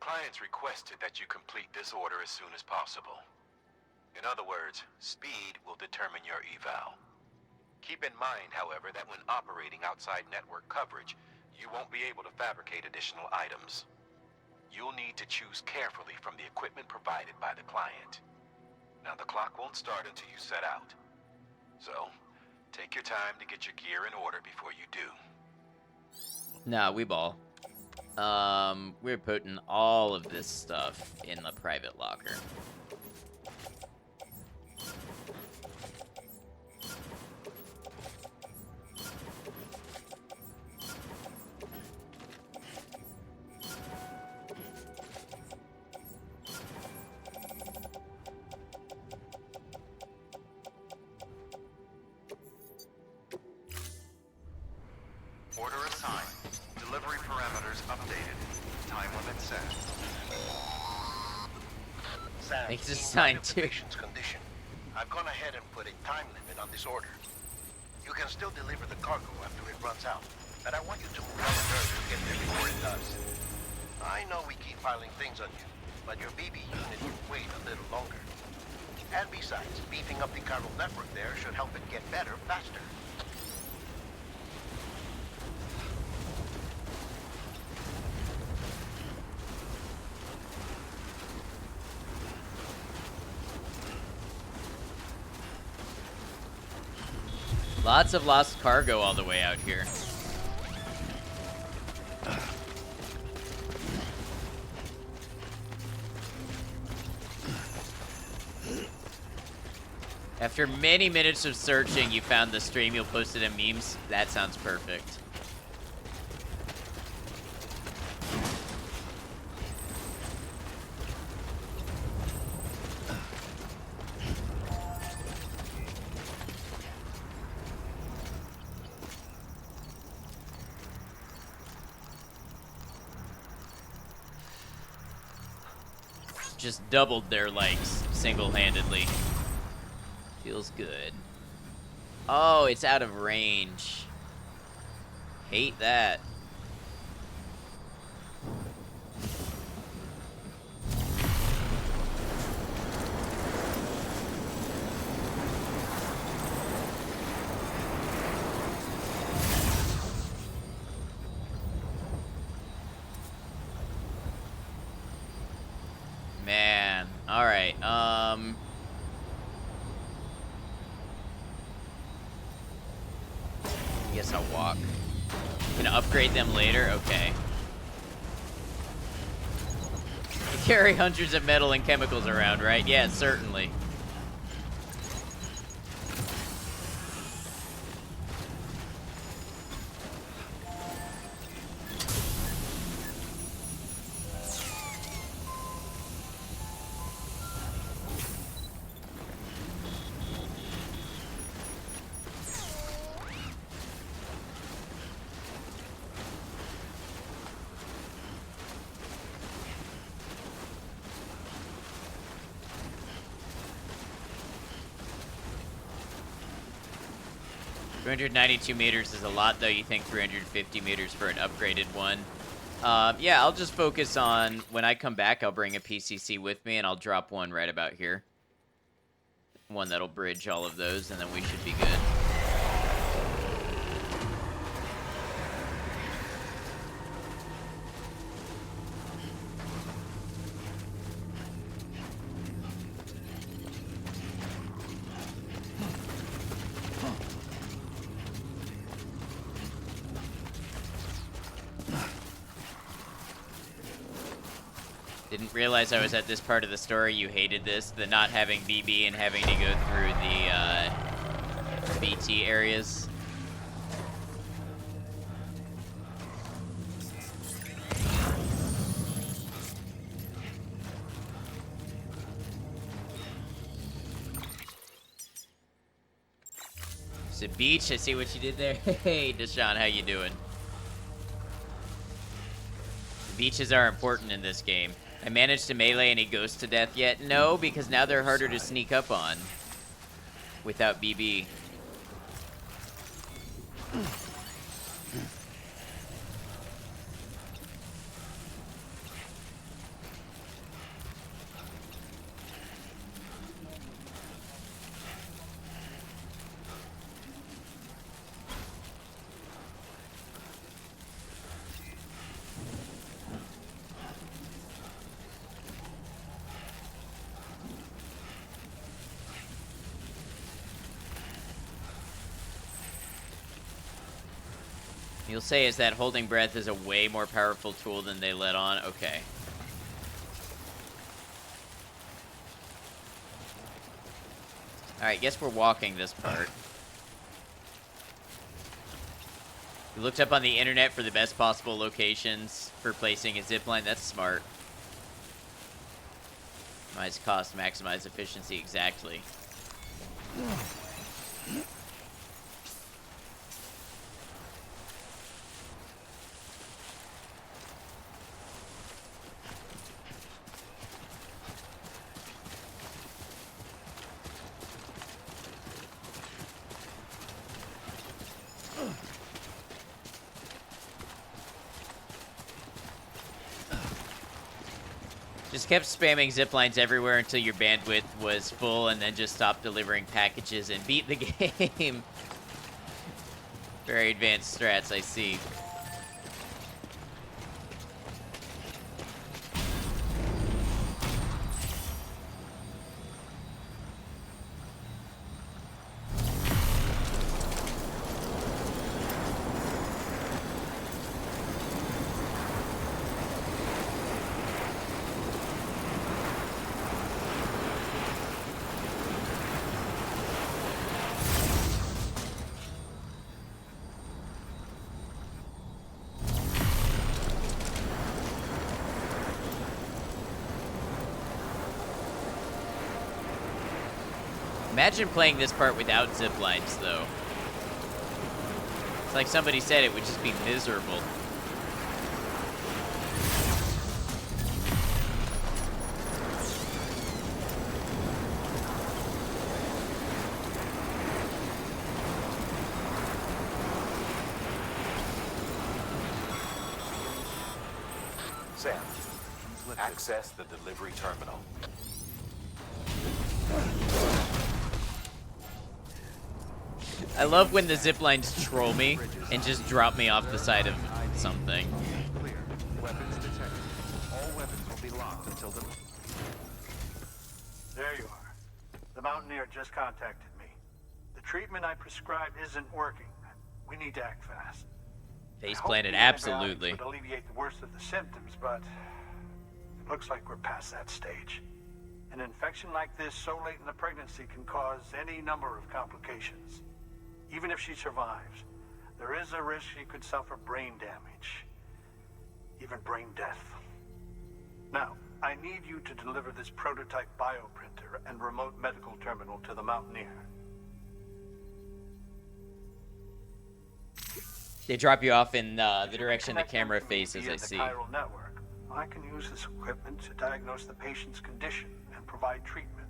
Clients requested that you complete this order as soon as possible. In other words, speed will determine your eval. Keep in mind, however, that when operating outside network coverage, you won't be able to fabricate additional items. You'll need to choose carefully from the equipment provided by the client. Now, the clock won't start until you set out. So, take your time to get your gear in order before you do. Nah, we ball. We're putting all of this stuff in the private locker. Order assigned. Delivery parameters updated. Time limit set. Sam, Thanks to in sign light of the too. patient's condition, I've gone ahead and put a time limit on this order. You can still deliver the cargo after it runs out, but I want you to move on early to get there before it does. I know we keep piling things on you, but your BB unit can wait a little longer. And besides, beefing up the chiral network there should help it get better faster. Lots of lost cargo all the way out here. After many minutes of searching, you found the stream. You'll post it in memes. That sounds perfect. Just doubled their likes single-handedly. Feels good. Oh, it's out of range. Hate that. Man, all right. I guess I'll walk. Can upgrade them later? Okay. You carry hundreds of metal and chemicals around, right? Yeah, certainly. 292 meters is a lot, though. You think 350 meters for an upgraded one. Yeah, I'll just focus on, when I come back, I'll bring a PCC with me, and I'll drop one right about here. One that'll bridge all of those, and then we should be good. Didn't realize I was at this part of the story. You hated this, the not having BB and having to go through the BT areas. So Beach, I see what you did there. Hey, Deshaun, how you doing? Beaches are important in this game. I managed to melee any ghosts to death yet? No, because now they're harder to sneak up on without BB. You'll say is that holding breath is a way more powerful tool than they let on? Okay. Alright, guess we're walking this part. We looked up on the internet for the best possible locations for placing a zipline. That's smart. Minimize cost, maximize efficiency, exactly. Just kept spamming ziplines everywhere until your bandwidth was full, and then just stopped delivering packages and beat the game. Very advanced strats, I see. Imagine playing this part without ziplines, though. It's like somebody said, it would just be miserable. Sam, access the delivery terminal. I love when the ziplines troll me and just drop me off the side of something. Clear. Weapons detected. All weapons will be locked until the... There you are. The Mountaineer just contacted me. The treatment I prescribed isn't working. We need to act fast. Face planted, absolutely. Would alleviate the worst of the symptoms, but it looks like we're past that stage. An infection like this so late in the pregnancy can cause any number of complications. Even if she survives, there is a risk she could suffer brain damage, even brain death. Now, I need you to deliver this prototype bioprinter and remote medical terminal to the Mountaineer. They drop you off in the direction the camera faces, I see. The chiral network. I can use this equipment to diagnose the patient's condition and provide treatment.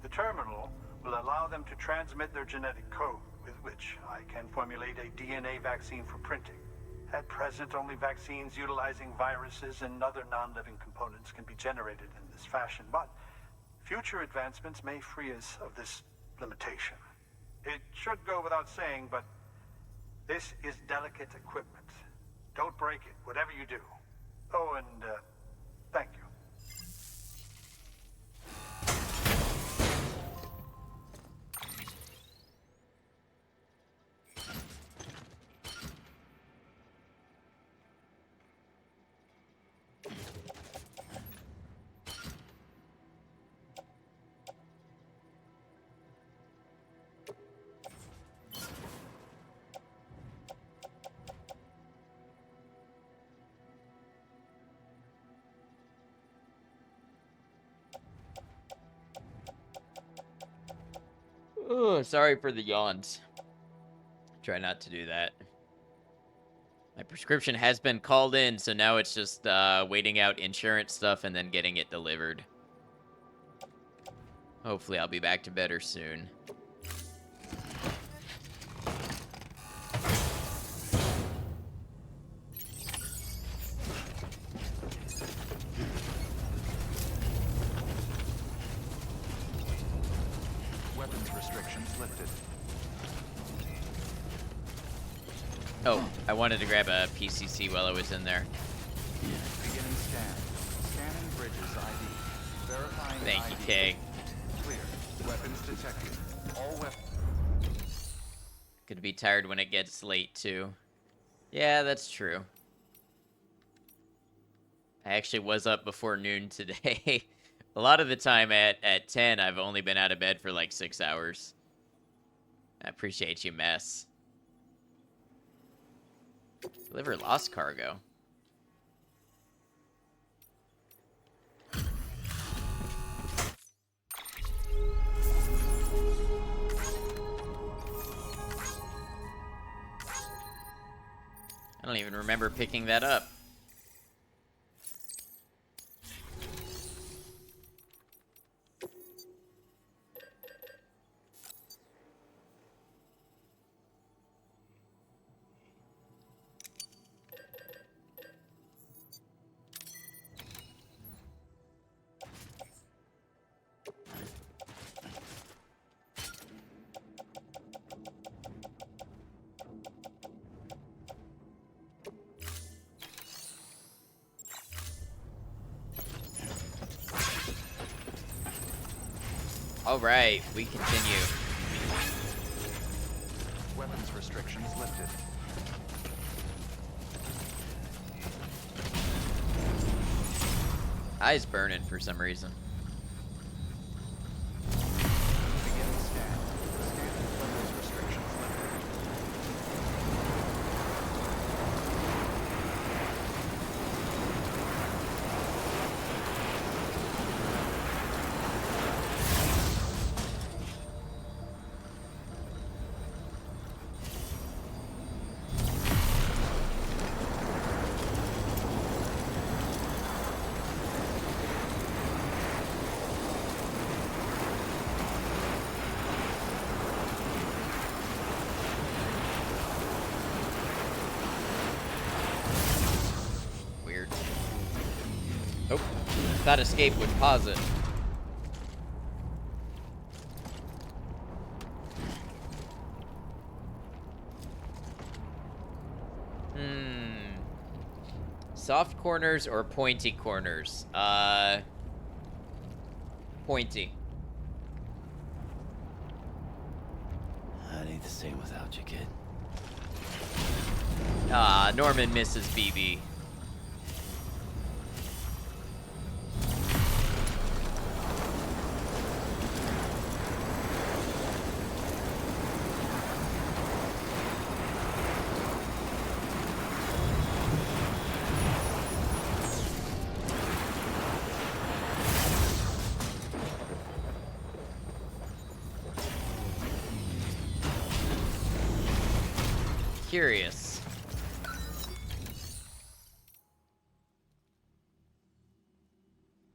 The terminal will allow them to transmit their genetic code, with which I can formulate a DNA vaccine for printing. At present, only vaccines utilizing viruses and other non-living components can be generated in this fashion, but future advancements may free us of this limitation. It should go without saying, but this is delicate equipment. Don't break it, whatever you do. Oh, and thank you. Oh, sorry for the yawns. Try not to do that. My prescription has been called in, so now it's just waiting out insurance stuff and then getting it delivered. Hopefully I'll be back to better soon. Weapons restrictions lifted. Oh, I wanted to grab a PCC while I was in there. Beginning scan. Scanning bridges ID. Verifying Thank ID. you, Kay. Clear. Weapons detected. All weapons. Could be tired when it gets late, too. Yeah, that's true. I actually was up before noon today. A lot of the time at 10, I've only been out of bed for like 6 hours. I appreciate you, Mess. Deliver lost cargo. I don't even remember picking that up. Alright, we continue. Weapons restrictions lifted. Eyes burning for some reason. Beginning scan. Scanning weapons restrictions lifted. Weird. Oh, thought escape would pause it. Soft corners or pointy corners? Pointy. I need the same without you, kid. Ah, Norman misses BB. Curious.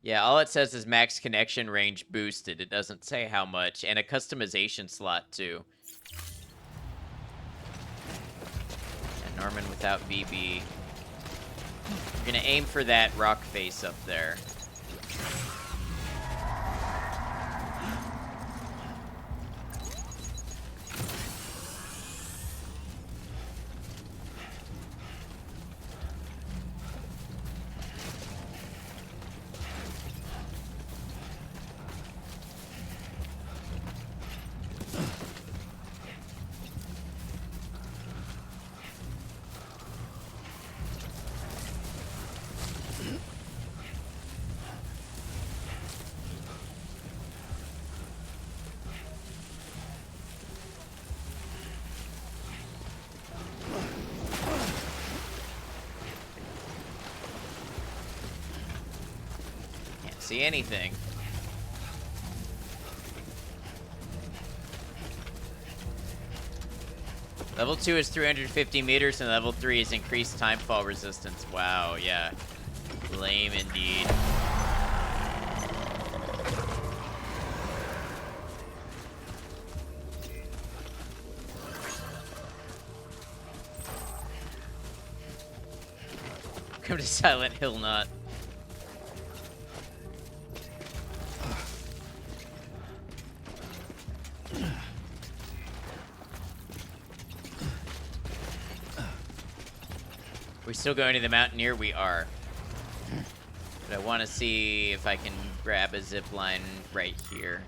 Yeah, all it says is max connection range boosted. It doesn't say how much, and a customization slot too. Norman without BB. We're gonna aim for that rock face up there. See anything. Level 2 is 350 meters and level 3 is increased time fall resistance. Wow, yeah. Lame indeed. Come to Silent Hill not. We're still going to the Mountaineer? We are. But I want to see if I can grab a zip line right here.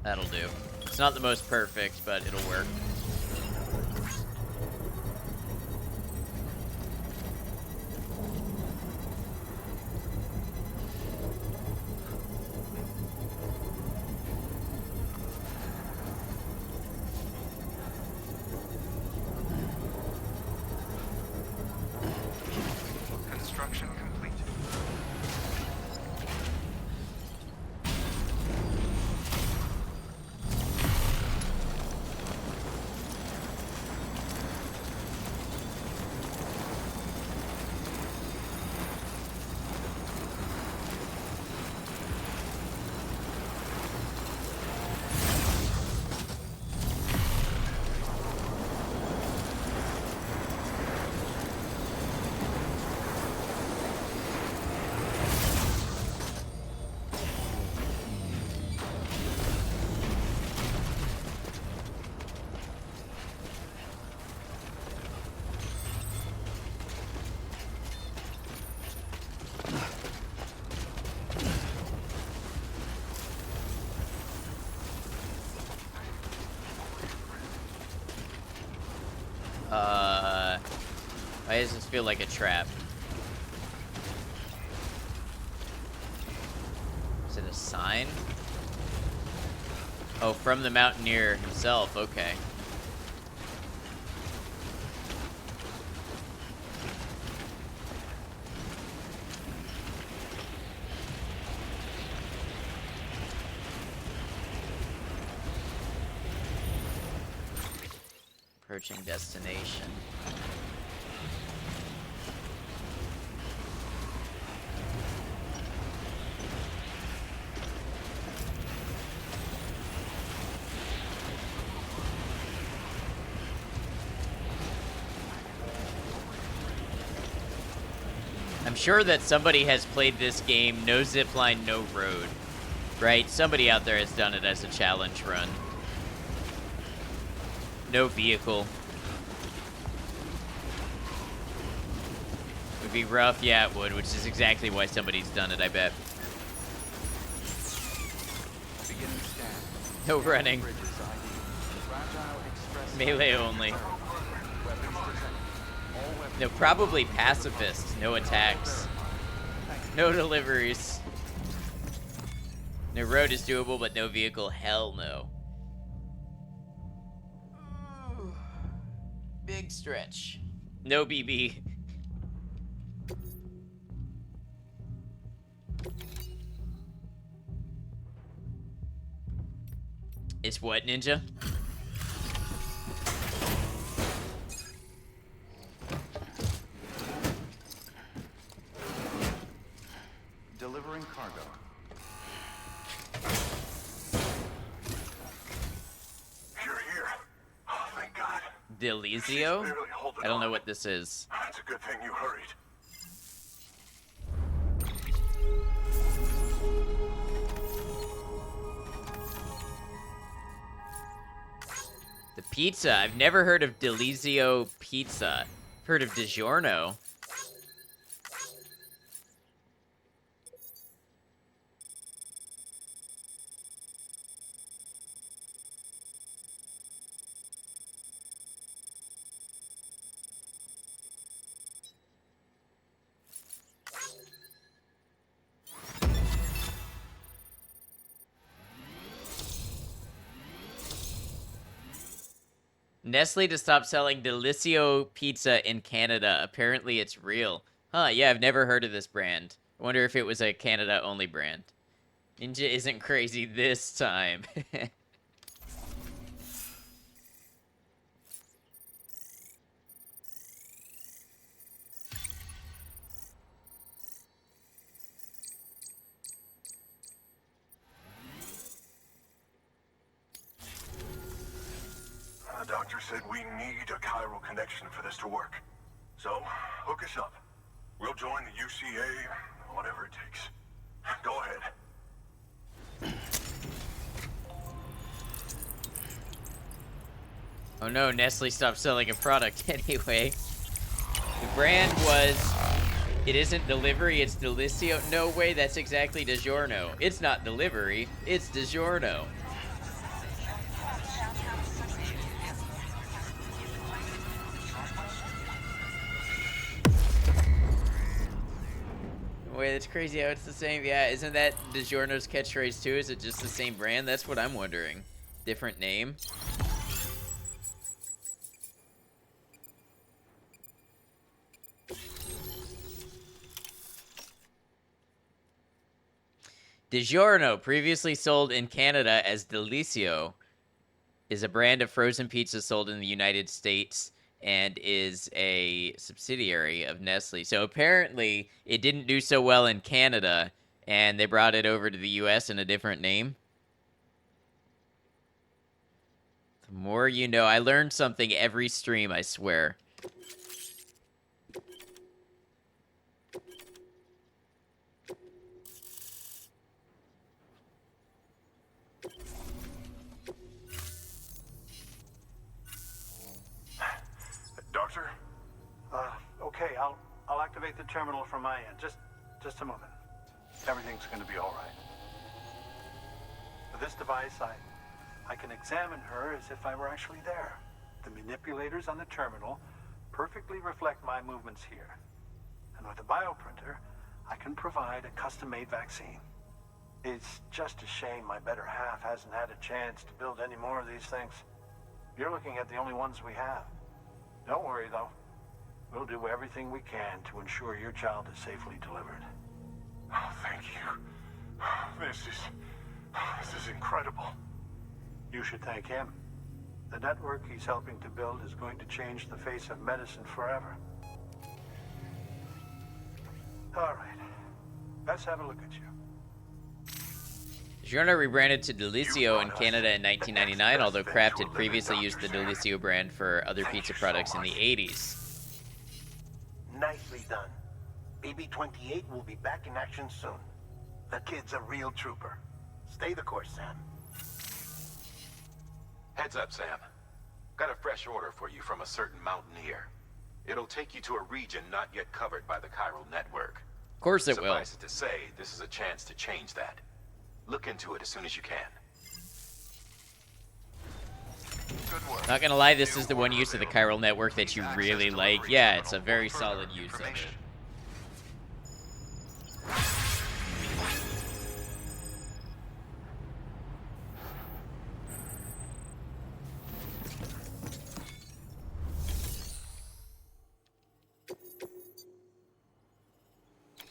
That'll do. It's not the most perfect, but it'll work. Construction complete. Why does this feel like a trap? Is it a sign? Oh, from the Mountaineer himself, okay. Approaching destination. I'm sure that somebody has played this game, no zipline, no road, right? Somebody out there has done it as a challenge run. No vehicle. Would be rough, yeah it would, which is exactly why somebody's done it, I bet. No running. Melee only. No, probably pacifist. No attacks. No deliveries. No road is doable, but no vehicle. Hell no. Big stretch. No BB. It's what, Ninja? Delizio? Barely holding I don't know on. what this is. It's a good thing you hurried. The pizza. I've never heard of Delizio pizza. Heard of DiGiorno. Nestle to stop selling Delizio pizza in Canada. Apparently it's real. Huh, yeah, I've never heard of this brand. I wonder if it was a Canada-only brand. Ninja isn't crazy this time. The doctor said we need a chiral connection for this to work. So, hook us up. We'll join the UCA, whatever it takes. Go ahead. Oh no, Nestle stopped selling a product anyway. The brand was... It isn't delivery, it's Delizio. No way, that's exactly DiGiorno. It's not delivery, it's DiGiorno. Wait, that's crazy how it's the same. Yeah, isn't that DiGiorno's catchphrase too? Is it just the same brand? That's what I'm wondering. Different name? DiGiorno, previously sold in Canada as Delizio, is a brand of frozen pizza sold in the United States and is a subsidiary of Nestle. So apparently it didn't do so well in Canada and they brought it over to the US in a different name. The more you know. I learned something every stream, I swear. Doctor? Okay, I'll activate the terminal from my end. Just a moment. Everything's gonna be all right. With this device, I can examine her as if I were actually there. The manipulators on the terminal perfectly reflect my movements here. And with the bioprinter, I can provide a custom-made vaccine. It's just a shame my better half hasn't had a chance to build any more of these things. You're looking at the only ones we have. Don't worry, though. We'll do everything we can to ensure your child is safely delivered. Oh, thank you. This is incredible. You should thank him. The network he's helping to build is going to change the face of medicine forever. All right. Let's have a look at you. DiGiorno rebranded to Delizio in Canada in 1999, although Kraft had previously used the Delizio brand for other pizza products in the 80s. Nicely done. BB-28 will be back in action soon. The kid's a real trooper. Stay the course, Sam. Heads up, Sam. Got a fresh order for you from a certain mountaineer. It'll take you to a region not yet covered by the chiral network. Of course it will. Suffice it to say, this is a chance to change that. Look into it as soon as you can. Not gonna lie, this is the one use of the chiral network that you really like. Yeah, it's a very solid use of it.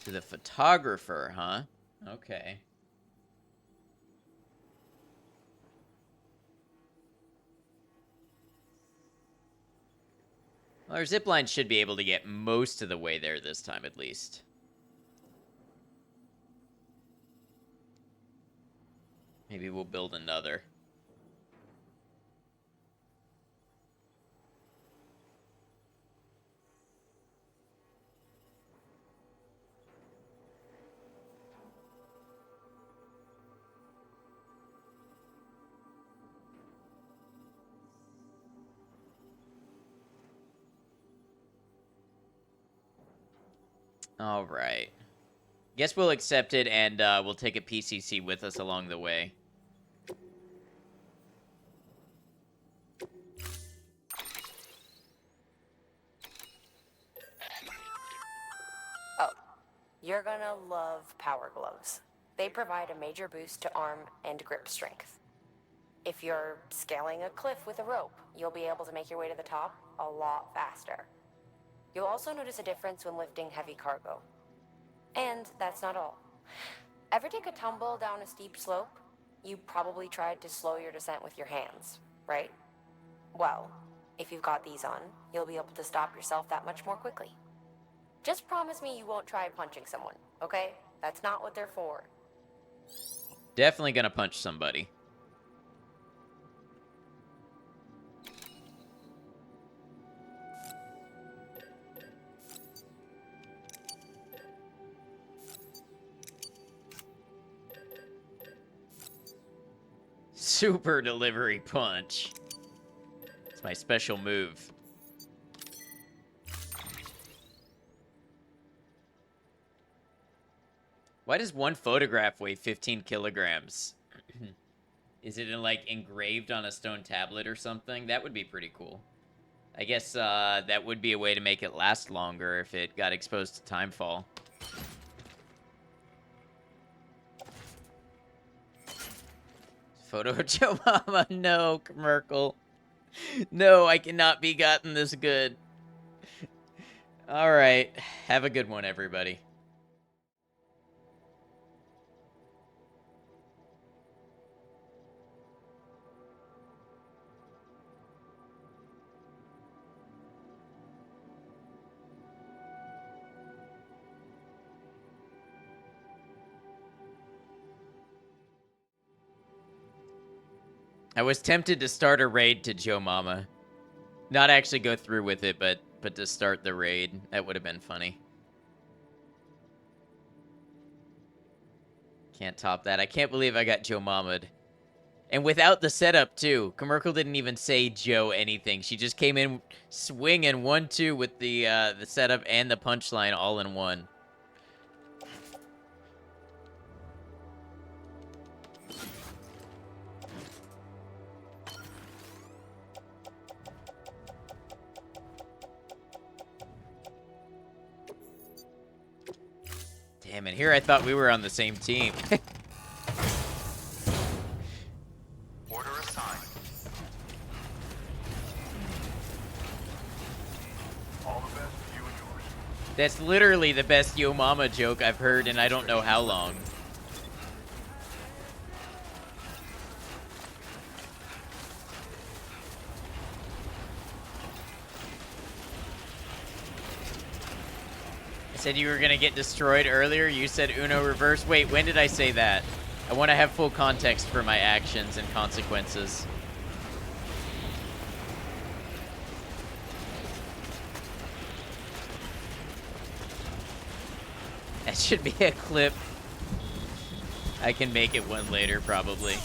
To the photographer, huh? Okay. Well, our zipline should be able to get most of the way there this time, at least. Maybe we'll build another. All right. Guess we'll accept it, and we'll take a PCC with us along the way. Oh, you're gonna love power gloves. They provide a major boost to arm and grip strength. If you're scaling a cliff with a rope, you'll be able to make your way to the top a lot faster. You'll also notice a difference when lifting heavy cargo. And that's not all. Ever take a tumble down a steep slope? You probably tried to slow your descent with your hands, right? Well, if you've got these on, you'll be able to stop yourself that much more quickly. Just promise me you won't try punching someone, okay? That's not what they're for. Definitely gonna punch somebody. Super delivery punch. It's my special move. Why does one photograph weigh 15 kilograms? Is it like engraved on a stone tablet or something? That would be pretty cool. I guess that would be a way to make it last longer if it got exposed to timefall. Photo of Joe Mama. No, Merkel. No, I cannot be gotten this good. All right. Have a good one, everybody. I was tempted to start a raid to Joe Mama. Not actually go through with it, but to start the raid. That would have been funny. Can't top that. I can't believe I got Joe Mama'd. And without the setup, too. Commercial didn't even say Joe anything. She just came in swinging 1-2 with the setup and the punchline all in one. Damn it, here I thought we were on the same team. Order assigned. All the best to you and yours. That's literally the best Yo Mama joke I've heard in I don't know how long. I said you were gonna get destroyed earlier. You said Uno reverse. Wait, when did I say that? I want to have full context for my actions and consequences. That should be a clip. I can make it one later, probably.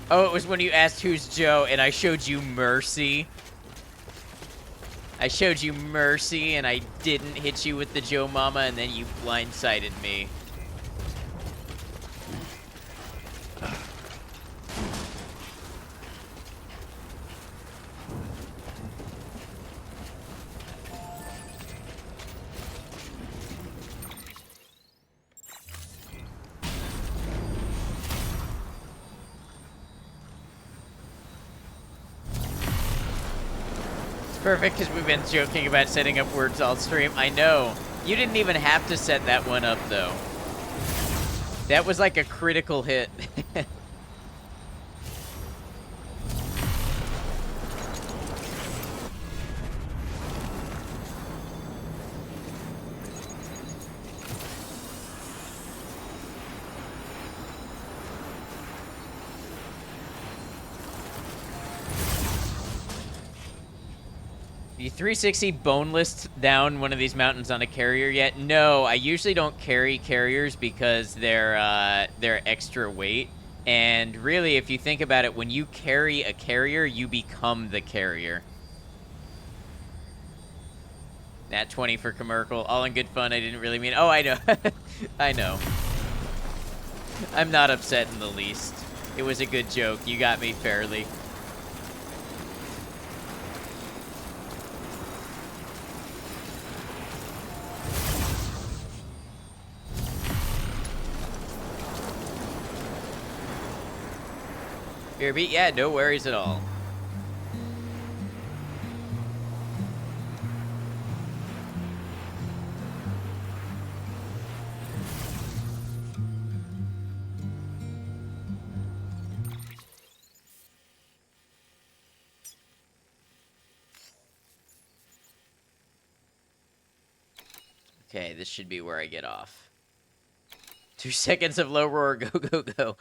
Oh, it was when you asked who's Joe, and I showed you Mercy. I showed you Mercy, and I didn't hit you with the Joe Mama, and then you blindsided me. Perfect, because we've been joking about setting up words all stream. I know. You didn't even have to set that one up, though. That was like a critical hit. You 360 boneless down one of these mountains on a carrier yet? No, I usually don't carry carriers because they're extra weight, And really, if you think about it, when you carry a carrier, you become the carrier. Nat 20 for commercial. All in good fun. I didn't really mean... Oh, I know. I know. I'm not upset in the least. It was a good joke. You got me fairly. Here, beat? Yeah, no worries at all. Okay, this should be where I get off. 2 seconds of low roar. Go, go, go.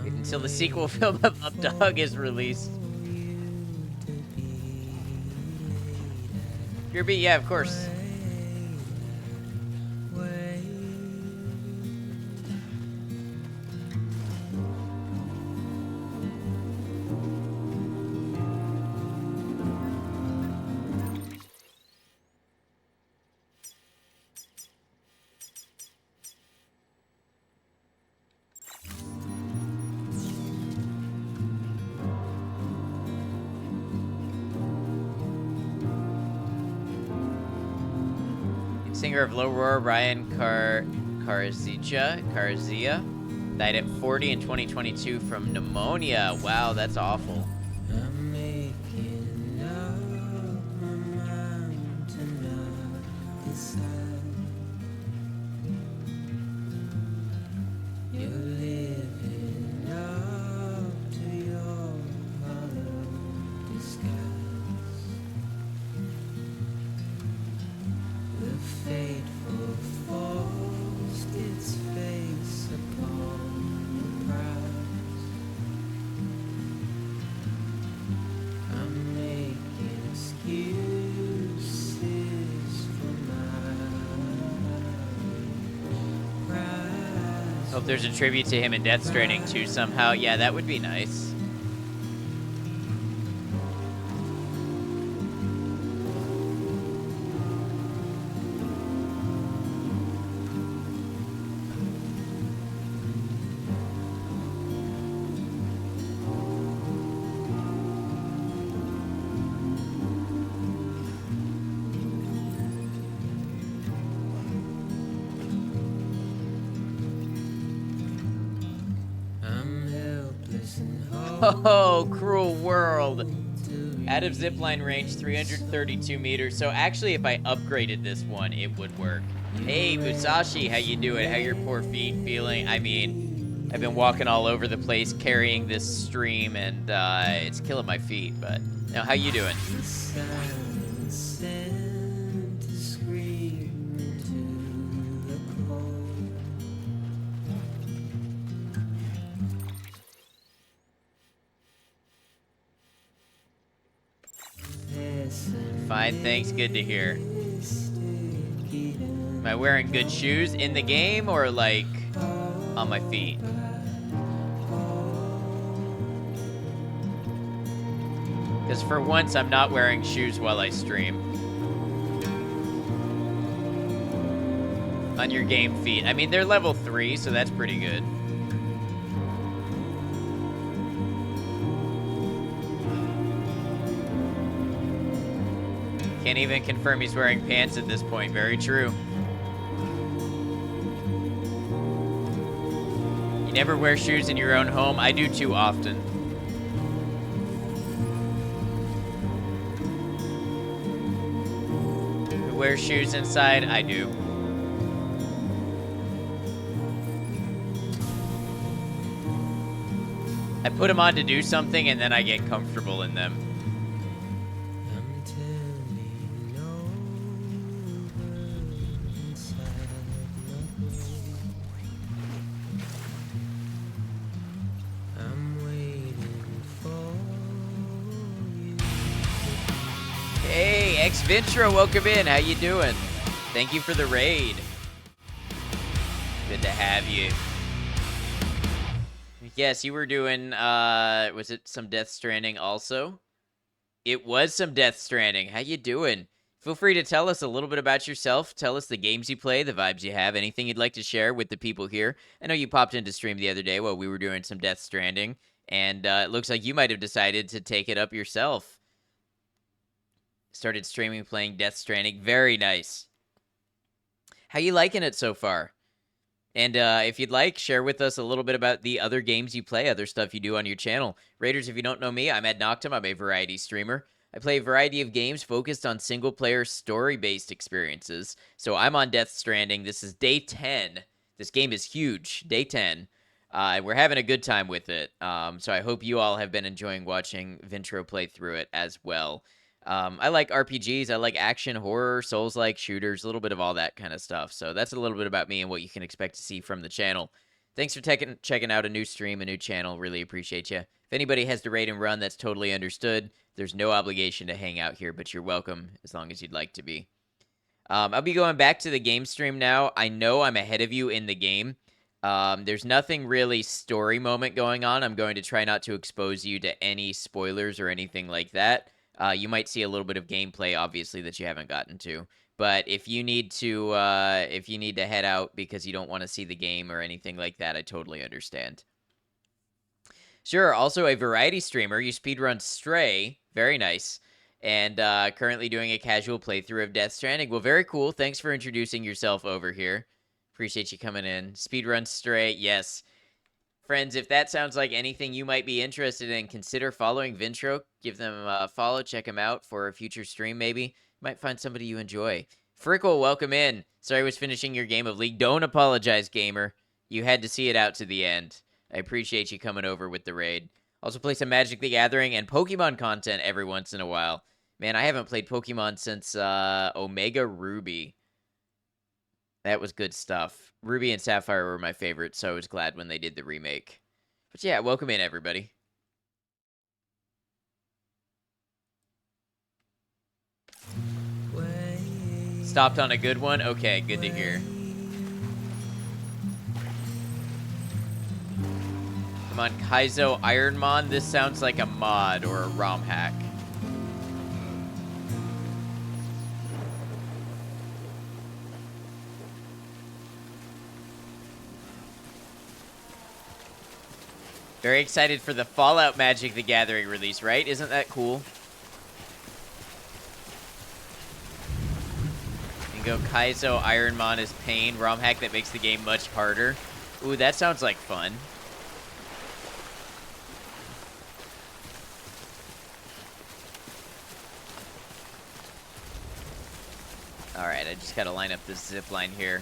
Until the sequel film of Up Dog is released. Your beat, yeah, of course. Singer of Low Roar, Ryan Karzia, died at 40 in 2022 from pneumonia. Wow, that's awful. Hope there's a tribute to him in Death Stranding too somehow. Yeah, that would be nice. Oh, cruel world. Out of zipline range, 332 meters. So actually, if I upgraded this one, it would work. Hey, Musashi, how you doing? How your poor feet feeling? I mean, I've been walking all over the place carrying this stream, and it's killing my feet. But now, how you doing? Fine, thanks. Good to hear. Am I wearing good shoes in the game or like on my feet? Because for once, I'm not wearing shoes while I stream. On your game feet. I mean, they're level 3, so that's pretty good. Can't even confirm he's wearing pants at this point. Very true. You never wear shoes in your own home? I do too often. Who wears shoes inside? I do. I put them on to do something and then I get comfortable in them. Hey, X-Ventro, welcome in. How you doing? Thank you for the raid. Good to have you. Yes, you were doing, was it some Death Stranding also? It was some Death Stranding. How you doing? Feel free to tell us a little bit about yourself. Tell us the games you play, the vibes you have, anything you'd like to share with the people here. I know you popped into stream the other day while we were doing some Death Stranding, and it looks like you might have decided to take it up yourself. Started streaming playing Death Stranding. Very nice. How you liking it so far? And if you'd like, share with us a little bit about the other games you play, other stuff you do on your channel. Raiders, if you don't know me, I'm Ed Noctum. I'm a variety streamer. I play a variety of games focused on single-player, story-based experiences. So I'm on Death Stranding. This is day 10. This game is huge. Day 10. We're having a good time with it. So I hope you all have been enjoying watching Ventro play through it as well. I like RPGs. I like action, horror, Souls-like shooters, a little bit of all that kind of stuff. So that's a little bit about me and what you can expect to see from the channel. Thanks for checking out a new stream, a new channel. Really appreciate you. If anybody has to raid and run, that's totally understood. There's no obligation to hang out here, but you're welcome as long as you'd like to be. I'll be going back to the game stream now. I know I'm ahead of you in the game. There's nothing really story moment going on. I'm going to try not to expose you to any spoilers or anything like that. You might see a little bit of gameplay, obviously, that you haven't gotten to. But if you need to head out because you don't want to see the game or anything like that, I totally understand. Sure. Also, a variety streamer. You speedrun Stray. Very nice. And currently doing a casual playthrough of Death Stranding. Well, very cool. Thanks for introducing yourself over here. Appreciate you coming in. Speedrun Stray. Yes. Friends, if that sounds like anything you might be interested in, consider following Ventro. Give them a follow. Check them out for a future stream, maybe. You might find somebody you enjoy. Frickle, welcome in. Sorry I was finishing your game of League. Don't apologize, gamer. You had to see it out to the end. I appreciate you coming over with the raid. Also play some Magic the Gathering and Pokemon content every once in a while. Man, I haven't played Pokemon since Omega Ruby. That was good stuff. Ruby and Sapphire were my favorites, so I was glad when they did the remake. But yeah, welcome in, everybody. Stopped on a good one? Okay, good to hear. Come on, Kaizo Ironmon. This sounds like a mod or a ROM hack. Very excited for the Fallout Magic the Gathering release, right? Isn't that cool? And go Kaizo Ironmon is pain. ROM hack that makes the game much harder. Ooh, that sounds like fun. Alright, I just gotta line up this zip line here.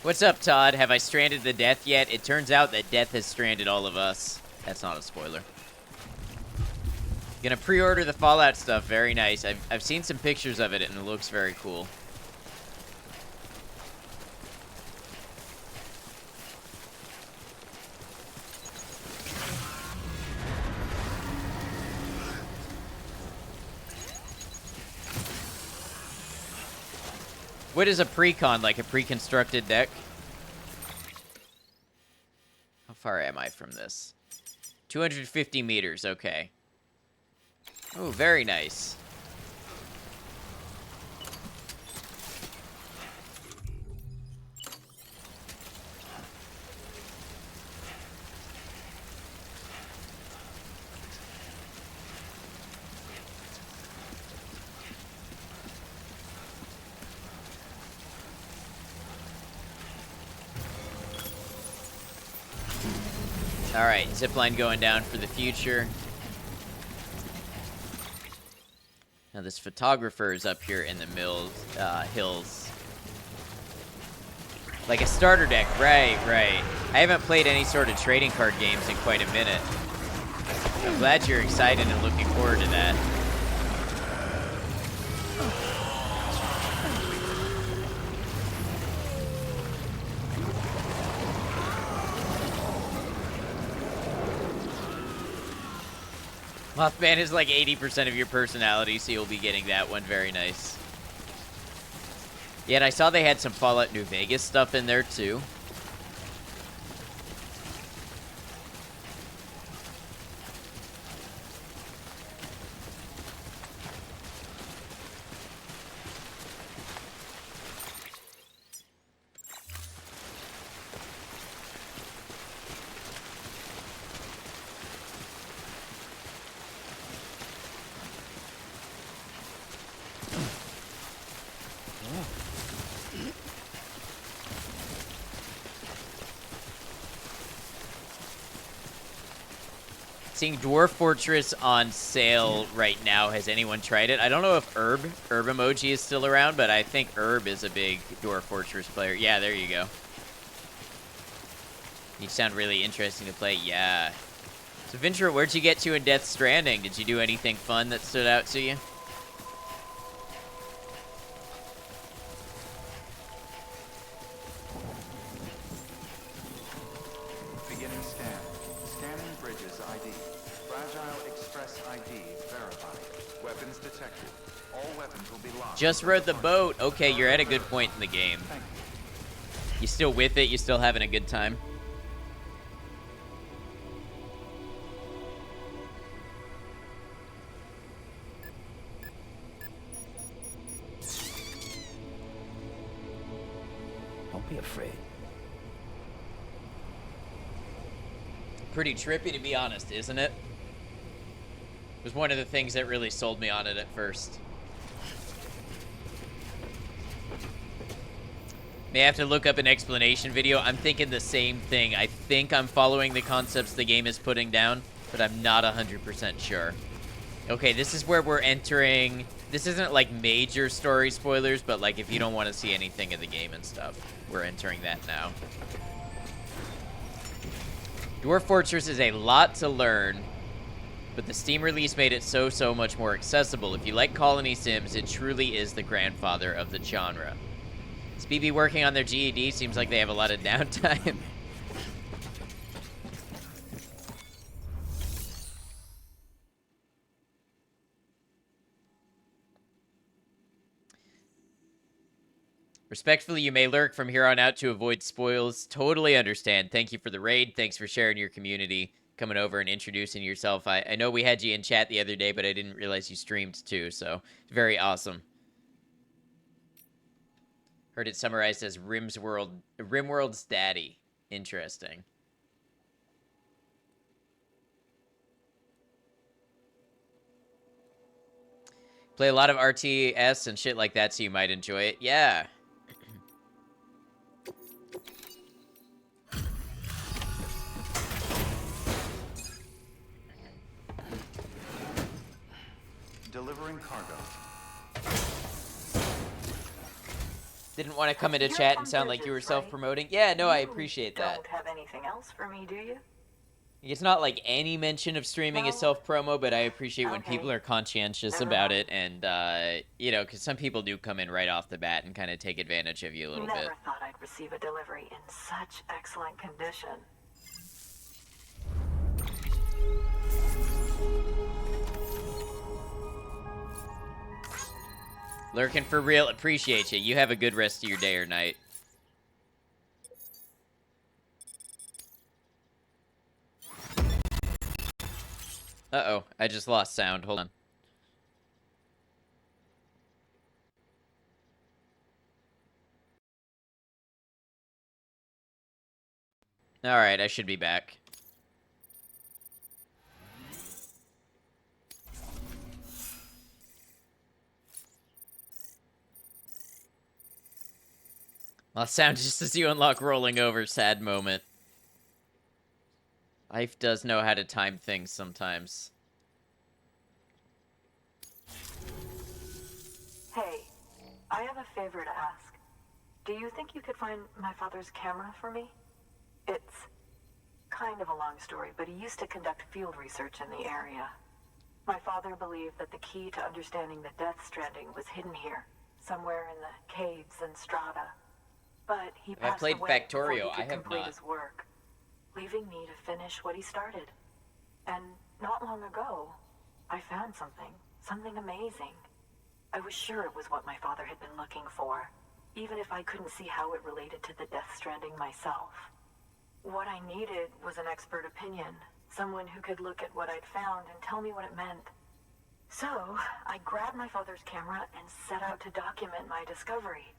What's up, Todd? Have I stranded the death yet? It turns out that death has stranded all of us. That's not a spoiler. Gonna pre-order the Fallout stuff. Very nice. I've seen some pictures of it, and it looks very cool. What is a precon? Like a pre-constructed deck? How far am I from this? 250 meters, okay. Oh, very nice. All right, zipline going down for the future. Now this photographer is up here in the hills. Like a starter deck, right. I haven't played any sort of trading card games in quite a minute. I'm glad you're excited and looking forward to that. Mothman is like 80% of your personality, so you'll be getting that one. Very nice. Yeah, and I saw they had some Fallout New Vegas stuff in there, too. Seeing Dwarf Fortress on sale right now. Has anyone tried it? I don't know if Herb emoji is still around, but I think Herb is a big Dwarf Fortress player. Yeah, there you go. You sound really interesting to play. Yeah. So Ventura, where'd you get to in Death Stranding? Did you do anything fun that stood out to you? Beginning scan. Scanning bridges ID. Fragile Express ID verified. Weapons detected. All weapons will be locked. Just rode the boat. Okay, you're at a good point in the game. You still with it? You still having a good time? Don't be afraid. Pretty trippy, to be honest, isn't it? It was one of the things that really sold me on it at first. May have to look up an explanation video. I'm thinking the same thing. I think I'm following the concepts the game is putting down, but I'm not 100% sure. Okay, this is where we're entering. This isn't like major story spoilers, but like if you don't want to see anything of the game and stuff, we're entering that now. Dwarf Fortress is a lot to learn, but the Steam release made it so much more accessible. If you like colony sims, it truly is the grandfather of the genre. Is BB working on their GED? Seems like they have a lot of downtime. Respectfully, you may lurk from here on out to avoid spoils. Totally understand. Thank you for the raid. Thanks for sharing your community, coming over and introducing yourself. I know we had you in chat the other day, but I didn't realize you streamed too, so very awesome. Heard it summarized as Rimworld's daddy. Interesting. Play a lot of RTS and shit like that, so you might enjoy it. Yeah. Delivering cargo. Didn't want to come into chat and sound like you were self-promoting. Yeah, no, I appreciate that. Don't have anything else for me, do you? It's not like any mention of streaming is self-promo, but I appreciate when people are conscientious about it, and, you know, because some people do come in right off the bat and kind of take advantage of you a little bit. Never thought I'd receive a delivery in such excellent condition. Lurking for real, appreciate you. You have a good rest of your day or night. Uh-oh, I just lost sound. Hold on. Alright, I should be back. Lost sound just as you unlock rolling over. Sad moment. Life does know how to time things sometimes. Hey, I have a favor to ask. Do you think you could find my father's camera for me? It's kind of a long story, but he used to conduct field research in the area. My father believed that the key to understanding the Death Stranding was hidden here, somewhere in the caves and strata. But he passed played away Factorio. before he I could have complete not. his work, leaving me to finish what he started. And not long ago, I found something amazing. I was sure it was what my father had been looking for, even if I couldn't see how it related to the Death Stranding myself. What I needed was an expert opinion, someone who could look at what I'd found and tell me what it meant. So, I grabbed my father's camera and set out to document my discovery.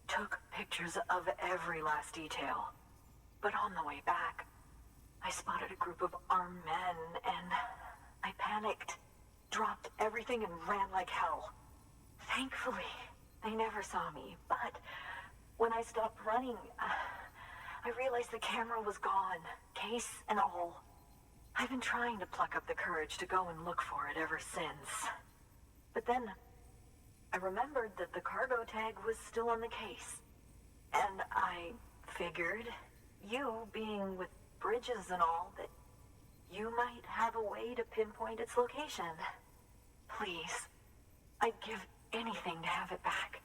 Took pictures of every last detail. But on the way back, I spotted a group of armed men and I panicked, dropped everything and ran like hell. Thankfully, they never saw me, but when I stopped running, I realized the camera was gone, case and all. I've been trying to pluck up the courage to go and look for it ever since. But then, I remembered that the cargo tag was still on the case. And I figured, you being with bridges and all, that you might have a way to pinpoint its location. Please, I'd give anything to have it back.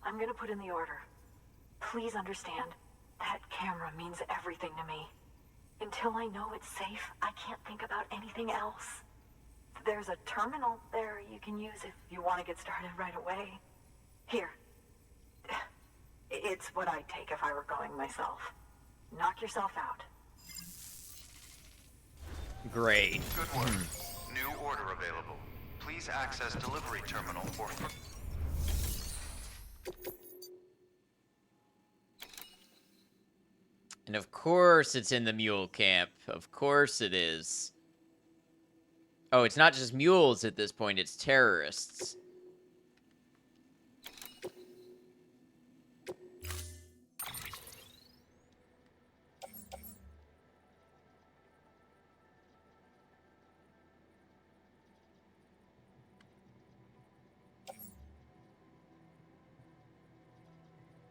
I'm gonna put in the order. Please understand, that camera means everything to me. Until I know it's safe, I can't think about anything else. There's a terminal there you can use if you want to get started right away. Here. It's what I'd take if I were going myself. Knock yourself out. Great. Good work. New order available. Please access delivery terminal for... And of course it's in the mule camp. Of course it is. Oh, it's not just mules at this point, it's terrorists.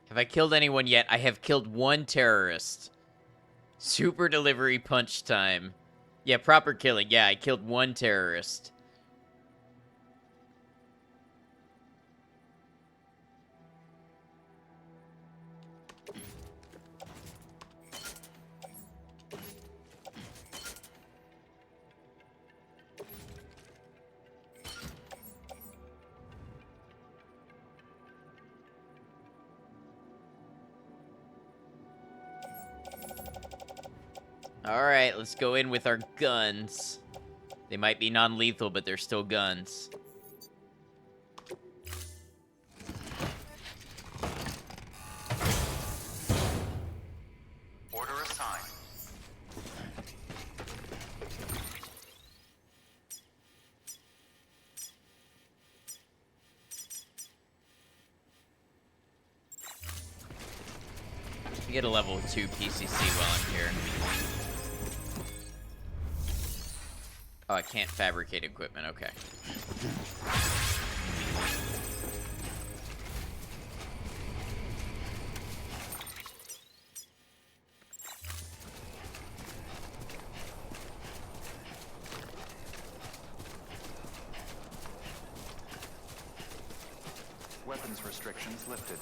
Have I killed anyone yet? I have killed one terrorist. Super delivery punch time. Yeah, proper killing. Yeah, I killed one terrorist. Alright, let's go in with our guns. They might be non-lethal, but they're still guns. Order assigned. We get a level 2 PCC while I'm here. Oh, I can't fabricate equipment. Okay. Weapons restrictions lifted.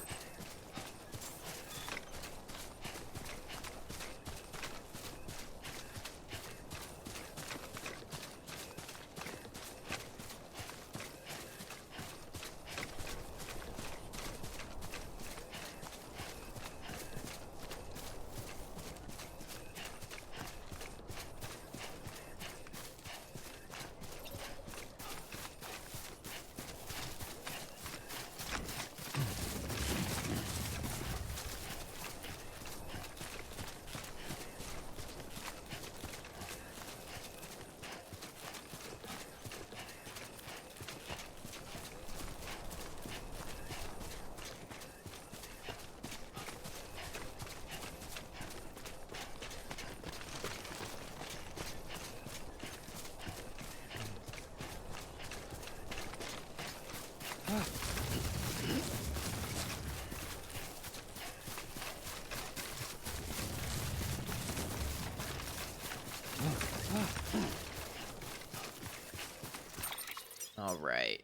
All right.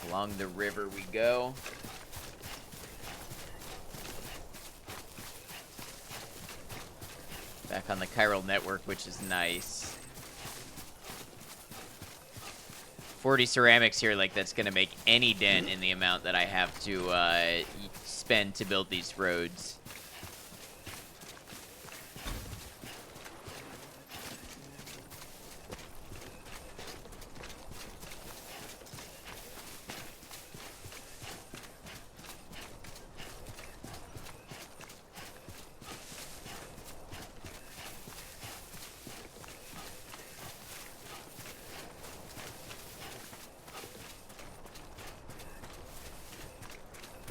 Along the river we go. Back on the chiral network, which is nice. 40 ceramics here, like that's gonna make any dent in the amount that I have to spend to build these roads.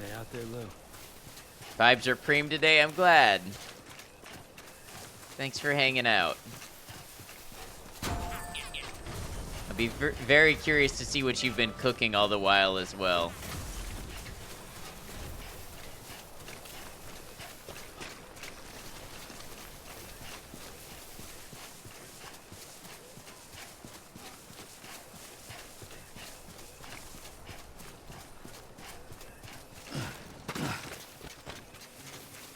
Hey, out there, Lou. Vibes are preem today, I'm glad. Thanks for hanging out. I'll be very curious to see what you've been cooking all the while as well.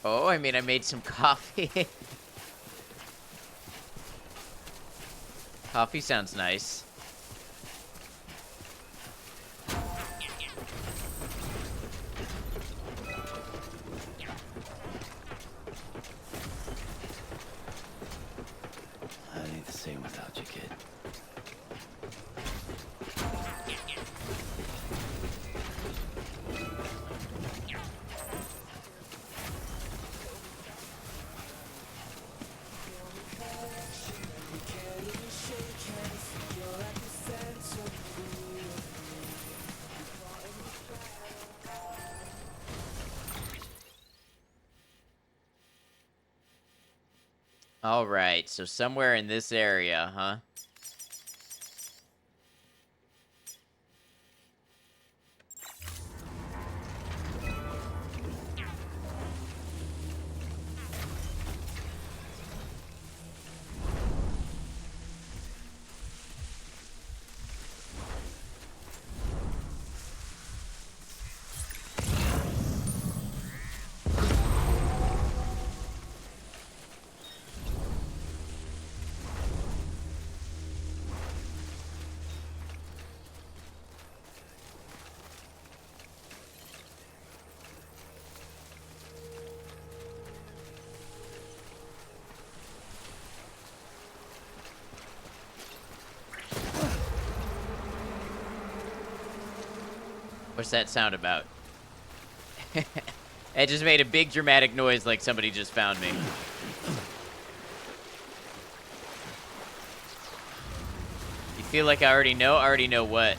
Oh, I mean, I made some coffee. Coffee sounds nice. I ain't the same without you, kid. All right, so somewhere in this area, huh? What's that sound about? It just made a big dramatic noise like somebody just found me. You feel like I already know? I already know what.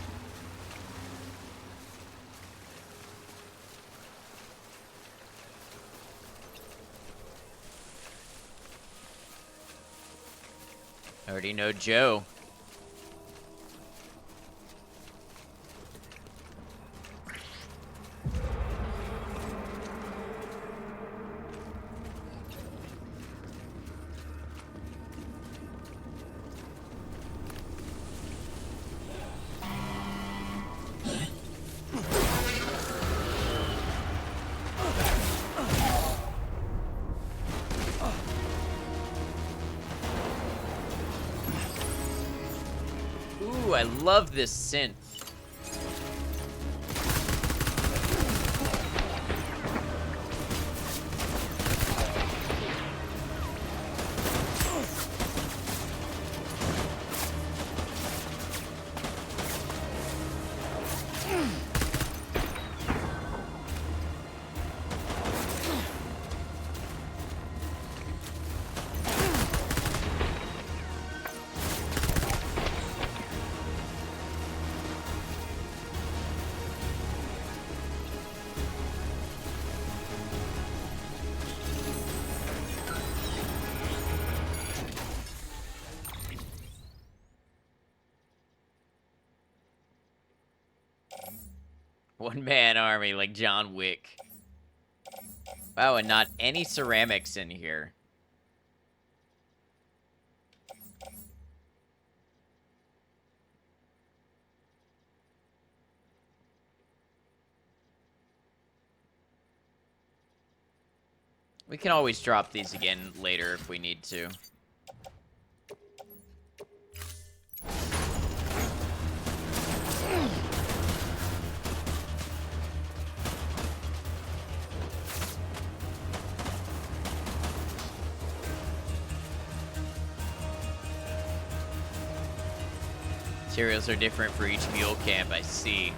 I already know Joe. Ooh, I love this synth. One-man army like John Wick. Wow, and not any ceramics in here. We can always drop these again later if we need to. Materials are different for each mule camp, I see.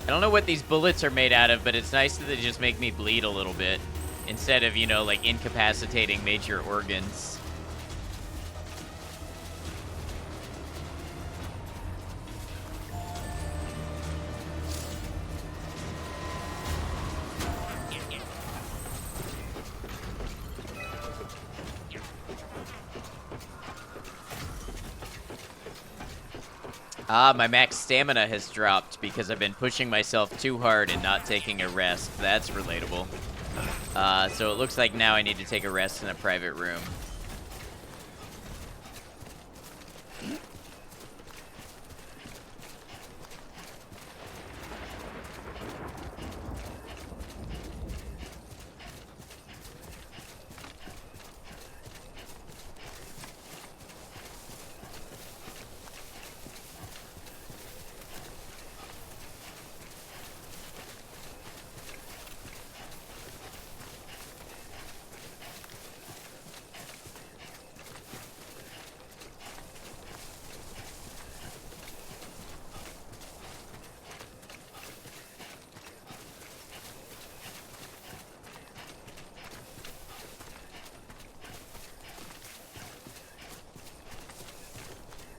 I don't know what these bullets are made out of, but it's nice that they just make me bleed a little bit. Instead of, you know, like incapacitating major organs. Ah, my max stamina has dropped because I've been pushing myself too hard and not taking a rest. That's relatable. So it looks like now I need to take a rest in a private room.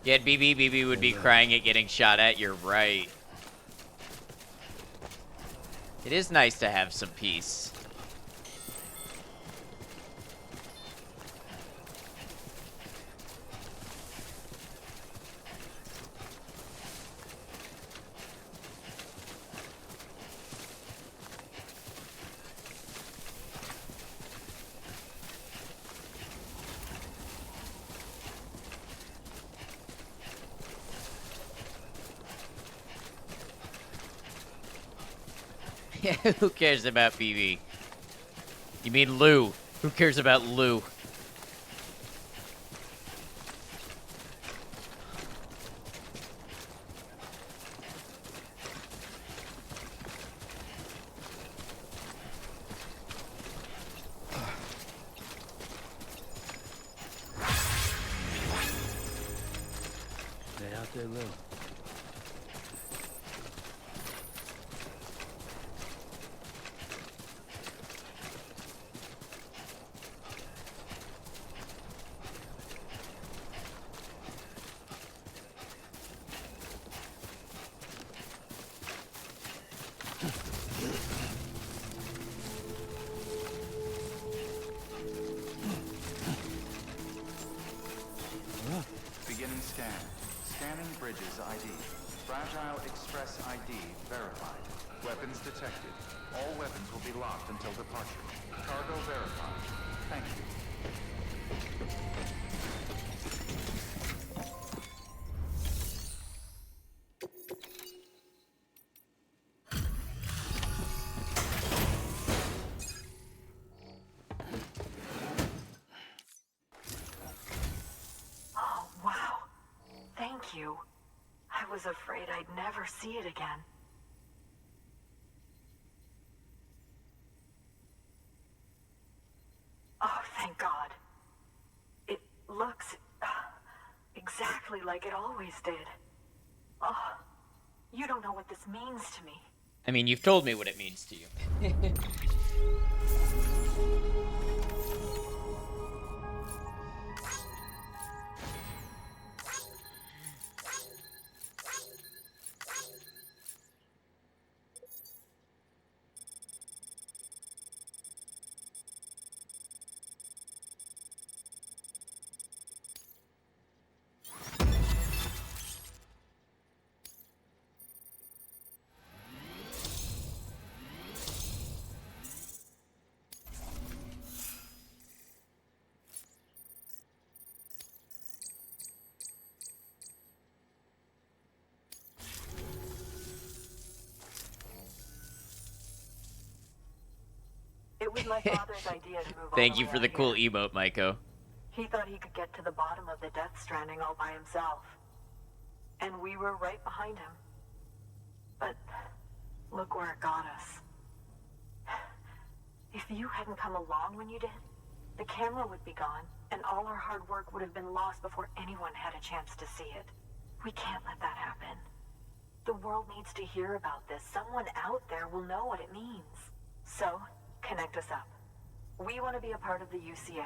Yeah, BB would be crying at getting shot at. You're right. It is nice to have some peace. Yeah, who cares about BB? You mean Lou. Who cares about Lou? Stay out there, Lou. Beginning scan. Scanning bridges ID. Fragile Express ID verified. Weapons detected. All weapons will be locked until departure. Cargo verified. Thank you. Oh, wow. Thank you. I was afraid I'd never see it again. Oh, thank God. It looks exactly like it always did. Oh, you don't know what this means to me. I mean, you've told me what it means to you. It was my father's idea to move Thank all you the for way the out cool here. emote, Maiko. He thought he could get to the bottom of the Death Stranding all by himself. And we were right behind him. But look where it got us. If you hadn't come along when you did, the camera would be gone, and all our hard work would have been lost before anyone had a chance to see it. We can't let that happen. The world needs to hear about this. Someone out there will know what it means. So, connect us up. We want to be a part of the UCA.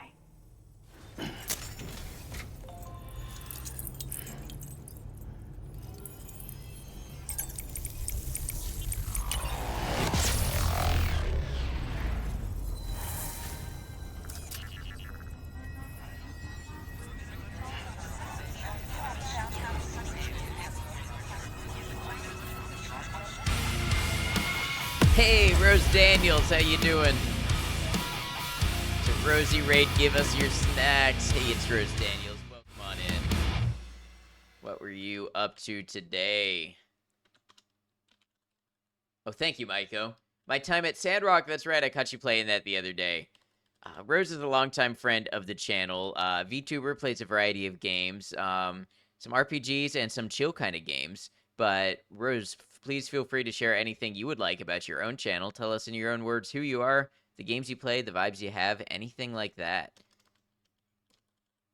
Hey, Rose Daniels, how you doing? So Rosie Raid, give us your snacks. Hey, it's Rose Daniels. Welcome on in. What were you up to today? Oh, thank you, Maiko. My time at Sandrock, that's right, I caught you playing that the other day. Rose is a longtime friend of the channel. VTuber plays a variety of games, some RPGs and some chill kind of games. But Rose, please feel free to share anything you would like about your own channel. Tell us in your own words who you are, the games you play, the vibes you have, anything like that.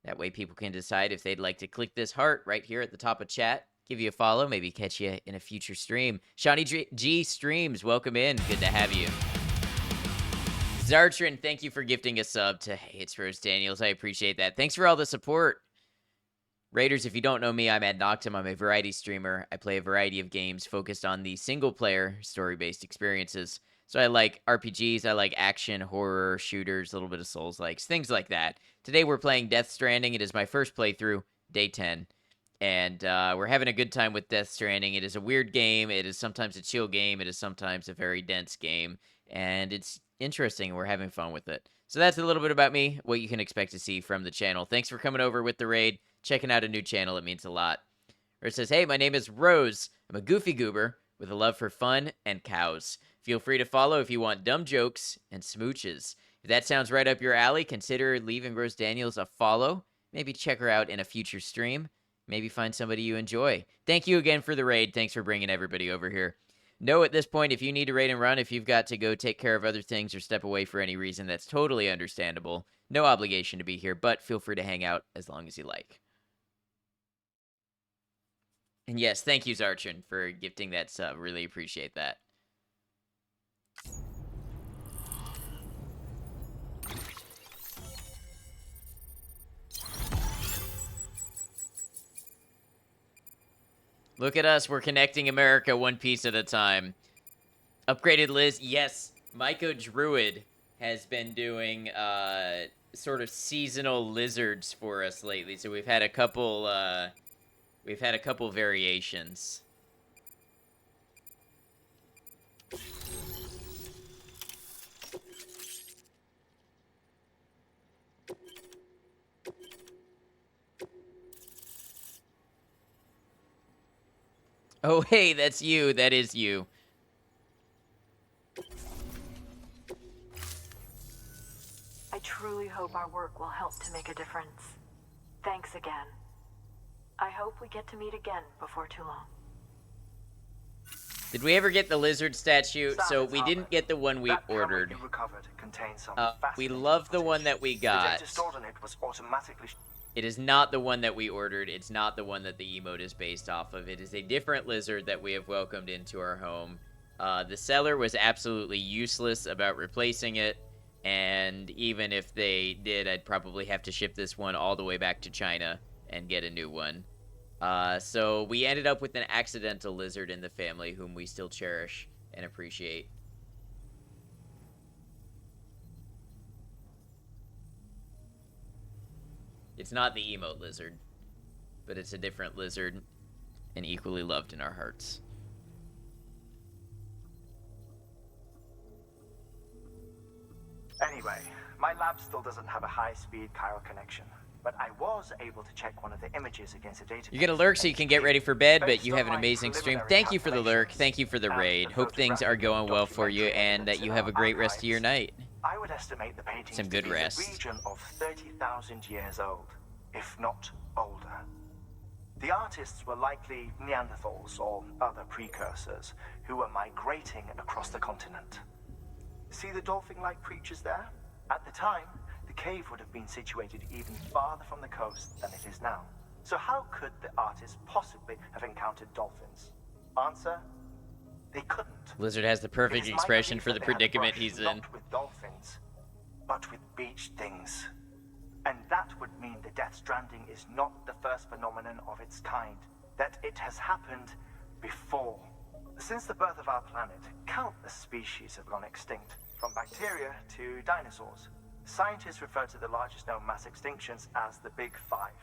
That way people can decide if they'd like to click this heart right here at the top of chat, give you a follow, maybe catch you in a future stream. Shawnee G Streams, welcome in. Good to have you. Zartrin, thank you for gifting a sub to Hey, it's Rose Daniels. I appreciate that. Thanks for all the support. Raiders, if you don't know me, I'm Ad Noctum. I'm a variety streamer. I play a variety of games focused on the single-player, story-based experiences. So I like RPGs, I like action, horror, shooters, a little bit of Souls-likes, things like that. Today we're playing Death Stranding. It is my first playthrough, day 10. And we're having a good time with Death Stranding. It is a weird game. It is sometimes a chill game. It is sometimes a very dense game. And it's interesting. We're having fun with it. So that's a little bit about me, what you can expect to see from the channel. Thanks for coming over with the raid, checking out a new channel. It means a lot. Or it says, hey, my name is Rose. I'm a goofy goober with a love for fun and cows. Feel free to follow if you want dumb jokes and smooches. If that sounds right up your alley, consider leaving Rose Daniels a follow. Maybe check her out in a future stream. Maybe find somebody you enjoy. Thank you again for the raid. Thanks for bringing everybody over here. Know at this point, if you need to raid and run, if you've got to go take care of other things or step away for any reason, that's totally understandable. No obligation to be here, but feel free to hang out as long as you like. And yes, thank you, Zarchin, for gifting that sub. Really appreciate that. Look at us. We're connecting America one piece at a time. Upgraded Liz. Yes, Maiko Druid has been doing sort of seasonal lizards for us lately. So we've had a couple variations. Oh, hey, that's you. That is you. I truly hope our work will help to make a difference. Thanks again. I hope we get to meet again before too long. Did we ever get the lizard statue? So we didn't get the one we ordered. You recovered contains some We love the one that we got. The data stored in it was automatically It is not the one that we ordered. It's not the one that the emote is based off of. It is a different lizard that we have welcomed into our home. The seller was absolutely useless about replacing it, and even if they did, I'd probably have to ship this one all the way back to China and get a new one. So we ended up with an accidental lizard in the family whom we still cherish and appreciate. It's not the emote lizard, but it's a different lizard and equally loved in our hearts. Anyway, my lab still doesn't have a high-speed chiral connection, but I was able to check one of the images against a database. You get a lurk so you can get ready for bed, but you have an amazing stream. Thank you for the lurk. Thank you for the raid. Hope things are going well for you and that you have a great rest of your night. I would estimate the painting Some to good be rest. in the region of 30,000 years old, if not older. The artists were likely Neanderthals or other precursors who were migrating across the continent. See the dolphin-like creatures there? At the time, the cave would have been situated even farther from the coast than it is now. So how could the artists possibly have encountered dolphins? Answer: they couldn't. Lizard has the perfect expression for the predicament he's in. Not with dolphins, but with beach things. And that would mean the Death Stranding is not the first phenomenon of its kind, that it has happened before. Since the birth of our planet, countless species have gone extinct, from bacteria to dinosaurs. Scientists refer to the largest known mass extinctions as the Big Five.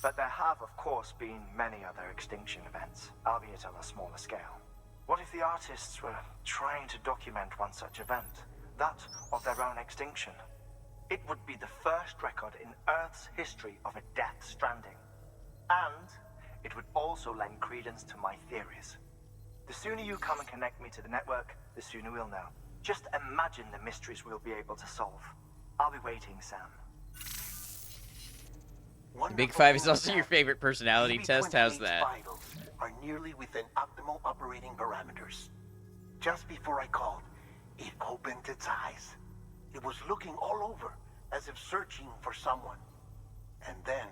But there have, of course, been many other extinction events, albeit on a smaller scale. What if the artists were trying to document one such event, that of their own extinction? It would be the first record in Earth's history of a Death Stranding. And it would also lend credence to my theories. The sooner you come and connect me to the network, the sooner we'll know. Just imagine the mysteries we'll be able to solve. I'll be waiting, Sam. The Big Five is also your favorite personality test. How's that? Vitals are nearly within optimal operating parameters. Just before I called, it opened its eyes. It was looking all over, as if searching for someone. And then,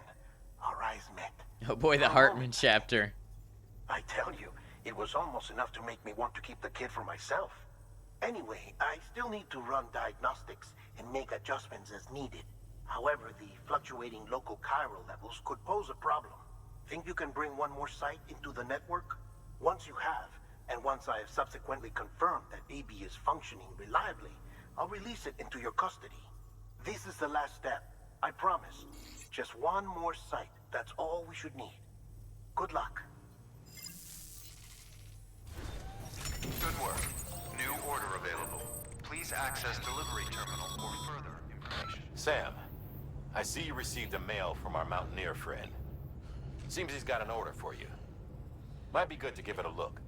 our eyes met. Oh boy, the Hartman chapter. I tell you, it was almost enough to make me want to keep the kid for myself. Anyway, I still need to run diagnostics and make adjustments as needed. However, the fluctuating local chiral levels could pose a problem. Think you can bring one more site into the network? Once you have, and once I have subsequently confirmed that BB is functioning reliably, I'll release it into your custody. This is the last step, I promise. Just one more site, that's all we should need. Good luck. Good work. New order available. Please access delivery terminal for further information. Sam, I see you received a mail from our mountaineer friend. Seems he's got an order for you. Might be good to give it a look.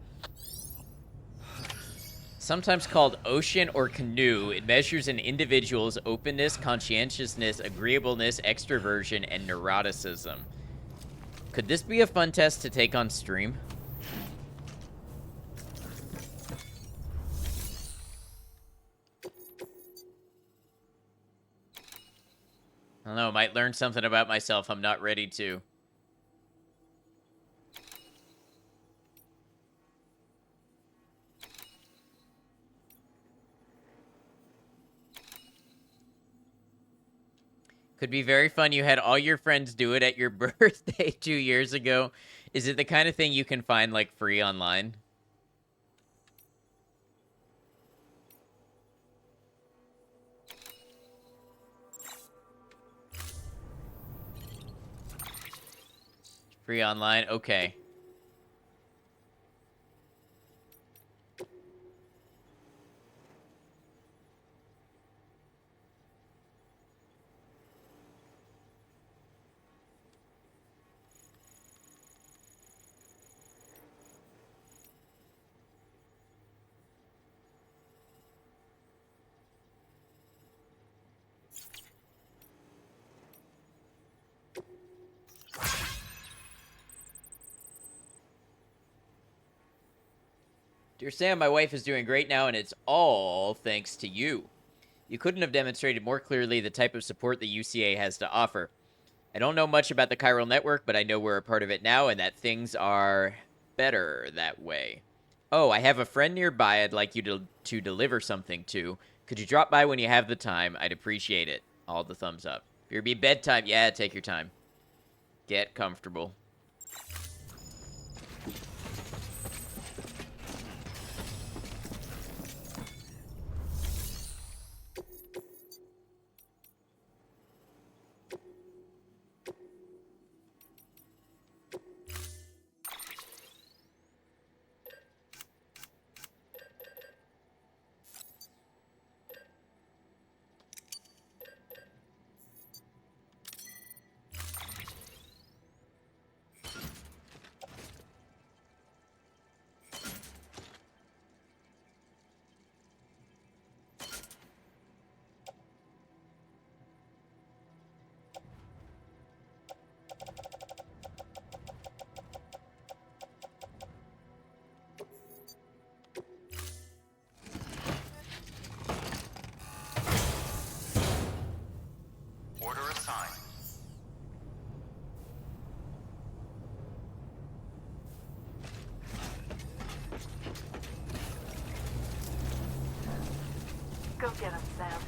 Sometimes called ocean or canoe, it measures an individual's openness, conscientiousness, agreeableness, extroversion, and neuroticism. Could this be a fun test to take on stream? I don't know, I might learn something about myself I'm not ready to. Could be very fun. You had all your friends do it at your birthday 2 years ago. Is it the kind of thing you can find, like, free online? Free online? Okay. Dear Sam, my wife is doing great now, and it's all thanks to you. You couldn't have demonstrated more clearly the type of support the UCA has to offer. I don't know much about the chiral network, but I know we're a part of it now and that things are better that way. Oh, I have a friend nearby I'd like you to deliver something to. Could you drop by when you have the time? I'd appreciate it. All the thumbs up. If you're be bedtime, yeah, take your time. Get comfortable. Order assigned. Go get him, Sam.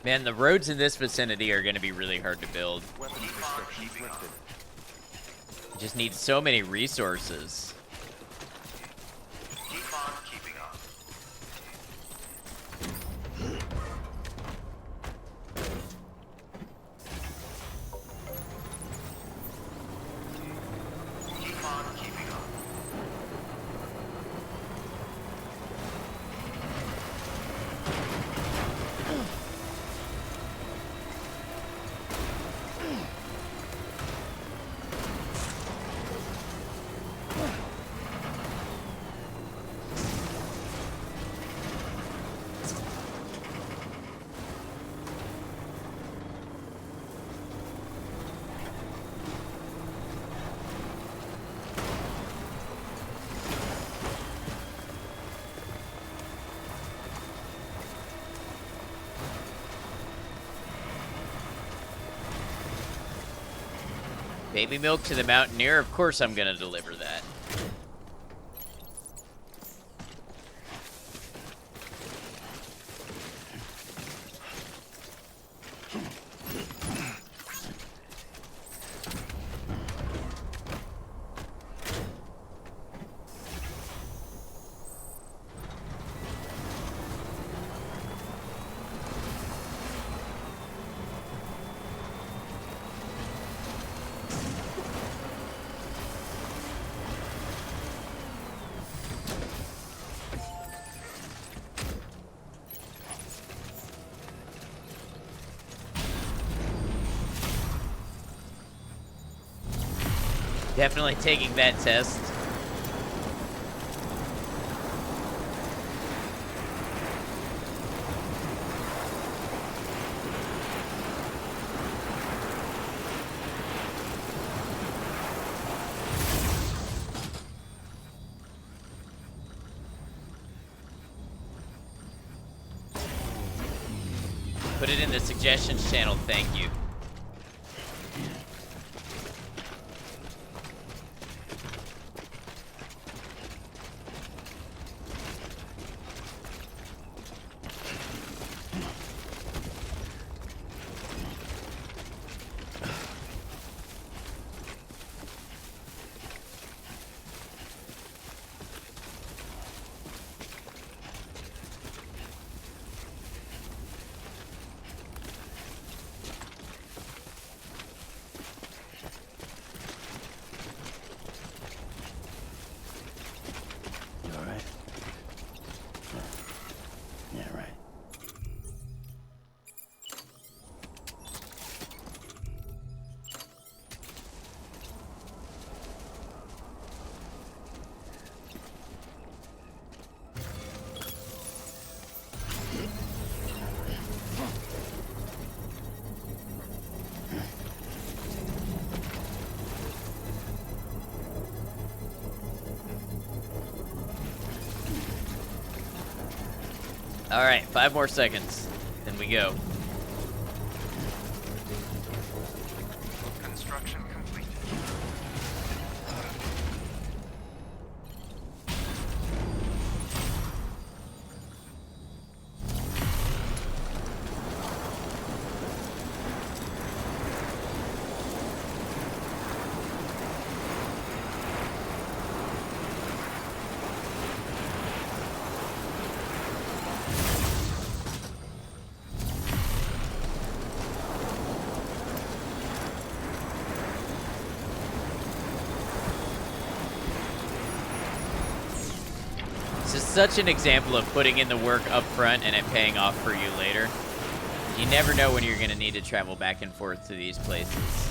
Man, the roads in this vicinity are going to be really hard to build. Weapons restrictions lifted. You just need so many resources. Keep on keeping on. Keep on keeping on. Baby milk to the Mountaineer? Of course I'm going to deliver that. Definitely taking that test. Put it in the suggestions channel, thank you. All right, 5 more seconds. Then we go. Construction complete. This is such an example of putting in the work up front and it paying off for you later. You never know when you're going to need to travel back and forth to these places.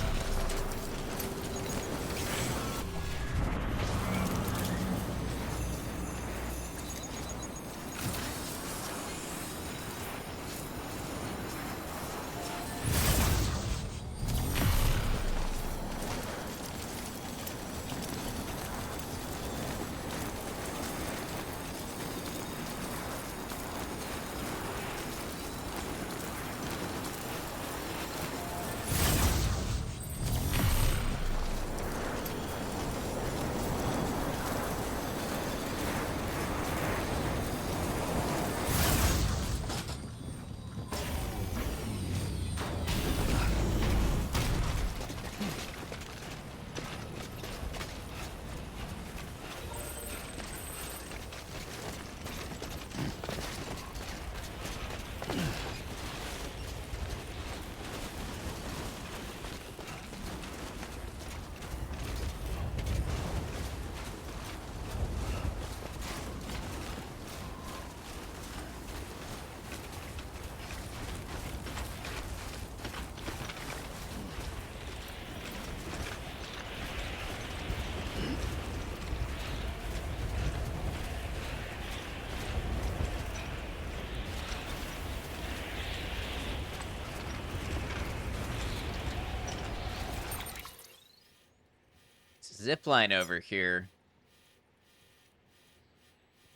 Zip line over here.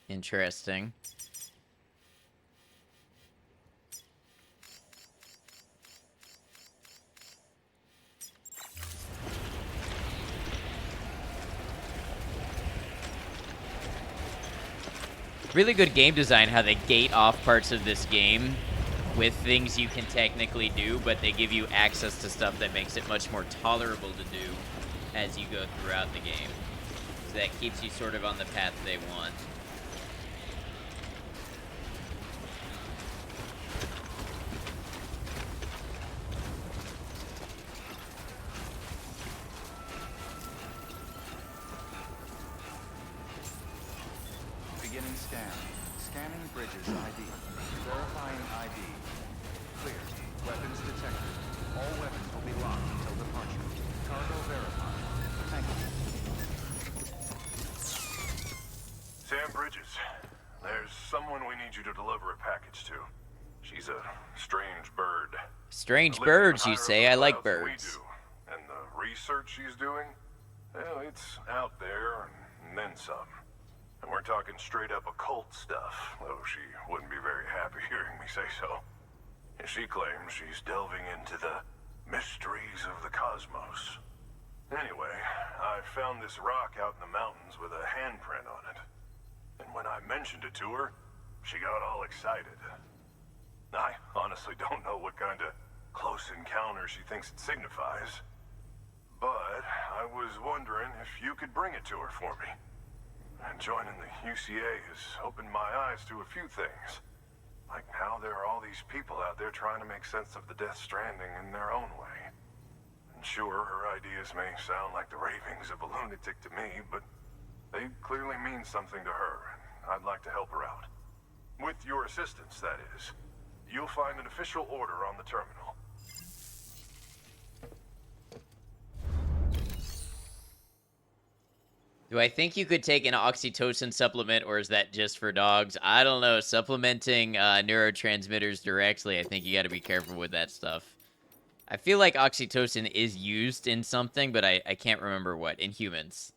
Interesting. Really good game design how they gate off parts of this game with things you can technically do, but they give you access to stuff that makes it much more tolerable to do as you go throughout the game. So that keeps you sort of on the path they want. Beginning scan. Scanning bridges ID. Verifying ID. Clear. Weapons detected. All weapons will be locked until departure. Cargo verified. Thank you. Sam Bridges, there's someone we need you to deliver a package to. She's a strange bird. Strange Lives birds, even you higher say? up I the like clouds than we birds. do. And the research she's doing, well, it's out there and then some. And we're talking straight up occult stuff, though she wouldn't be very happy hearing me say so. And she claims she's delving into the mysteries of the cosmos. Anyway, I found this rock out in the mountains with a handprint on it. And when I mentioned it to her, she got all excited. I honestly don't know what kind of close encounter she thinks it signifies. But I was wondering if you could bring it to her for me. And joining the UCA has opened my eyes to a few things. Like how there are all these people out there trying to make sense of the Death Stranding in their own way. And sure, her ideas may sound like the ravings of a lunatic to me, but they clearly mean something to her, and I'd like to help her out. With your assistance, that is. You'll find an official order on the terminal. Do I think you could take an oxytocin supplement, or is that just for dogs? I don't know. Supplementing neurotransmitters directly, I think you got to be careful with that stuff. I feel like oxytocin is used in something, but I can't remember what. In humans.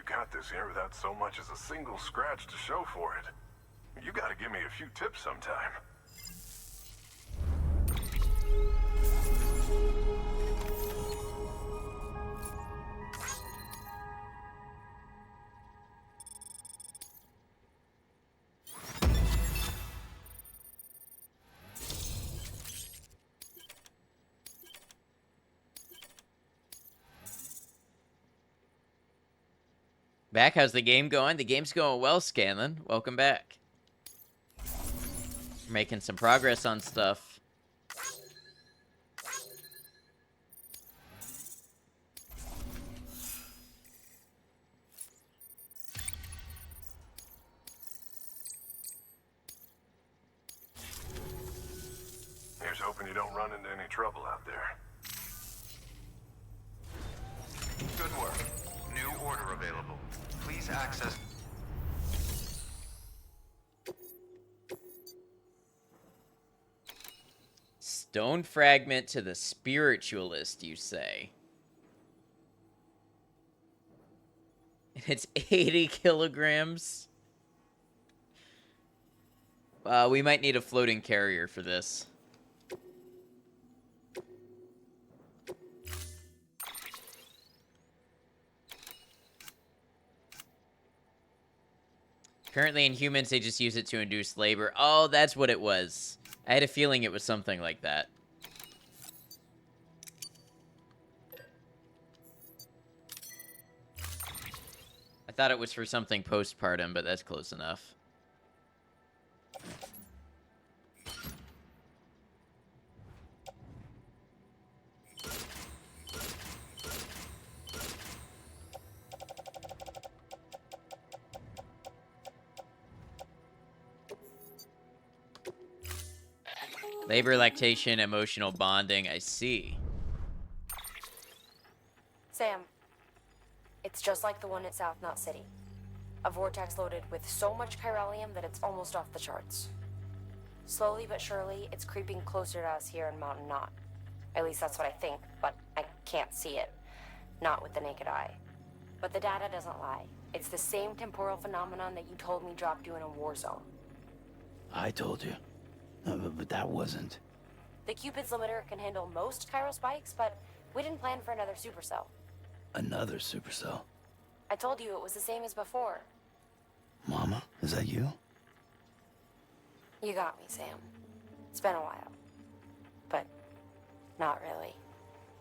got this here without so much as a single scratch to show for it. You gotta give me a few tips sometime. Back, how's the game going? The game's going well, Scanlan. Welcome back. We're making some progress on stuff. Here's hoping you don't run into any trouble out there. Good work. New order available. Please access... Stone fragment to the spiritualist, you say? It's 80 kilograms. We might need a floating carrier for this. Currently in humans, they just use it to induce labor. Oh, that's what it was. I had a feeling it was something like that. I thought it was for something postpartum, but that's close enough. Labor, lactation, emotional bonding. I see. Sam, it's just like the one at South Knot City. A vortex loaded with so much chiralium that it's almost off the charts. Slowly but surely, it's creeping closer to us here in Mountain Knot. At least that's what I think, but I can't see it. Not with the naked eye. But the data doesn't lie. It's the same temporal phenomenon that you told me dropped you in a war zone. I told you. But that wasn't. The Cupid's limiter can handle most chiral spikes, but we didn't plan for another supercell. Another supercell. I told you it was the same as before. Mama, is that you? You got me, Sam. It's been a while. But not really.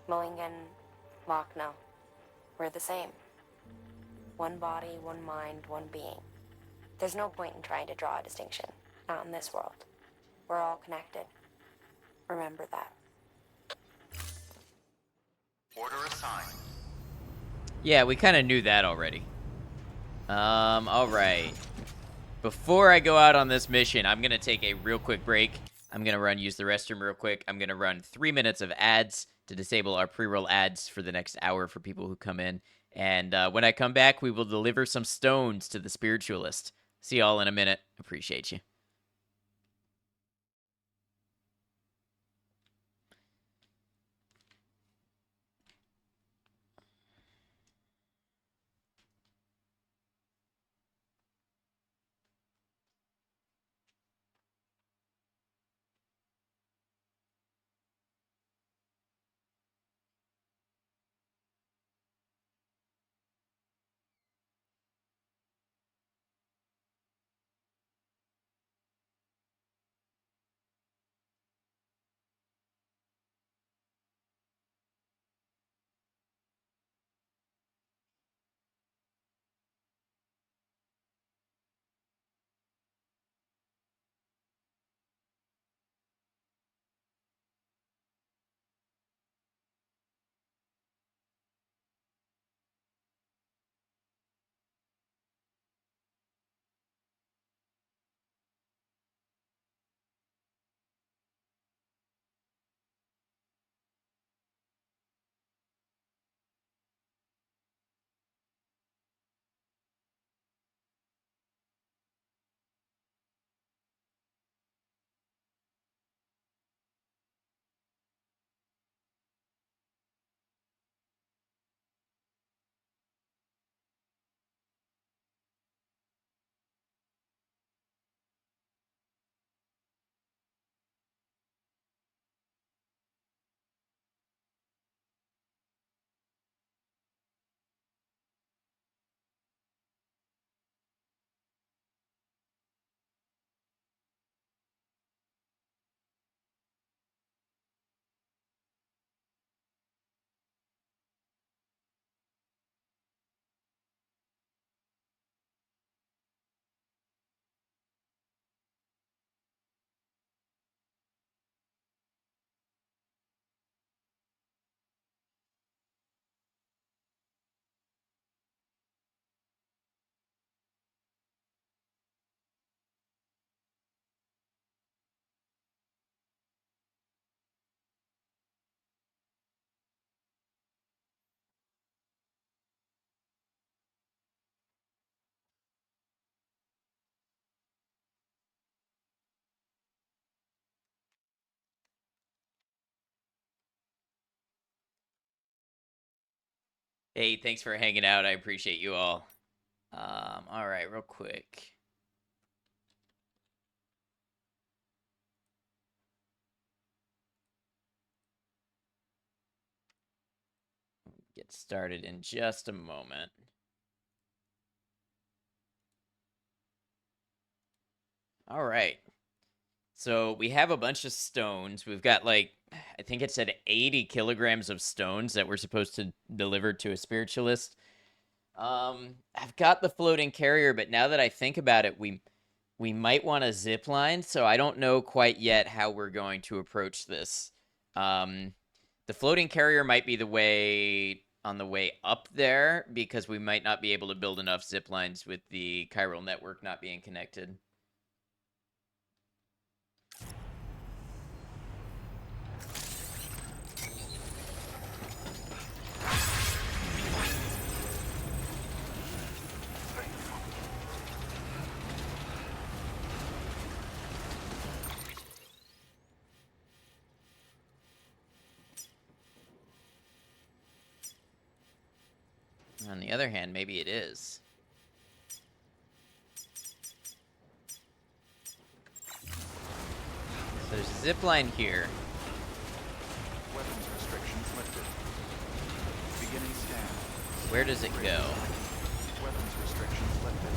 Mulligan, Lochno, we're the same. One body, one mind, one being. There's no point in trying to draw a distinction. Not in this world. We're all connected. Remember that. Order assigned. Yeah, we kind of knew that already. Alright. Before I go out on this mission, I'm going to take a real quick break. I'm going to use the restroom real quick. I'm going to run 3 minutes of ads to disable our pre-roll ads for the next hour for people who come in. And when I come back, we will deliver some stones to the spiritualist. See y'all in a minute. Appreciate you. Hey, thanks for hanging out. I appreciate you all. All right, real quick. Get started in just a moment. All right. So we have a bunch of stones. We've got like, I think it said 80 kilograms of stones that we're supposed to deliver to a spiritualist. I've got the floating carrier, but now that I think about it, we might want a zip line. So I don't know quite yet how we're going to approach this. The floating carrier might be the way on the way up there because we might not be able to build enough zip lines with the chiral network not being connected. On the other hand, maybe it is. So there's a zip line here. Weapons restrictions lifted. Beginning scan. Where does it go? Weapons restrictions lifted.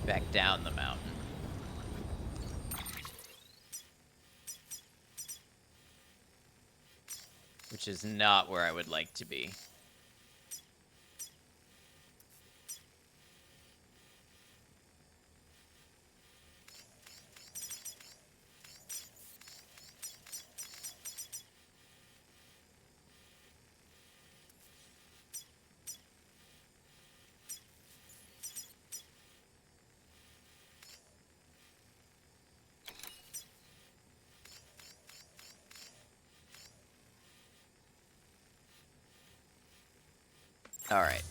Back down the mountain. Which is not where I would like to be. All right.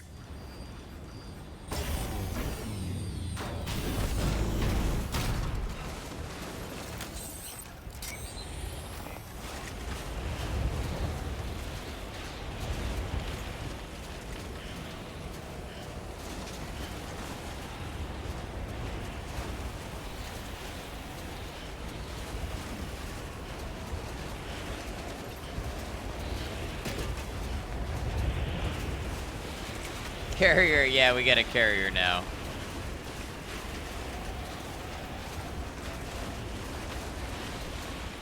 Carrier, yeah, we got a carrier now.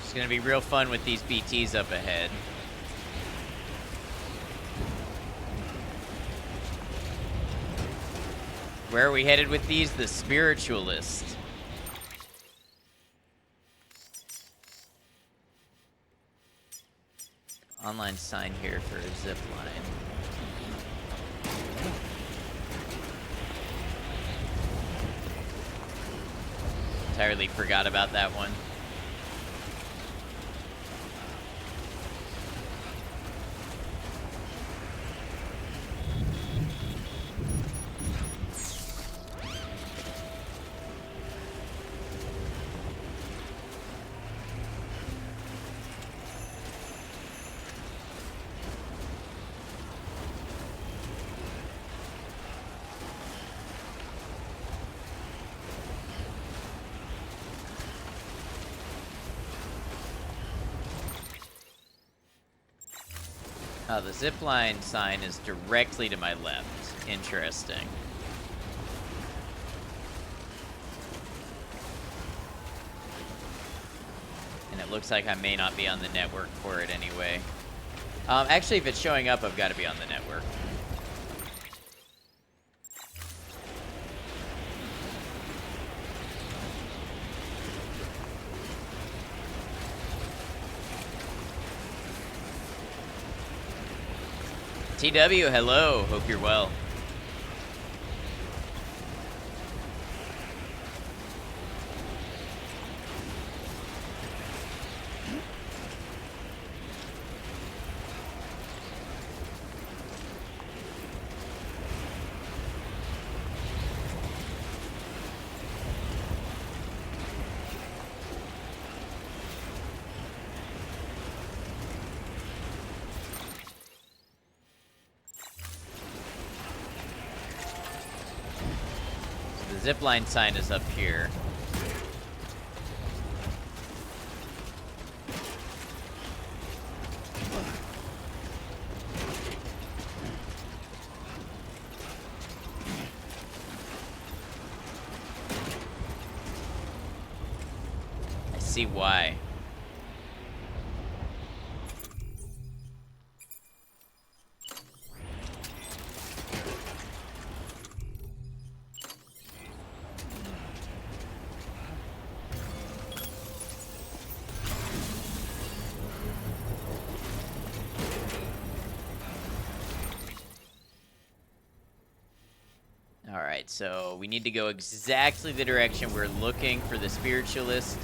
It's gonna be real fun with these BTs up ahead. Where are we headed with these? The spiritualist. Online sign here for a zip line. Entirely forgot about that one. Oh, the zipline sign is directly to my left. Interesting. And it looks like I may not be on the network for it anyway. Actually, if it's showing up, I've got to be on the network. TW, hello. Hope you're well. zipline sign is up here. I see why. Alright, so we need to go exactly the direction we're looking for the spiritualist,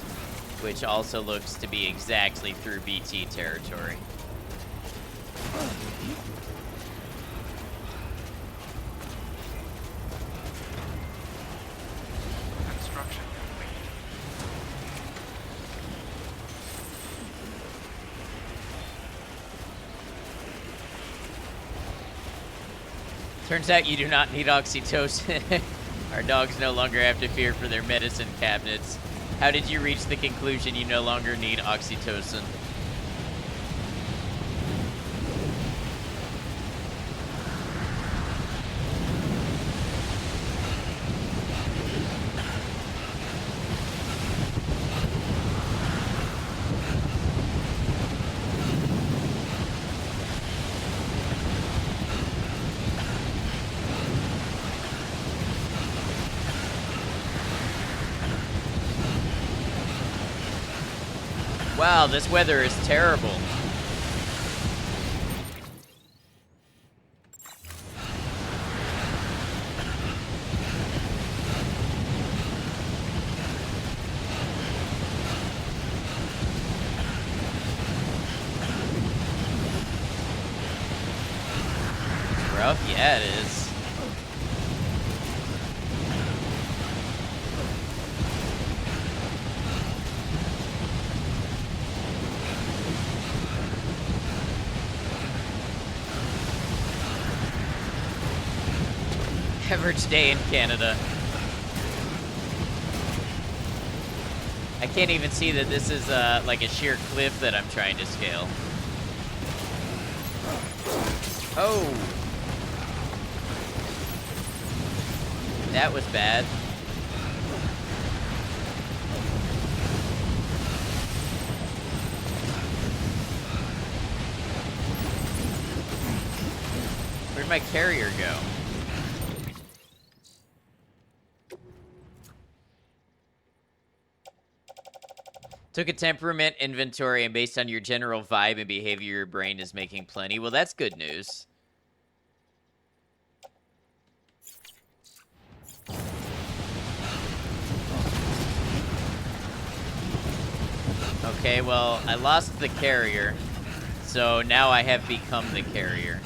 which also looks to be exactly through BT territory. Construction complete. Turns out you do not need oxytocin. Our dogs no longer have to fear for their medicine cabinets. How did you reach the conclusion you no longer need oxytocin? Wow, this weather is terrible. Rough? Yeah, it is. Average day in Canada. I can't even see that this is like a sheer cliff that I'm trying to scale. Oh! That was bad. Where'd my carrier go? Took a temperament inventory, and based on your general vibe and behavior, your brain is making plenty. Well, that's good news. Okay, well, I lost the carrier, so now I have become the carrier.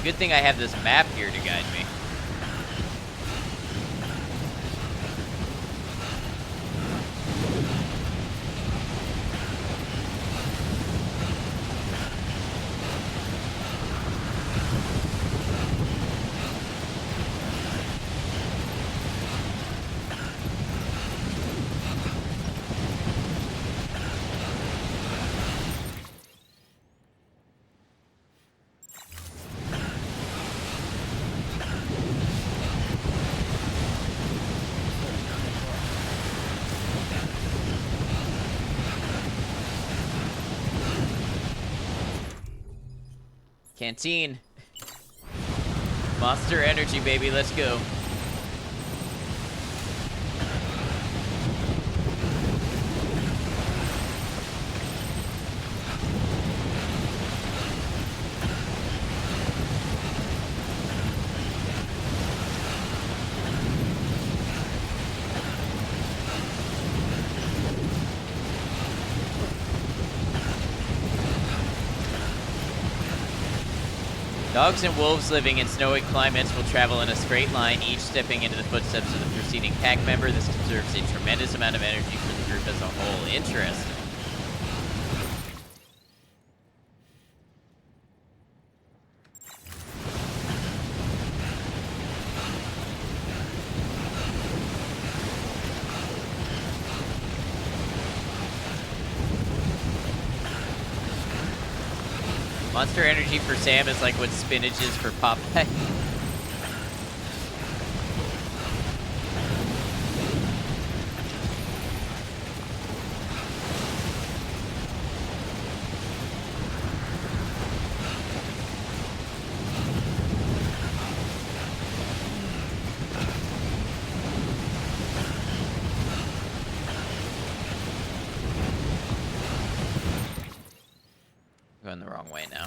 Good thing I have this map here to guide me. Canteen. Monster Energy, baby. Let's go. Dogs and wolves living in snowy climates will travel in a straight line, each stepping into the footsteps of the preceding pack member. This conserves a tremendous amount of energy for the group as a whole. Interesting. Monster energy for Sam is like what spinach is for Popeye. Going the wrong way now.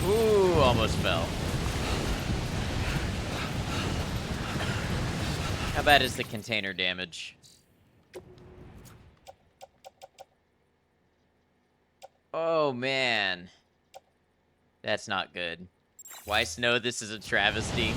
Ooh, almost fell. How bad is the container damage? Oh, man. That's not good. Why, Snow? This is a travesty.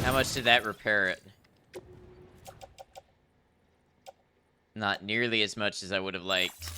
How much did that repair it? Not nearly as much as I would have liked.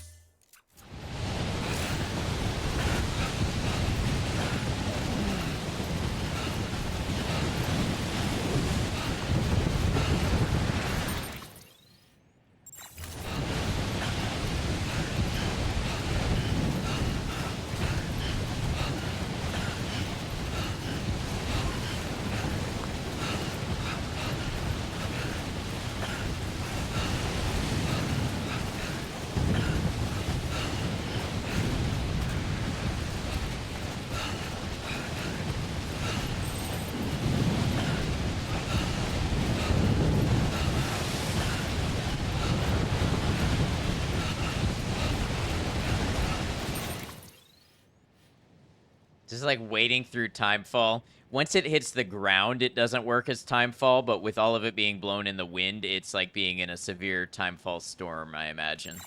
Just like waiting through timefall. Once it hits the ground, it doesn't work as timefall, but with all of it being blown in the wind, it's like being in a severe timefall storm, I imagine.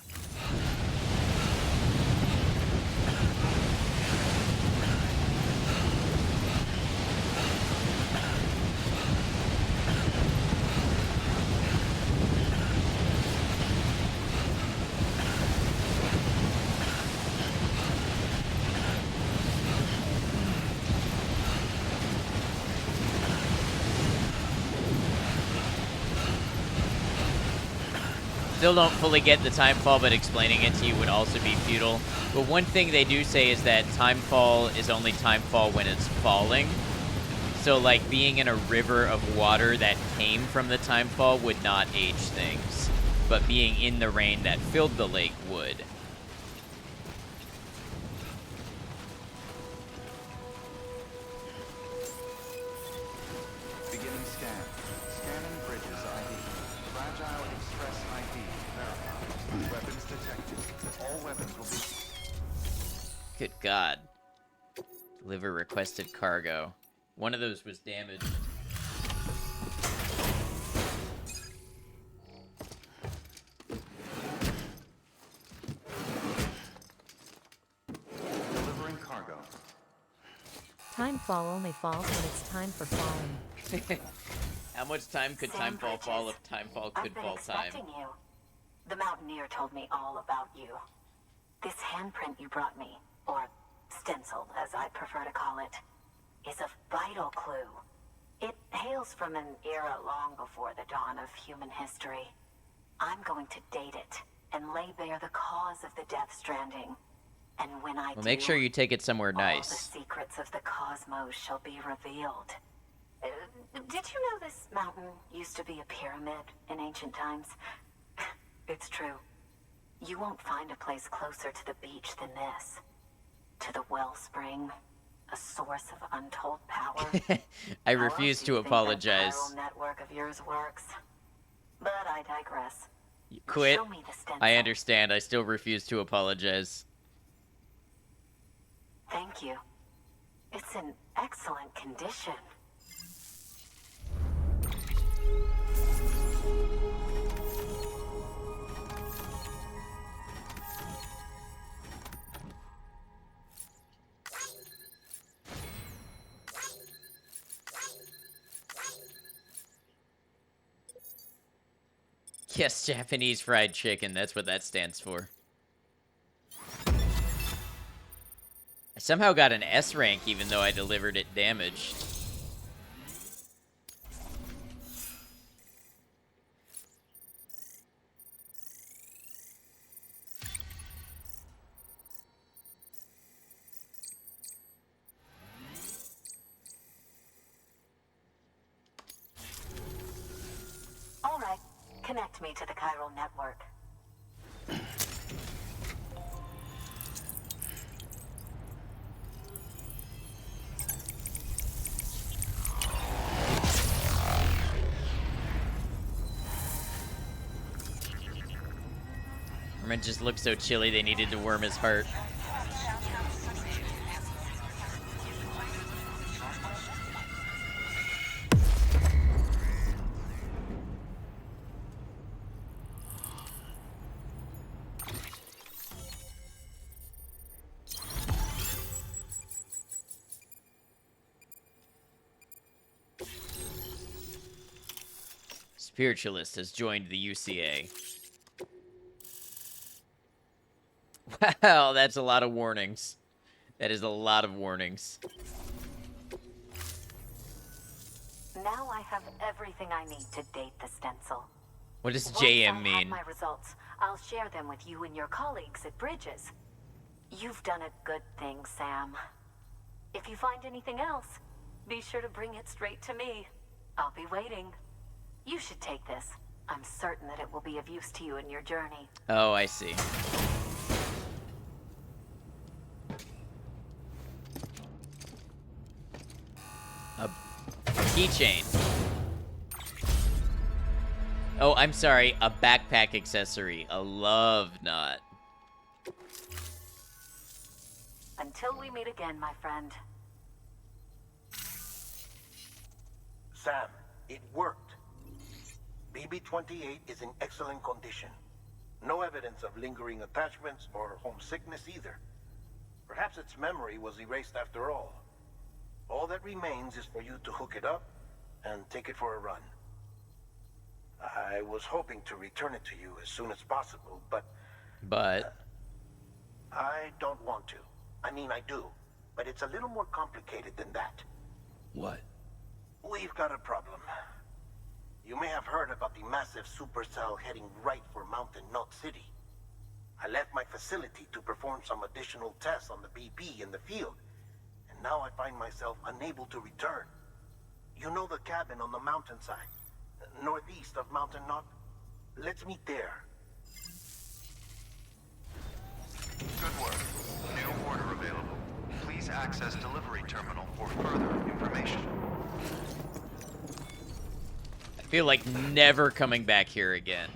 Still don't fully get the timefall, but explaining it to you would also be futile. But one thing they do say is that timefall is only timefall when it's falling. So, like, being in a river of water that came from the timefall would not age things. But being in the rain that filled the lake would. Beginning scan. Scanning bridges ID. Fragile Express ID verified. Weapons detected. All weapons will be... Good God. Deliver requested cargo. One of those was damaged. Delivering cargo. Timefall only falls when it's time for falling. How much time could Sam timefall fall Bridges, if timefall I've could been fall time? expecting you. The Mountaineer told me all about you. This handprint you brought me, or stencil as I prefer to call it, is a vital clue. It hails from an era long before the dawn of human history. I'm going to date it and lay bare the cause of the Death Stranding. And when I Well, make sure you take it somewhere all nice. the secrets of the cosmos shall be revealed. Did you know this mountain used to be a pyramid in ancient times? It's true. You won't find a place closer to the beach than this. To the wellspring, a source of untold power. I refuse to apologize. How else do you think that chiral network of yours works? But I digress. Quit. Show me the stencil. I understand. I still refuse to apologize. Thank you. It's in excellent condition. Yes, Japanese fried chicken. That's what that stands for. I somehow got an S rank even though I delivered it damaged. All right. Connect me to the chiral network. Herman just looked so chilly they needed to worm his heart. Spiritualist has joined the UCA. Wow, that's a lot of warnings. That is a lot of warnings. Now I have everything I need to date the stencil. What does Once JM I have mean? my results, I'll share them with you and your colleagues at Bridges. You've done a good thing, Sam. If you find anything else, be sure to bring it straight to me. I'll be waiting. You should take this. I'm certain that it will be of use to you in your journey. Oh, I see. A keychain. Oh, I'm sorry. A backpack accessory. A love knot. Until we meet again, my friend. Sam, it worked. BB-28 is in excellent condition. No evidence of lingering attachments or homesickness either. Perhaps its memory was erased after all. All that remains is for you to hook it up and take it for a run. I was hoping to return it to you as soon as possible, but... I don't want to. I mean, I do. But it's a little more complicated than that. What? We've got a problem. You may have heard about the massive supercell heading right for Mountain Knot City. I left my facility to perform some additional tests on the BB in the field, and now I find myself unable to return. You know the cabin on the mountainside, northeast of Mountain Knot? Let's meet there. Good work. New order available. Please access delivery terminal for further information. I feel like never coming back here again.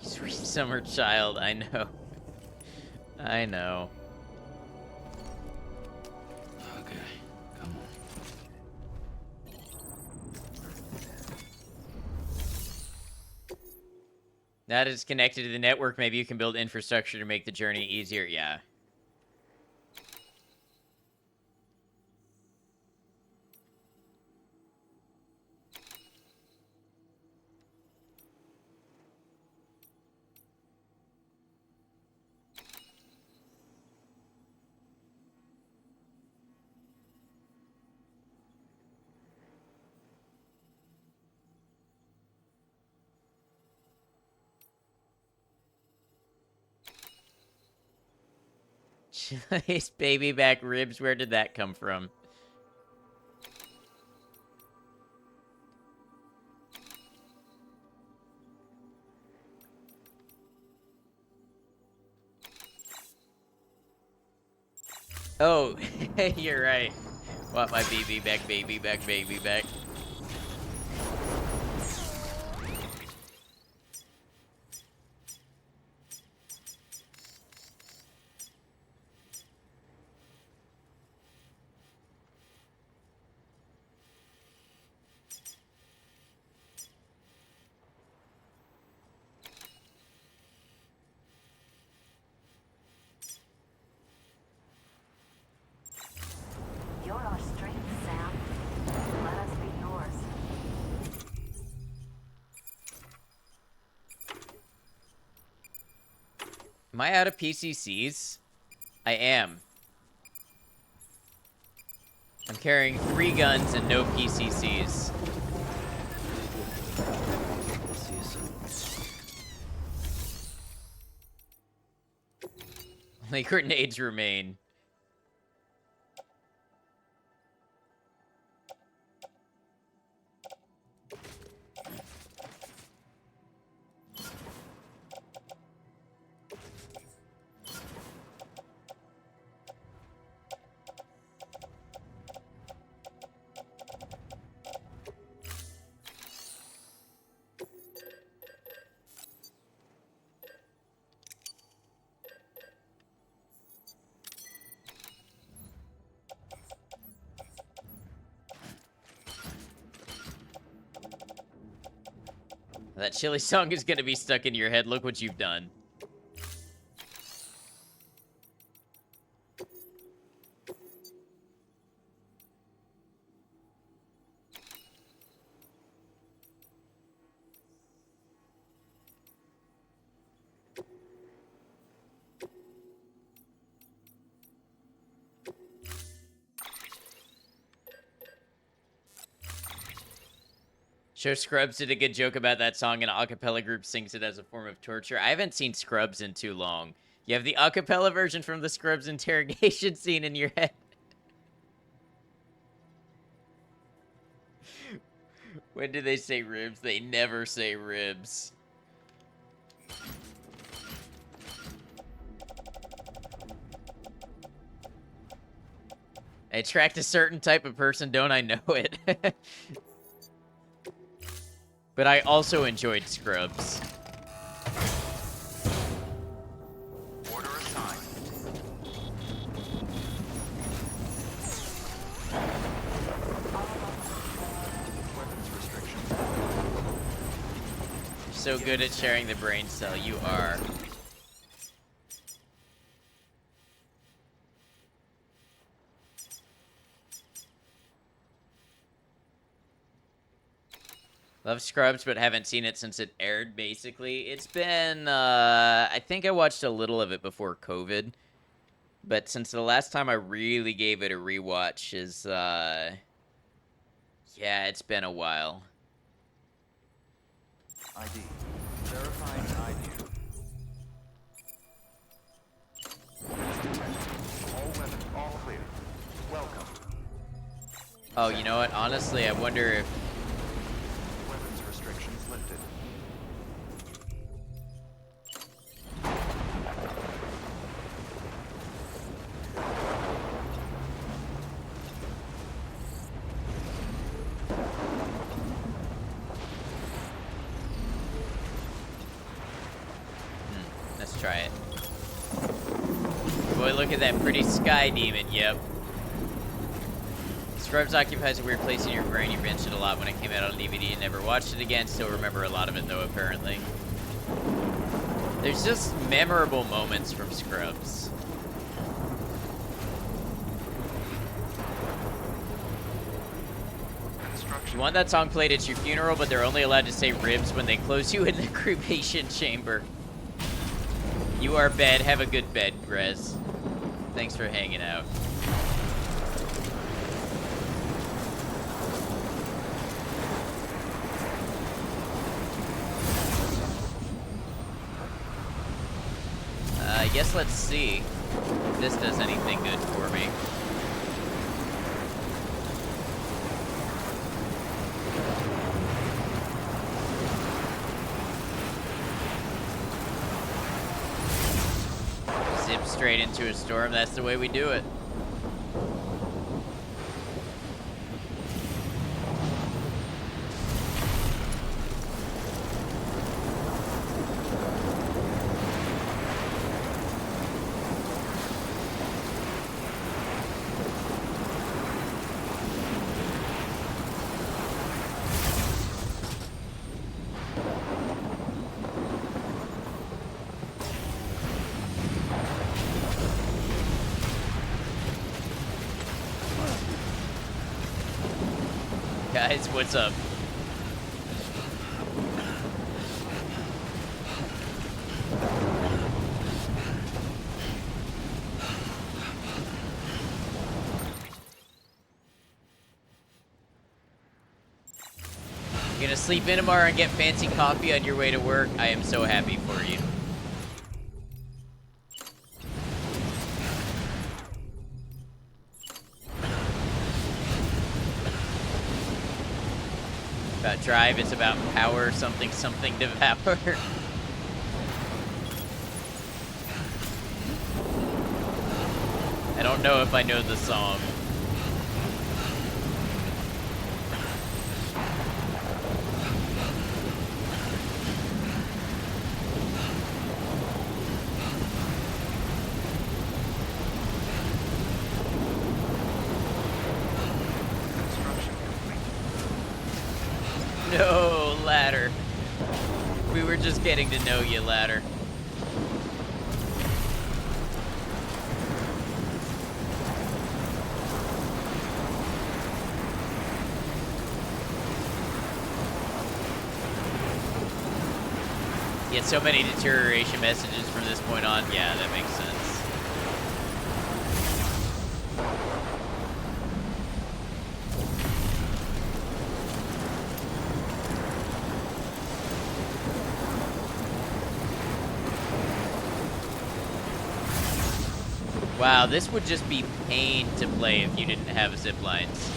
Sweet summer child, I know. I know. Okay, come on. Now that it's connected to the network, maybe you can build infrastructure to make the journey easier. Yeah. Chili's baby back ribs, where did that come from? Oh, you're right. Want my baby back, baby back, baby back. You're our strength, Sam. Let us be yours. Am I out of PCCs? I am. I'm carrying 3 guns and no PCCs. See you soon. Only grenades remain. That Chili song is gonna be stuck in your head. Look what you've done. Sure, Scrubs did a good joke about that song, and an acapella group sings it as a form of torture. I haven't seen Scrubs in too long. You have the acapella version from the Scrubs interrogation scene in your head. When do they say ribs? They never say ribs. I attract a certain type of person, don't I know it? But I also enjoyed Scrubs. Order assigned. Weapons restrictions. You're so good at sharing the brain cell, you are. Love Scrubs, but haven't seen it since it aired, basically. It's been, I think I watched a little of it before COVID. But since the last time I really gave it a rewatch is, yeah, it's been a while. ID. Verifying ID. All weapons, all clear. Welcome. Oh, you know what? Honestly, I wonder if... Weapons restrictions lifted. Let's try it. Boy, look at that pretty sky demon, yep. Scrubs occupies a weird place in your brain. You binged it a lot when it came out on DVD and never watched it again. Still remember a lot of it, though, apparently. There's just memorable moments from Scrubs. You want that song played at your funeral, but they're only allowed to say ribs when they close you in the cremation chamber. You are bed. Have a good bed, Grez. Thanks for hanging out. I guess let's see. If this does anything good for me. Zip straight into a storm, that's the way we do it. Guys, what's up? You're gonna sleep in tomorrow and get fancy coffee on your way to work? I am so happy for you. About drive, it's about power, something devour. I don't know if I know the song. No, ladder. We were just getting to know you, ladder. Get so many deterioration messages from this point on. Yeah, that makes sense. Wow, this would just be pain to play if you didn't have zip lines.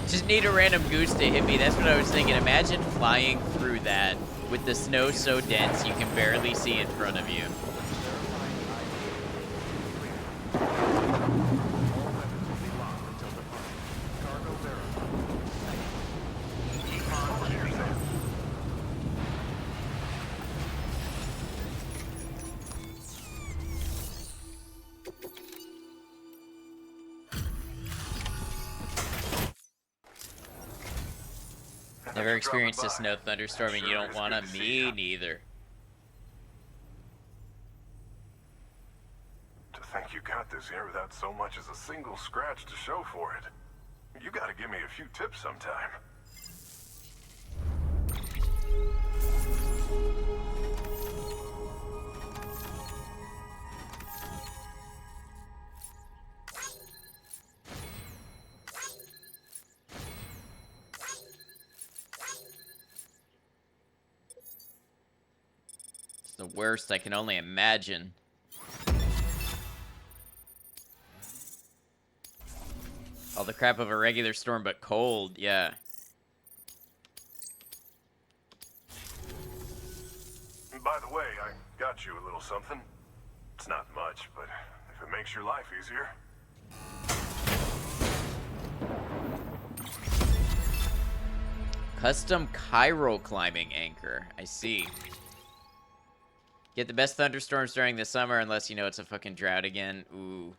Just need a random goose to hit me. That's what I was thinking. Imagine flying through that with the snow so dense you can barely see in front of you. Never experienced a snow thunderstorm and you don't want to? Me neither. To think you got this here without so much as a single scratch to show for it. You gotta give me a few tips sometime. It's the worst, I can only imagine. All the crap of a regular storm, but cold, yeah. By the way, I got you a little something. It's not much, but if it makes your life easier. Custom chiral climbing anchor. I see. Get the best thunderstorms during the summer unless you know it's a fucking drought again. Ooh.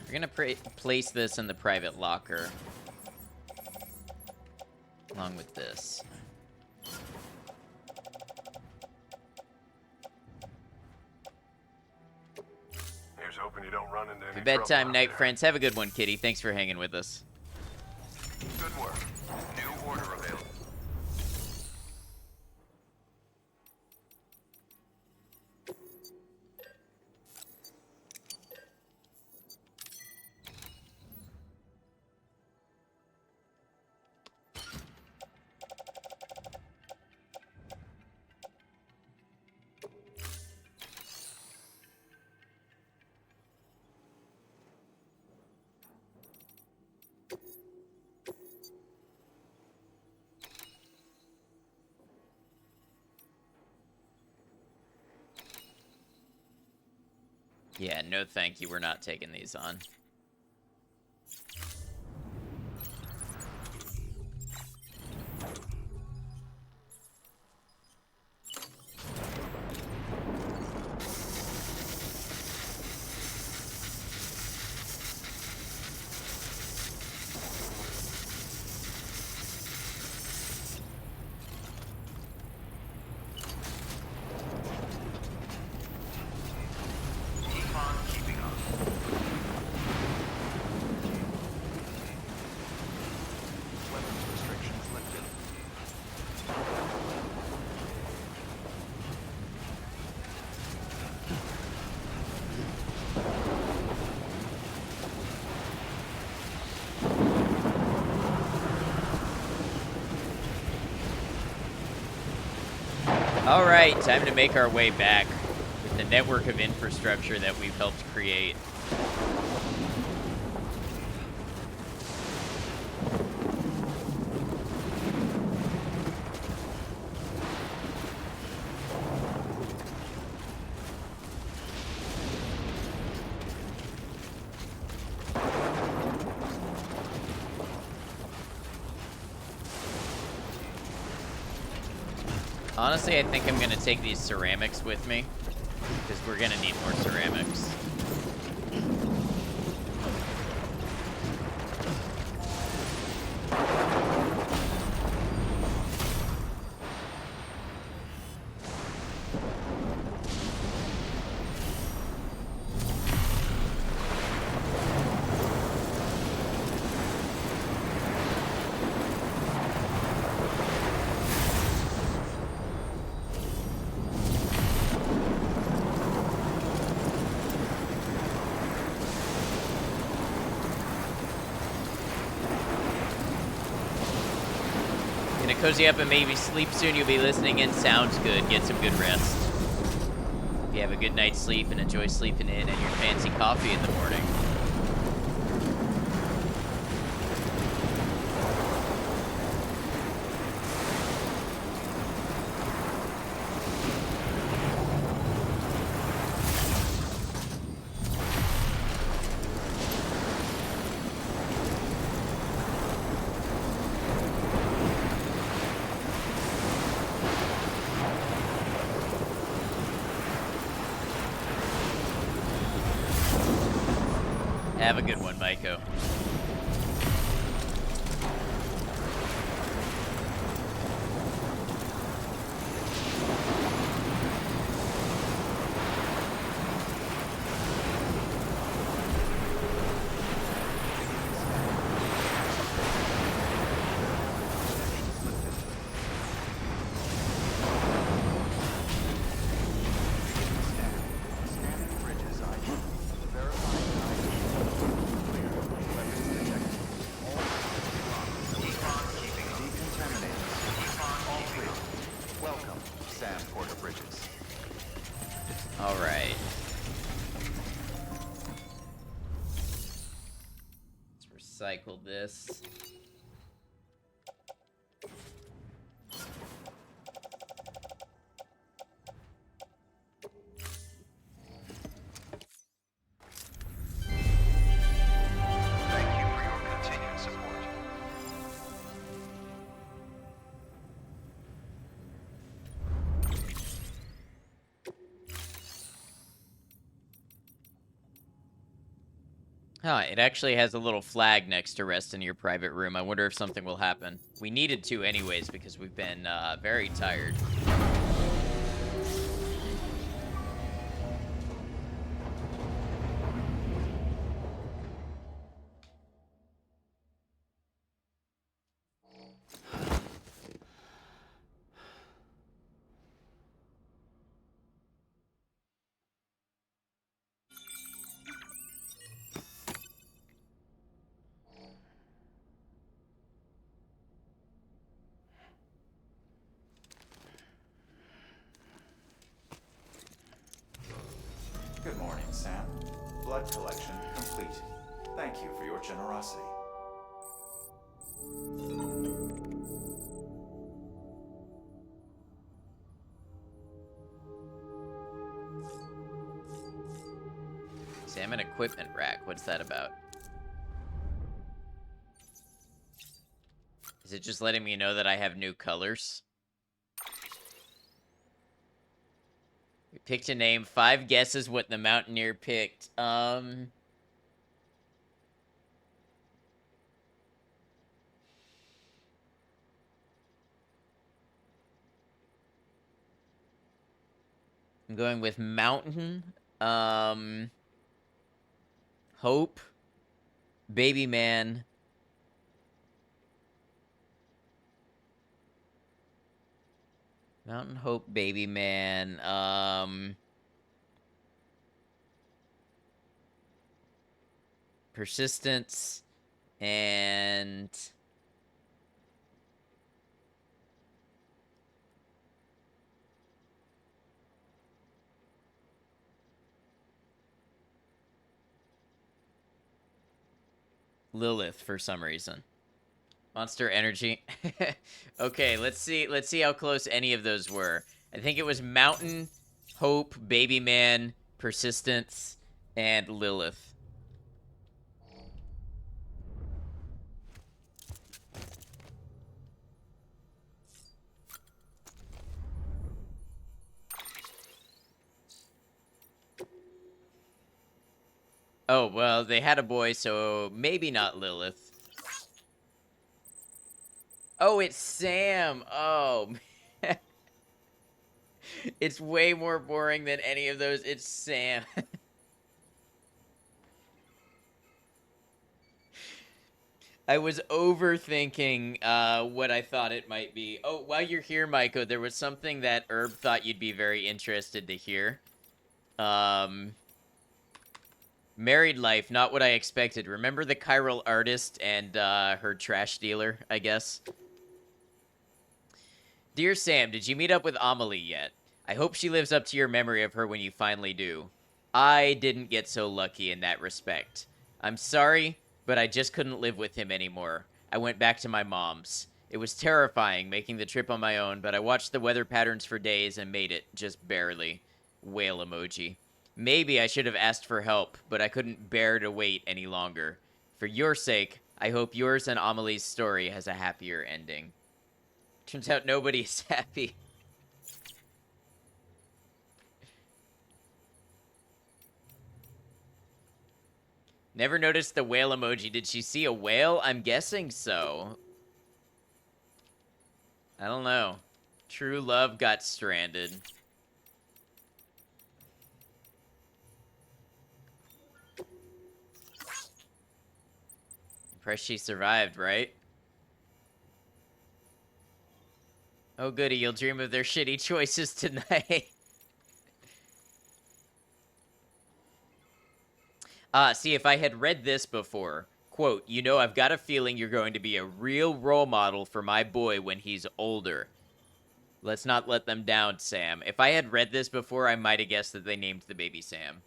We're gonna place this in the private locker. Along with this. Here's hoping you don't run into any Happy bedtime trouble night, out there. friends. Have a good one, Kitty. Thanks for hanging with us. Good work. New order available. Yeah, no thank you. We're not taking these on. All right, time to make our way back with the network of infrastructure that we've helped create. Honestly, I think I'm gonna take these ceramics with me, because we're gonna need more ceramics. Gonna cozy up and maybe sleep soon. You'll be listening in. Sounds good. Get some good rest. If you have a good night's sleep and enjoy sleeping in and your fancy coffee in the morning. Have a good one, Maiko. Scanning bridges ID. Verifying ID. Clear. Weapons detected. All keeping decontaminated. All clear. Welcome, Sam Porter Bridges. All right. Let's recycle this. Thank you for your continued support. Huh, it actually has a little flag next to rest in your private room. I wonder if something will happen. We needed to anyways because we've been very tired. Good morning, Sam. Blood collection complete. Thank you for your generosity. Salmon equipment rack. What's that about? Is it just letting me know that I have new colors? We picked a name. 5 guesses what the Mountaineer picked. I'm going with Mountain. Hope. Baby Man. Mountain Hope, Baby Man. Persistence. And Lilith for some reason. Monster Energy. Okay, let's see how close any of those were. I think it was Mountain, Hope, Baby Man, Persistence, and Lilith. Oh, well, they had a boy, so maybe not Lilith. Oh, it's Sam. Oh, man. It's way more boring than any of those. It's Sam. I was overthinking what I thought it might be. Oh, while you're here, Maiko, there was something that Herb thought you'd be very interested to hear. Married life, not what I expected. Remember the chiral artist and her trash dealer, I guess? Dear Sam, did you meet up with Amelie yet? I hope she lives up to your memory of her when you finally do. I didn't get so lucky in that respect. I'm sorry, but I just couldn't live with him anymore. I went back to my mom's. It was terrifying making the trip on my own, but I watched the weather patterns for days and made it, just barely. Whale emoji. Maybe I should have asked for help, but I couldn't bear to wait any longer. For your sake, I hope yours and Amelie's story has a happier ending. Turns out nobody's happy. Never noticed the whale emoji. Did she see a whale? I'm guessing so. I don't know. True love got stranded. Impressed she survived, right? Oh goody, you'll dream of their shitty choices tonight. See, if I had read this before, quote, you know, I've got a feeling you're going to be a real role model for my boy when he's older. Let's not let them down, Sam. If I had read this before, I might have guessed that they named the baby Sam.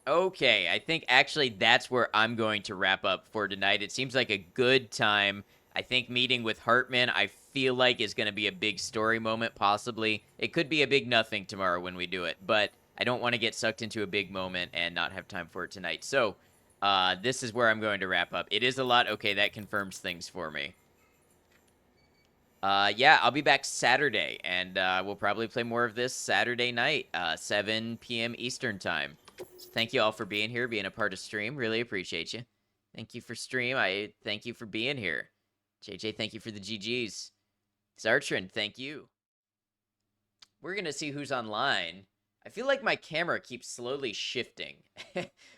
Okay, I think actually that's where I'm going to wrap up for tonight. It seems like a good time. I think meeting with Hartman, I feel like, is going to be a big story moment, possibly. It could be a big nothing tomorrow when we do it, but I don't want to get sucked into a big moment and not have time for it tonight. So, this is where I'm going to wrap up. It is a lot. Okay, that confirms things for me. Yeah, I'll be back Saturday, and we'll probably play more of this Saturday night, 7 p.m. Eastern Time. So thank you all for being here, being a part of stream. Really appreciate you. Thank you for stream. I thank you for being here. JJ, thank you for the GGs. Zartrin, thank you. We're going to see who's online. I feel like my camera keeps slowly shifting.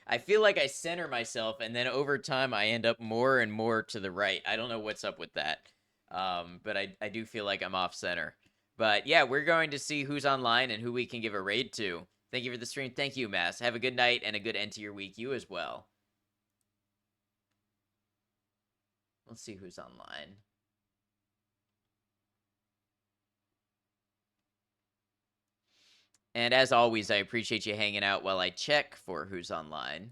I feel like I center myself, and then over time, I end up more and more to the right. I don't know what's up with that. But I do feel like I'm off center. But yeah, we're going to see who's online and who we can give a raid to. Thank you for the stream. Thank you, Mass. Have a good night and a good end to your week. You as well. Let's see who's online. And as always, I appreciate you hanging out while I check for who's online.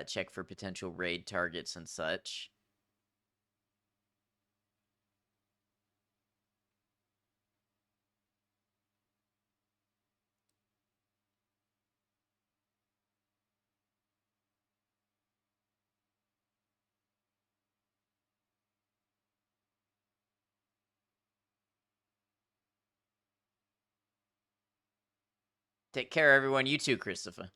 Check for potential raid targets and such. Take care, everyone. You too, Christopher.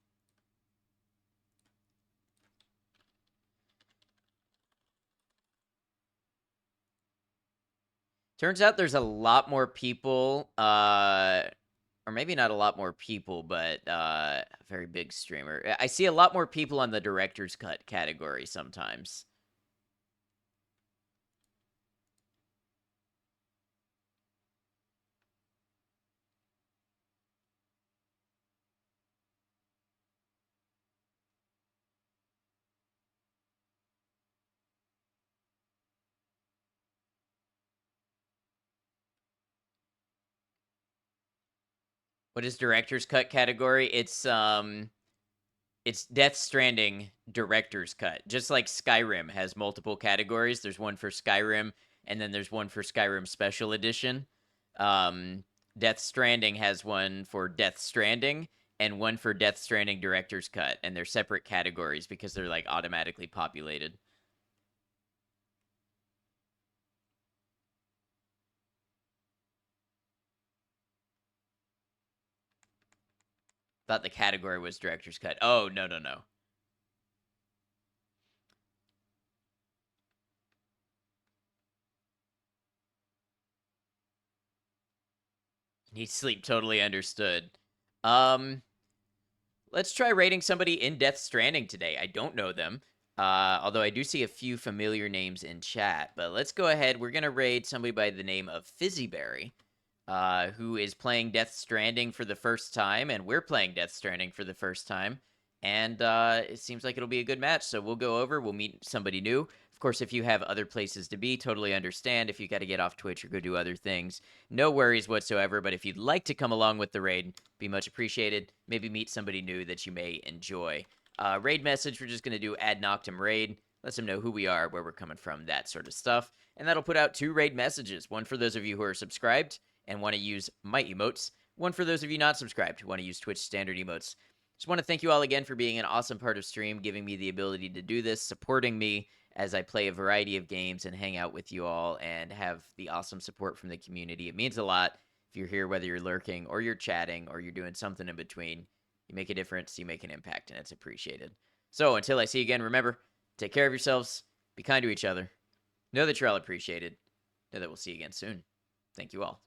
Turns out there's a lot more people, or maybe not a lot more people, but a very big streamer. I see a lot more people on the director's cut category sometimes. What is director's cut category? It's Death Stranding director's cut. Just like Skyrim has multiple categories. There's one for Skyrim, and then there's one for Skyrim Special Edition. Um, Death Stranding has one for Death Stranding and one for Death Stranding director's cut, and they're separate categories because they're like automatically populated. Thought the category was director's cut. Oh, no, no, no. Need sleep, totally understood. Let's try rating somebody in Death Stranding today. I don't know them, although I do see a few familiar names in chat. But let's go ahead. We're going to raid somebody by the name of Fizzyberry, who is playing Death Stranding for the first time, and we're playing Death Stranding for the first time. And it seems like it'll be a good match, so we'll go over. We'll meet somebody new. Of course, if you have other places to be, totally understand. If you got to get off Twitch or go do other things, no worries whatsoever. But if you'd like to come along with the raid, be much appreciated. Maybe meet somebody new that you may enjoy. Raid message, we're just going to do ad noctem raid. Let them know who we are, where we're coming from, that sort of stuff. And that'll put out 2 raid messages. One for those of you who are subscribed and want to use my emotes. One for those of you not subscribed who want to use Twitch standard emotes. Just want to thank you all again for being an awesome part of stream, giving me the ability to do this, supporting me as I play a variety of games and hang out with you all and have the awesome support from the community. It means a lot if you're here, whether you're lurking or you're chatting or you're doing something in between. You make a difference, you make an impact, and it's appreciated. So until I see you again, remember, take care of yourselves, be kind to each other, know that you're all appreciated, know that we'll see you again soon. Thank you all.